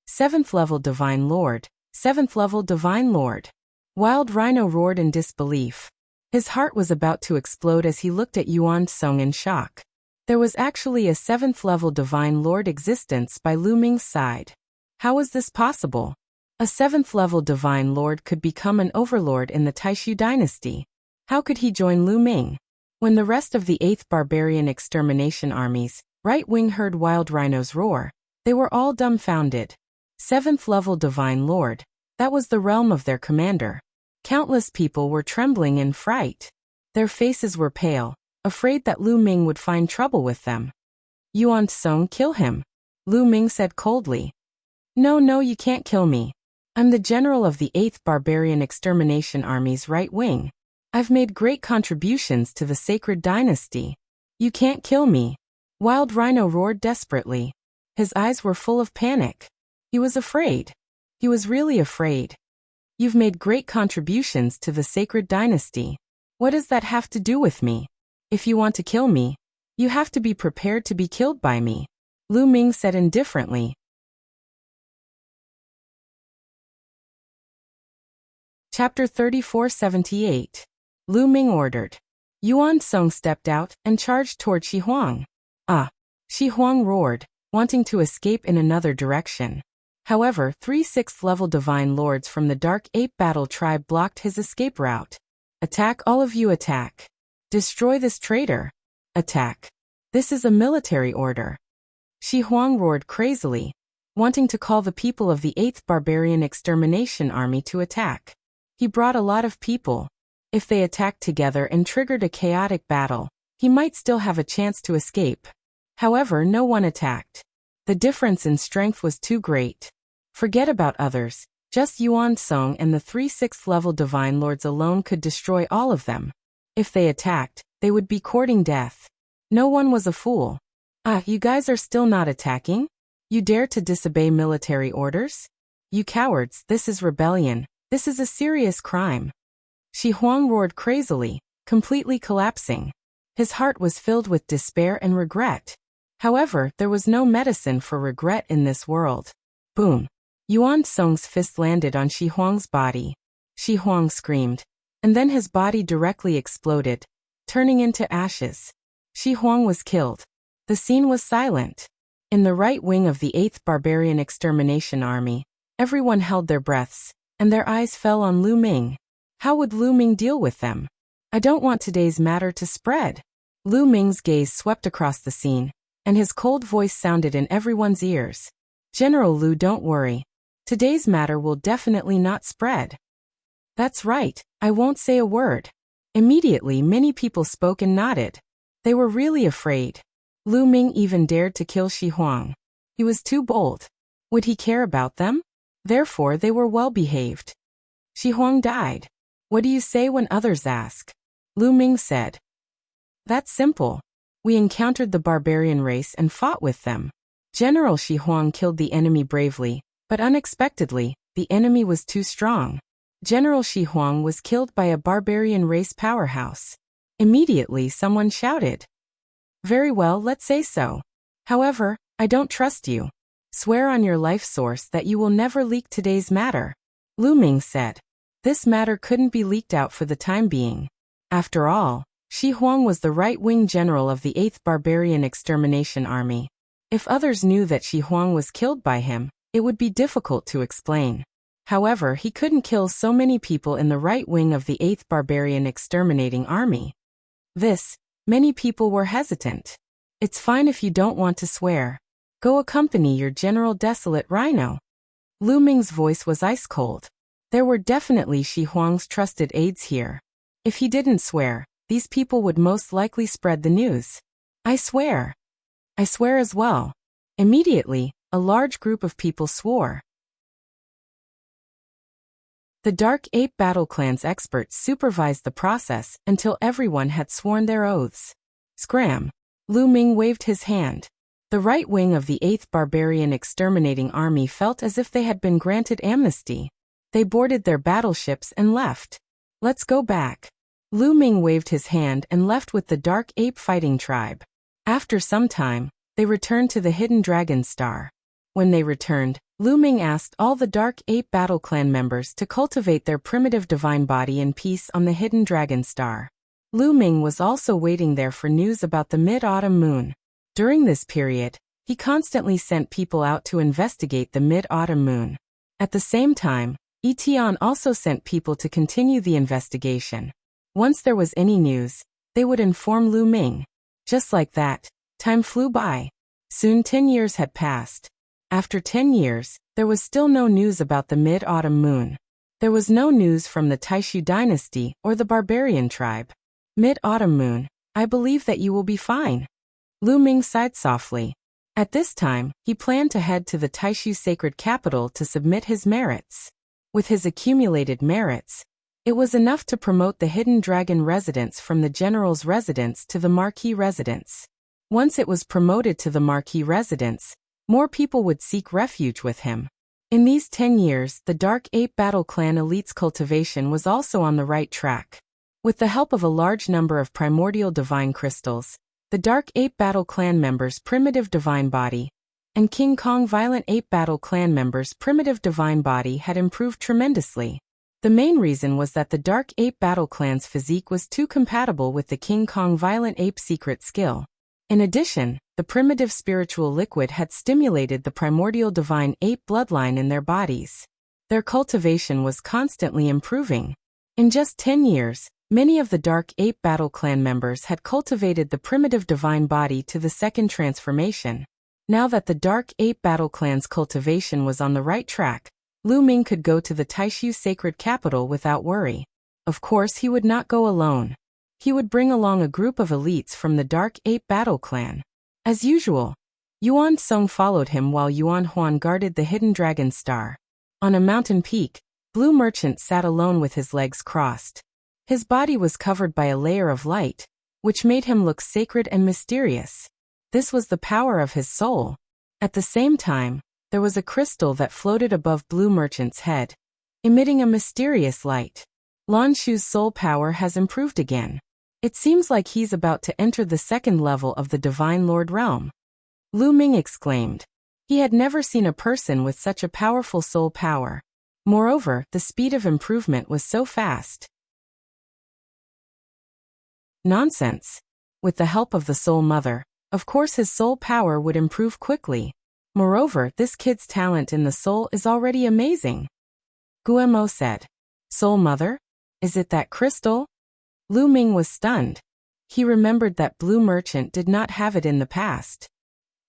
S1: 7th-level Divine Lord, 7th-level Divine Lord. Wild rhino roared in disbelief. His heart was about to explode as he looked at Yuan Song in shock. There was actually a 7th-level Divine Lord existence by Lu Ming's side. How was this possible? A 7th-level Divine Lord could become an overlord in the Taishu dynasty. How could he join Lu Ming? When the rest of the 8th Barbarian Extermination Army's right wing heard Wild Rhino's roar, they were all dumbfounded. 7th-level Divine Lord, that was the realm of their commander. Countless people were trembling in fright. Their faces were pale, afraid that Lu Ming would find trouble with them. Yuan Song, kill him. Lu Ming said coldly. No, you can't kill me. I'm the general of the 8th Barbarian Extermination Army's right wing. I've made great contributions to the sacred dynasty. You can't kill me. Wild Rhino roared desperately. His eyes were full of panic. He was afraid. He was really afraid. You've made great contributions to the sacred dynasty. What does that have to do with me? If you want to kill me, you have to be prepared to be killed by me, Lu Ming said indifferently. Chapter 3478. Lu Ming ordered. Yuan Song stepped out and charged toward Shi Huang. Shi Huang roared, wanting to escape in another direction. However, 3 6th-level Divine Lords from the Dark Ape Battle Tribe blocked his escape route. Attack, all of you, attack. Destroy this traitor. Attack. This is a military order. Shi Huang roared crazily, wanting to call the people of the 8th Barbarian Extermination Army to attack. He brought a lot of people. If they attacked together and triggered a chaotic battle, he might still have a chance to escape. However, no one attacked. The difference in strength was too great. Forget about others. Just Yuan Song and the 3 6th-level Divine Lords alone could destroy all of them. If they attacked, they would be courting death. No one was a fool. You guys are still not attacking? You dare to disobey military orders? You cowards, this is rebellion. This is a serious crime. Shi Huang roared crazily, completely collapsing. His heart was filled with despair and regret. However, there was no medicine for regret in this world. Boom! Yuan Song's fist landed on Shi Huang's body. Shi Huang screamed, and then his body directly exploded, turning into ashes. Shi Huang was killed. The scene was silent. In the right wing of the 8th Barbarian Extermination Army, everyone held their breaths, and their eyes fell on Lu Ming. How would Lu Ming deal with them? I don't want today's matter to spread. Lu Ming's gaze swept across the scene, and his cold voice sounded in everyone's ears. General Lu, don't worry. Today's matter will definitely not spread. That's right, I won't say a word. Immediately many people spoke and nodded. They were really afraid. Lu Ming even dared to kill Shi Huang. He was too bold. Would he care about them? Therefore they were well behaved. Shi Huang died. What do you say when others ask? Lu Ming said. That's simple. We encountered the barbarian race and fought with them. General Shi Huang killed the enemy bravely, but unexpectedly, the enemy was too strong. General Shi Huang was killed by a barbarian race powerhouse. Immediately someone shouted. Very well, let's say so. However, I don't trust you. Swear on your life source that you will never leak today's matter. Lu Ming said. This matter couldn't be leaked out for the time being. After all, Shi Huang was the right-wing general of the 8th Barbarian Extermination Army. If others knew that Shi Huang was killed by him, it would be difficult to explain. However, he couldn't kill so many people in the right wing of the 8th Barbarian Exterminating Army. Many people were hesitant. It's fine if you don't want to swear. Go accompany your General Desolate Rhino. Lu Ming's voice was ice-cold. There were definitely Shi Huang's trusted aides here. If he didn't swear, these people would most likely spread the news. I swear. I swear as well. Immediately, a large group of people swore. The Dark Ape Battle Clan's experts supervised the process until everyone had sworn their oaths. Scram! Lu Ming waved his hand. The right wing of the 8th Barbarian Exterminating Army felt as if they had been granted amnesty. They boarded their battleships and left. Let's go back. Lu Ming waved his hand and left with the Dark Ape Fighting Tribe. After some time, they returned to the Hidden Dragon Star. When they returned, Lu Ming asked all the Dark Ape Battle Clan members to cultivate their primitive divine body in peace on the Hidden Dragon Star. Lu Ming was also waiting there for news about the mid-autumn moon. During this period, he constantly sent people out to investigate the mid-autumn moon. At the same time, Etian also sent people to continue the investigation. Once there was any news, they would inform Lu Ming. Just like that, time flew by. Soon 10 years had passed. After 10 years, there was still no news about the mid-autumn moon. There was no news from the Taishu dynasty or the barbarian tribe. Mid-autumn moon, I believe that you will be fine. Lu Ming sighed softly. At this time, he planned to head to the Taishu sacred capital to submit his merits. With his accumulated merits, it was enough to promote the Hidden Dragon residence from the general's residence to the Marquis residence. Once it was promoted to the Marquis residence, more people would seek refuge with him. In these 10 years, the Dark Ape Battle Clan elite's cultivation was also on the right track. With the help of a large number of primordial divine crystals, the Dark Ape Battle Clan members' primitive divine body, and King Kong Violent Ape Battle Clan members' primitive divine body had improved tremendously. The main reason was that the Dark Ape Battle Clan's physique was too compatible with the King Kong Violent Ape secret skill. In addition, the primitive spiritual liquid had stimulated the primordial divine ape bloodline in their bodies. Their cultivation was constantly improving. In just 10 years, many of the Dark Ape Battle Clan members had cultivated the primitive divine body to the second transformation. Now that the Dark Ape Battle Clan's cultivation was on the right track, Lu Ming could go to the Taishu sacred capital without worry. Of course, he would not go alone. He would bring along a group of elites from the Dark Ape Battle Clan. As usual, Yuan Song followed him while Yuan Huan guarded the Hidden Dragon Star. On a mountain peak, Blue Merchant sat alone with his legs crossed. His body was covered by a layer of light, which made him look sacred and mysterious. This was the power of his soul. At the same time, there was a crystal that floated above Blue Merchant's head, emitting a mysterious light. Lan Shu's soul power has improved again. It seems like he's about to enter the second level of the Divine Lord realm. Lu Ming exclaimed. He had never seen a person with such a powerful soul power. Moreover, the speed of improvement was so fast. Nonsense. With the help of the Soul Mother, of course his soul power would improve quickly. Moreover, this kid's talent in the soul is already amazing. Guemo said. Soul Mother? Is it that crystal? Lu Ming was stunned. He remembered that Blue Merchant did not have it in the past.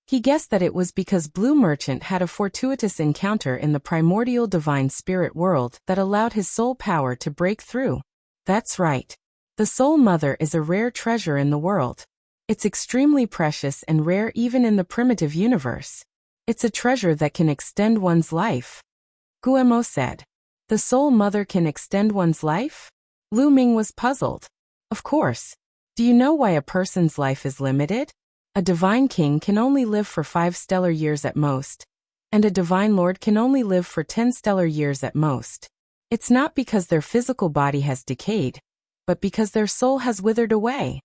S1: He guessed that it was because Blue Merchant had a fortuitous encounter in the primordial divine spirit world that allowed his soul power to break through. That's right. The Soul Mother is a rare treasure in the world. It's extremely precious and rare even in the primitive universe. It's a treasure that can extend one's life. Guemo said. The Soul Mother can extend one's life? Lu Ming was puzzled. Of course. Do you know why a person's life is limited? A divine king can only live for 5 stellar years at most, and a divine lord can only live for 10 stellar years at most. It's not because their physical body has decayed, but because their soul has withered away.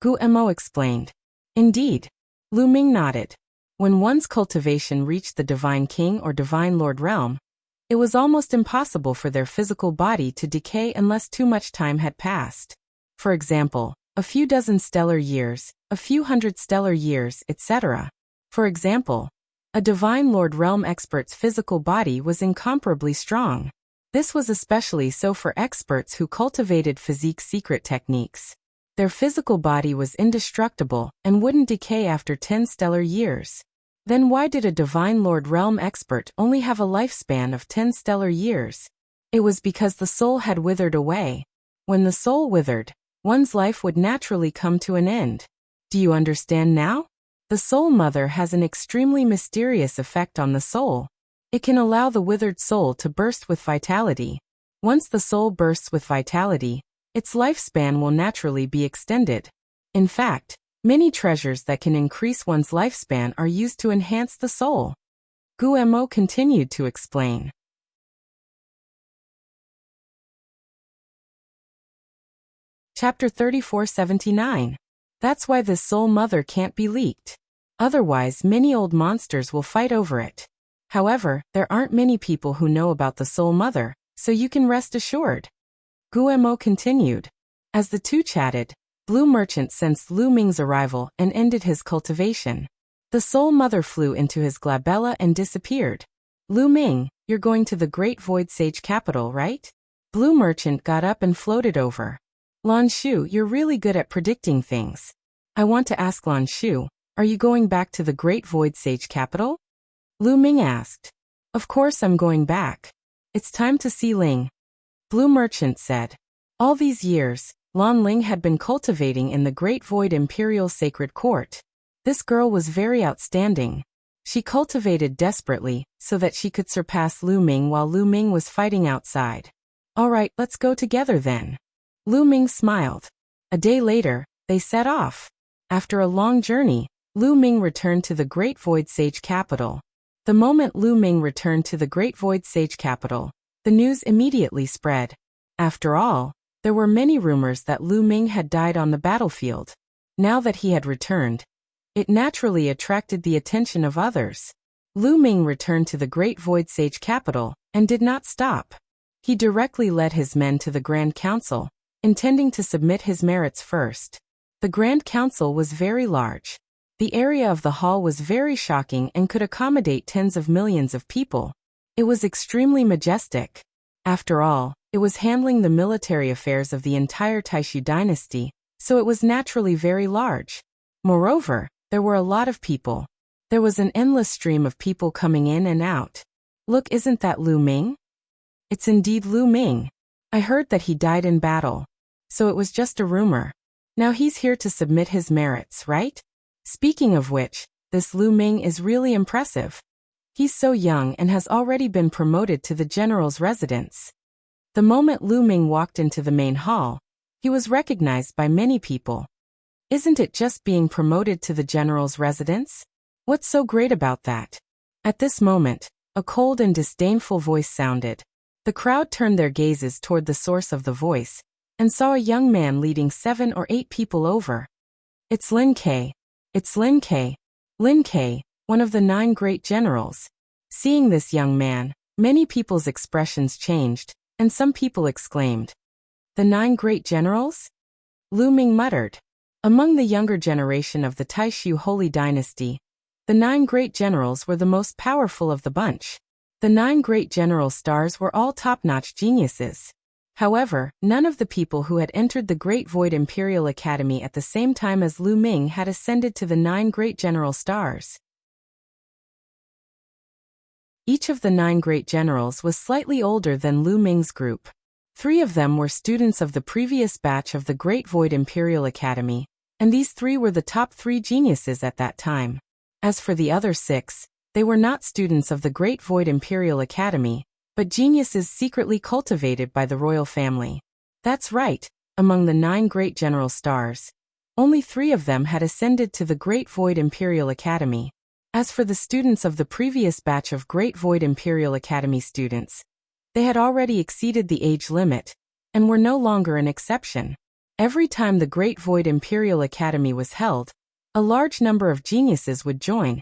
S1: Guemo explained. Indeed. Lu Ming nodded. When one's cultivation reached the divine king or divine lord realm, it was almost impossible for their physical body to decay unless too much time had passed. For example, a few dozen stellar years, a few hundred stellar years, etc. For example, a divine lord realm expert's physical body was incomparably strong. This was especially so for experts who cultivated physique secret techniques. Their physical body was indestructible and wouldn't decay after 10 stellar years. Then why did a divine lord realm expert only have a lifespan of 10 stellar years? It was because the soul had withered away. When the soul withered, one's life would naturally come to an end. Do you understand now? The Soul Mother has an extremely mysterious effect on the soul. It can allow the withered soul to burst with vitality. Once the soul bursts with vitality, its lifespan will naturally be extended. In fact, many treasures that can increase one's lifespan are used to enhance the soul. Guemo continued to explain. Chapter 3479. That's why this Soul Mother can't be leaked. Otherwise, many old monsters will fight over it. However, there aren't many people who know about the Soul Mother, so you can rest assured. Guemo continued. As the two chatted, Blue Merchant sensed Lu Ming's arrival and ended his cultivation. The Soul Mother flew into his glabella and disappeared. Lu Ming, you're going to the Great Void Sage capital, right? Blue Merchant got up and floated over. Lan Shu, you're really good at predicting things. I want to ask Lan Shu, are you going back to the Great Void Sage capital? Lu Ming asked. Of course I'm going back. It's time to see Ling. Blue Merchant said. All these years, Lan Ling had been cultivating in the Great Void Imperial Sacred Court. This girl was very outstanding. She cultivated desperately so that she could surpass Lu Ming while Lu Ming was fighting outside. All right, let's go together then. Lu Ming smiled. A day later, they set off. After a long journey, Lu Ming returned to the Great Void Sage capital. The moment Lu Ming returned to the Great Void Sage capital, the news immediately spread. After all, there were many rumors that Lu Ming had died on the battlefield. Now that he had returned, it naturally attracted the attention of others. Lu Ming returned to the Great Void Sage capital and did not stop. He directly led his men to the Grand Council, intending to submit his merits first. The Grand Council was very large. The area of the hall was very shocking and could accommodate tens of millions of people. It was extremely majestic. After all, it was handling the military affairs of the entire Taishu dynasty, so it was naturally very large. Moreover, there were a lot of people. There was an endless stream of people coming in and out. Look, isn't that Lu Ming? It's indeed Lu Ming. I heard that he died in battle. So it was just a rumor. Now he's here to submit his merits, right? Speaking of which, this Lu Ming is really impressive. He's so young and has already been promoted to the general's residence. The moment Lu Ming walked into the main hall, he was recognized by many people. Isn't it just being promoted to the general's residence? What's so great about that? At this moment, a cold and disdainful voice sounded. The crowd turned their gazes toward the source of the voice, and saw a young man leading 7 or 8 people over. It's Lin Ke. It's Lin Ke. Lin Ke, one of the 9 great generals. Seeing this young man, many people's expressions changed, and some people exclaimed, "The 9 great generals?" Lu Ming muttered. Among the younger generation of the Taishu Holy Dynasty, the 9 great generals were the most powerful of the bunch. The 9 great general stars were all top-notch geniuses. However, none of the people who had entered the Great Void Imperial Academy at the same time as Lu Ming had ascended to the 9 great general stars. Each of the 9 great generals was slightly older than Lu Ming's group. 3 of them were students of the previous batch of the Great Void Imperial Academy, and these 3 were the top 3 geniuses at that time. As for the other 6, they were not students of the Great Void Imperial Academy, but geniuses secretly cultivated by the royal family. That's right, among the 9 great general stars, only 3 of them had ascended to the Great Void Imperial Academy. As for the students of the previous batch of Great Void Imperial Academy students, they had already exceeded the age limit, and were no longer an exception. Every time the Great Void Imperial Academy was held, a large number of geniuses would join,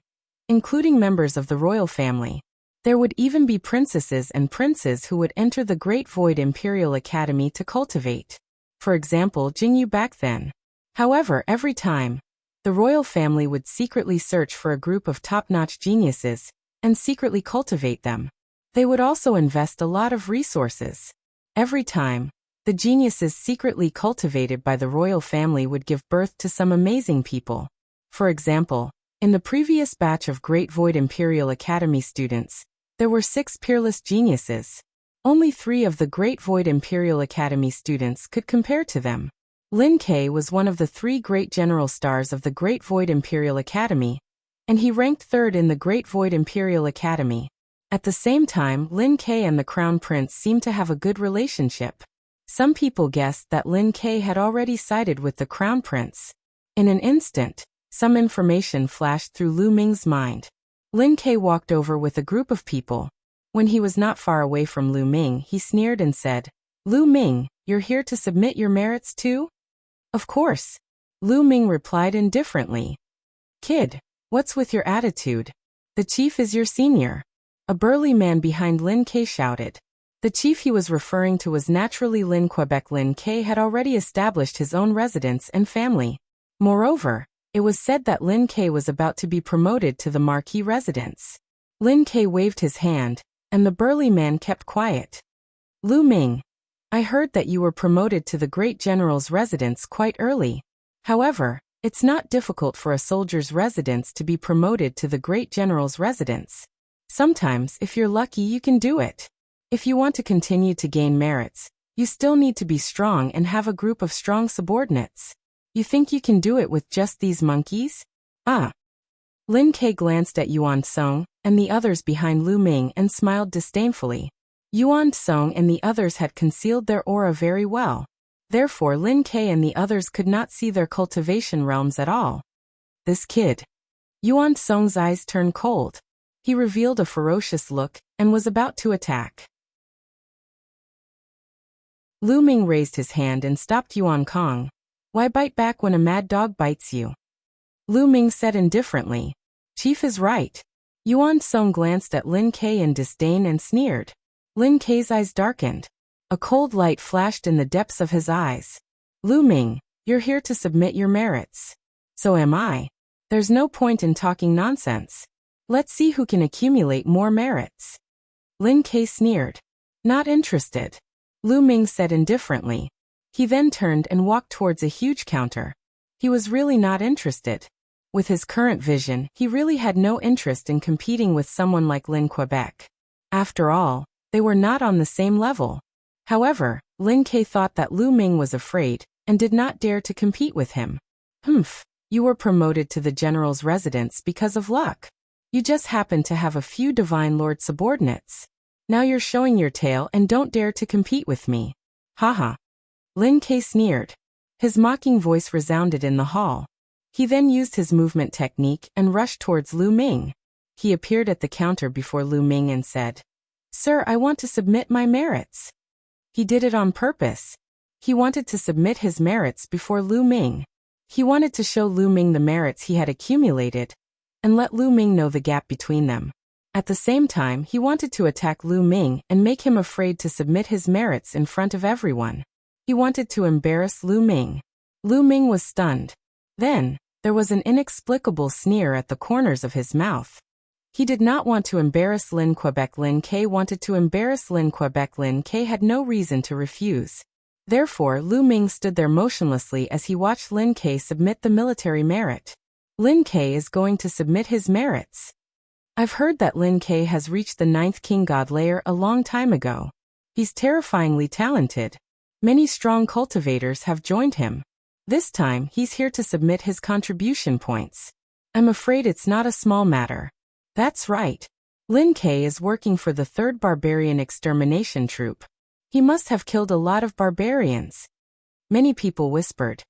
S1: including members of the royal family. There would even be princesses and princes who would enter the Great Void Imperial Academy to cultivate. For example, Jingyu back then. However, every time, the royal family would secretly search for a group of top-notch geniuses, and secretly cultivate them. They would also invest a lot of resources. Every time, the geniuses secretly cultivated by the royal family would give birth to some amazing people. For example, in the previous batch of Great Void Imperial Academy students, there were 6 peerless geniuses. Only 3 of the Great Void Imperial Academy students could compare to them. Lin Ke was one of the 3 great general stars of the Great Void Imperial Academy, and he ranked 3rd in the Great Void Imperial Academy. At the same time, Lin Ke and the Crown Prince seemed to have a good relationship. Some people guessed that Lin Ke had already sided with the Crown Prince. In an instant, some information flashed through Lu Ming's mind. Lin Ke walked over with a group of people. When he was not far away from Lu Ming, he sneered and said, "Lu Ming, you're here to submit your merits too?" "Of course," Lu Ming replied indifferently. "Kid, what's with your attitude? The chief is your senior," a burly man behind Lin Ke shouted. The chief he was referring to was naturally Lin Quebec. Lin Ke had already established his own residence and family. Moreover, it was said that Lin Ke was about to be promoted to the marquis residence. Lin Ke waved his hand, and the burly man kept quiet. "Lu Ming, I heard that you were promoted to the great general's residence quite early. However, it's not difficult for a soldier's residence to be promoted to the great general's residence. Sometimes, if you're lucky, you can do it. If you want to continue to gain merits, you still need to be strong and have a group of strong subordinates. You think you can do it with just these monkeys? Ah." Lin Ke glanced at Yuan Song and the others behind Lu Ming and smiled disdainfully. Yuan Song and the others had concealed their aura very well. Therefore Lin Ke and the others could not see their cultivation realms at all. This kid. Yuan Song's eyes turned cold. He revealed a ferocious look and was about to attack. Lu Ming raised his hand and stopped Yuan Kong. "Why bite back when a mad dog bites you?" Lu Ming said indifferently. "Chief is right." Yuan Song glanced at Lin Ke in disdain and sneered. Lin Ke's eyes darkened. A cold light flashed in the depths of his eyes. "Lu Ming, you're here to submit your merits. So am I. There's no point in talking nonsense. Let's see who can accumulate more merits." Lin Ke sneered. "Not interested," Lu Ming said indifferently. He then turned and walked towards a huge counter. He was really not interested. With his current vision, he really had no interest in competing with someone like Lin Quebec. After all, they were not on the same level. However, Lin Ke thought that Lu Ming was afraid, and did not dare to compete with him. "Humph, you were promoted to the general's residence because of luck. You just happened to have a few Divine Lord subordinates. Now you're showing your tail and don't dare to compete with me. Haha." Lin Ke sneered. His mocking voice resounded in the hall. He then used his movement technique and rushed towards Lu Ming. He appeared at the counter before Lu Ming and said, "Sir, I want to submit my merits." He did it on purpose. He wanted to submit his merits before Lu Ming. He wanted to show Lu Ming the merits he had accumulated, and let Lu Ming know the gap between them. At the same time, he wanted to attack Lu Ming and make him afraid to submit his merits in front of everyone. He wanted to embarrass Lu Ming. Lu Ming was stunned. Then, there was an inexplicable sneer at the corners of his mouth. He did not want to embarrass Lin Quebec. Lin Ke wanted to embarrass Lin Quebec. Lin Ke had no reason to refuse. Therefore, Lu Ming stood there motionlessly as he watched Lin Ke submit the military merit. Lin Ke is going to submit his merits. I've heard that Lin Ke has reached the 9th King God layer a long time ago. He's terrifyingly talented. Many strong cultivators have joined him. This time, he's here to submit his contribution points. I'm afraid it's not a small matter. That's right. Lin Ke is working for the 3rd Barbarian Extermination Troop. He must have killed a lot of barbarians. Many people whispered.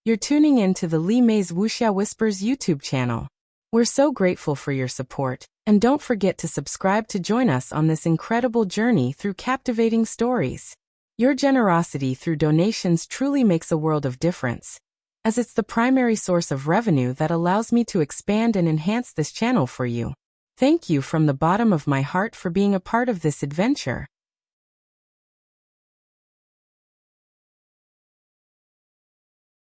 S1: You're tuning in to the Li Mei's Wuxia Whispers YouTube channel. We're so grateful for your support, and don't forget to subscribe to join us on this incredible journey through captivating stories. Your generosity through donations truly makes a world of difference, as it's the primary source of revenue that allows me to expand and enhance this channel for you. Thank you from the bottom of my heart for being a part of this adventure.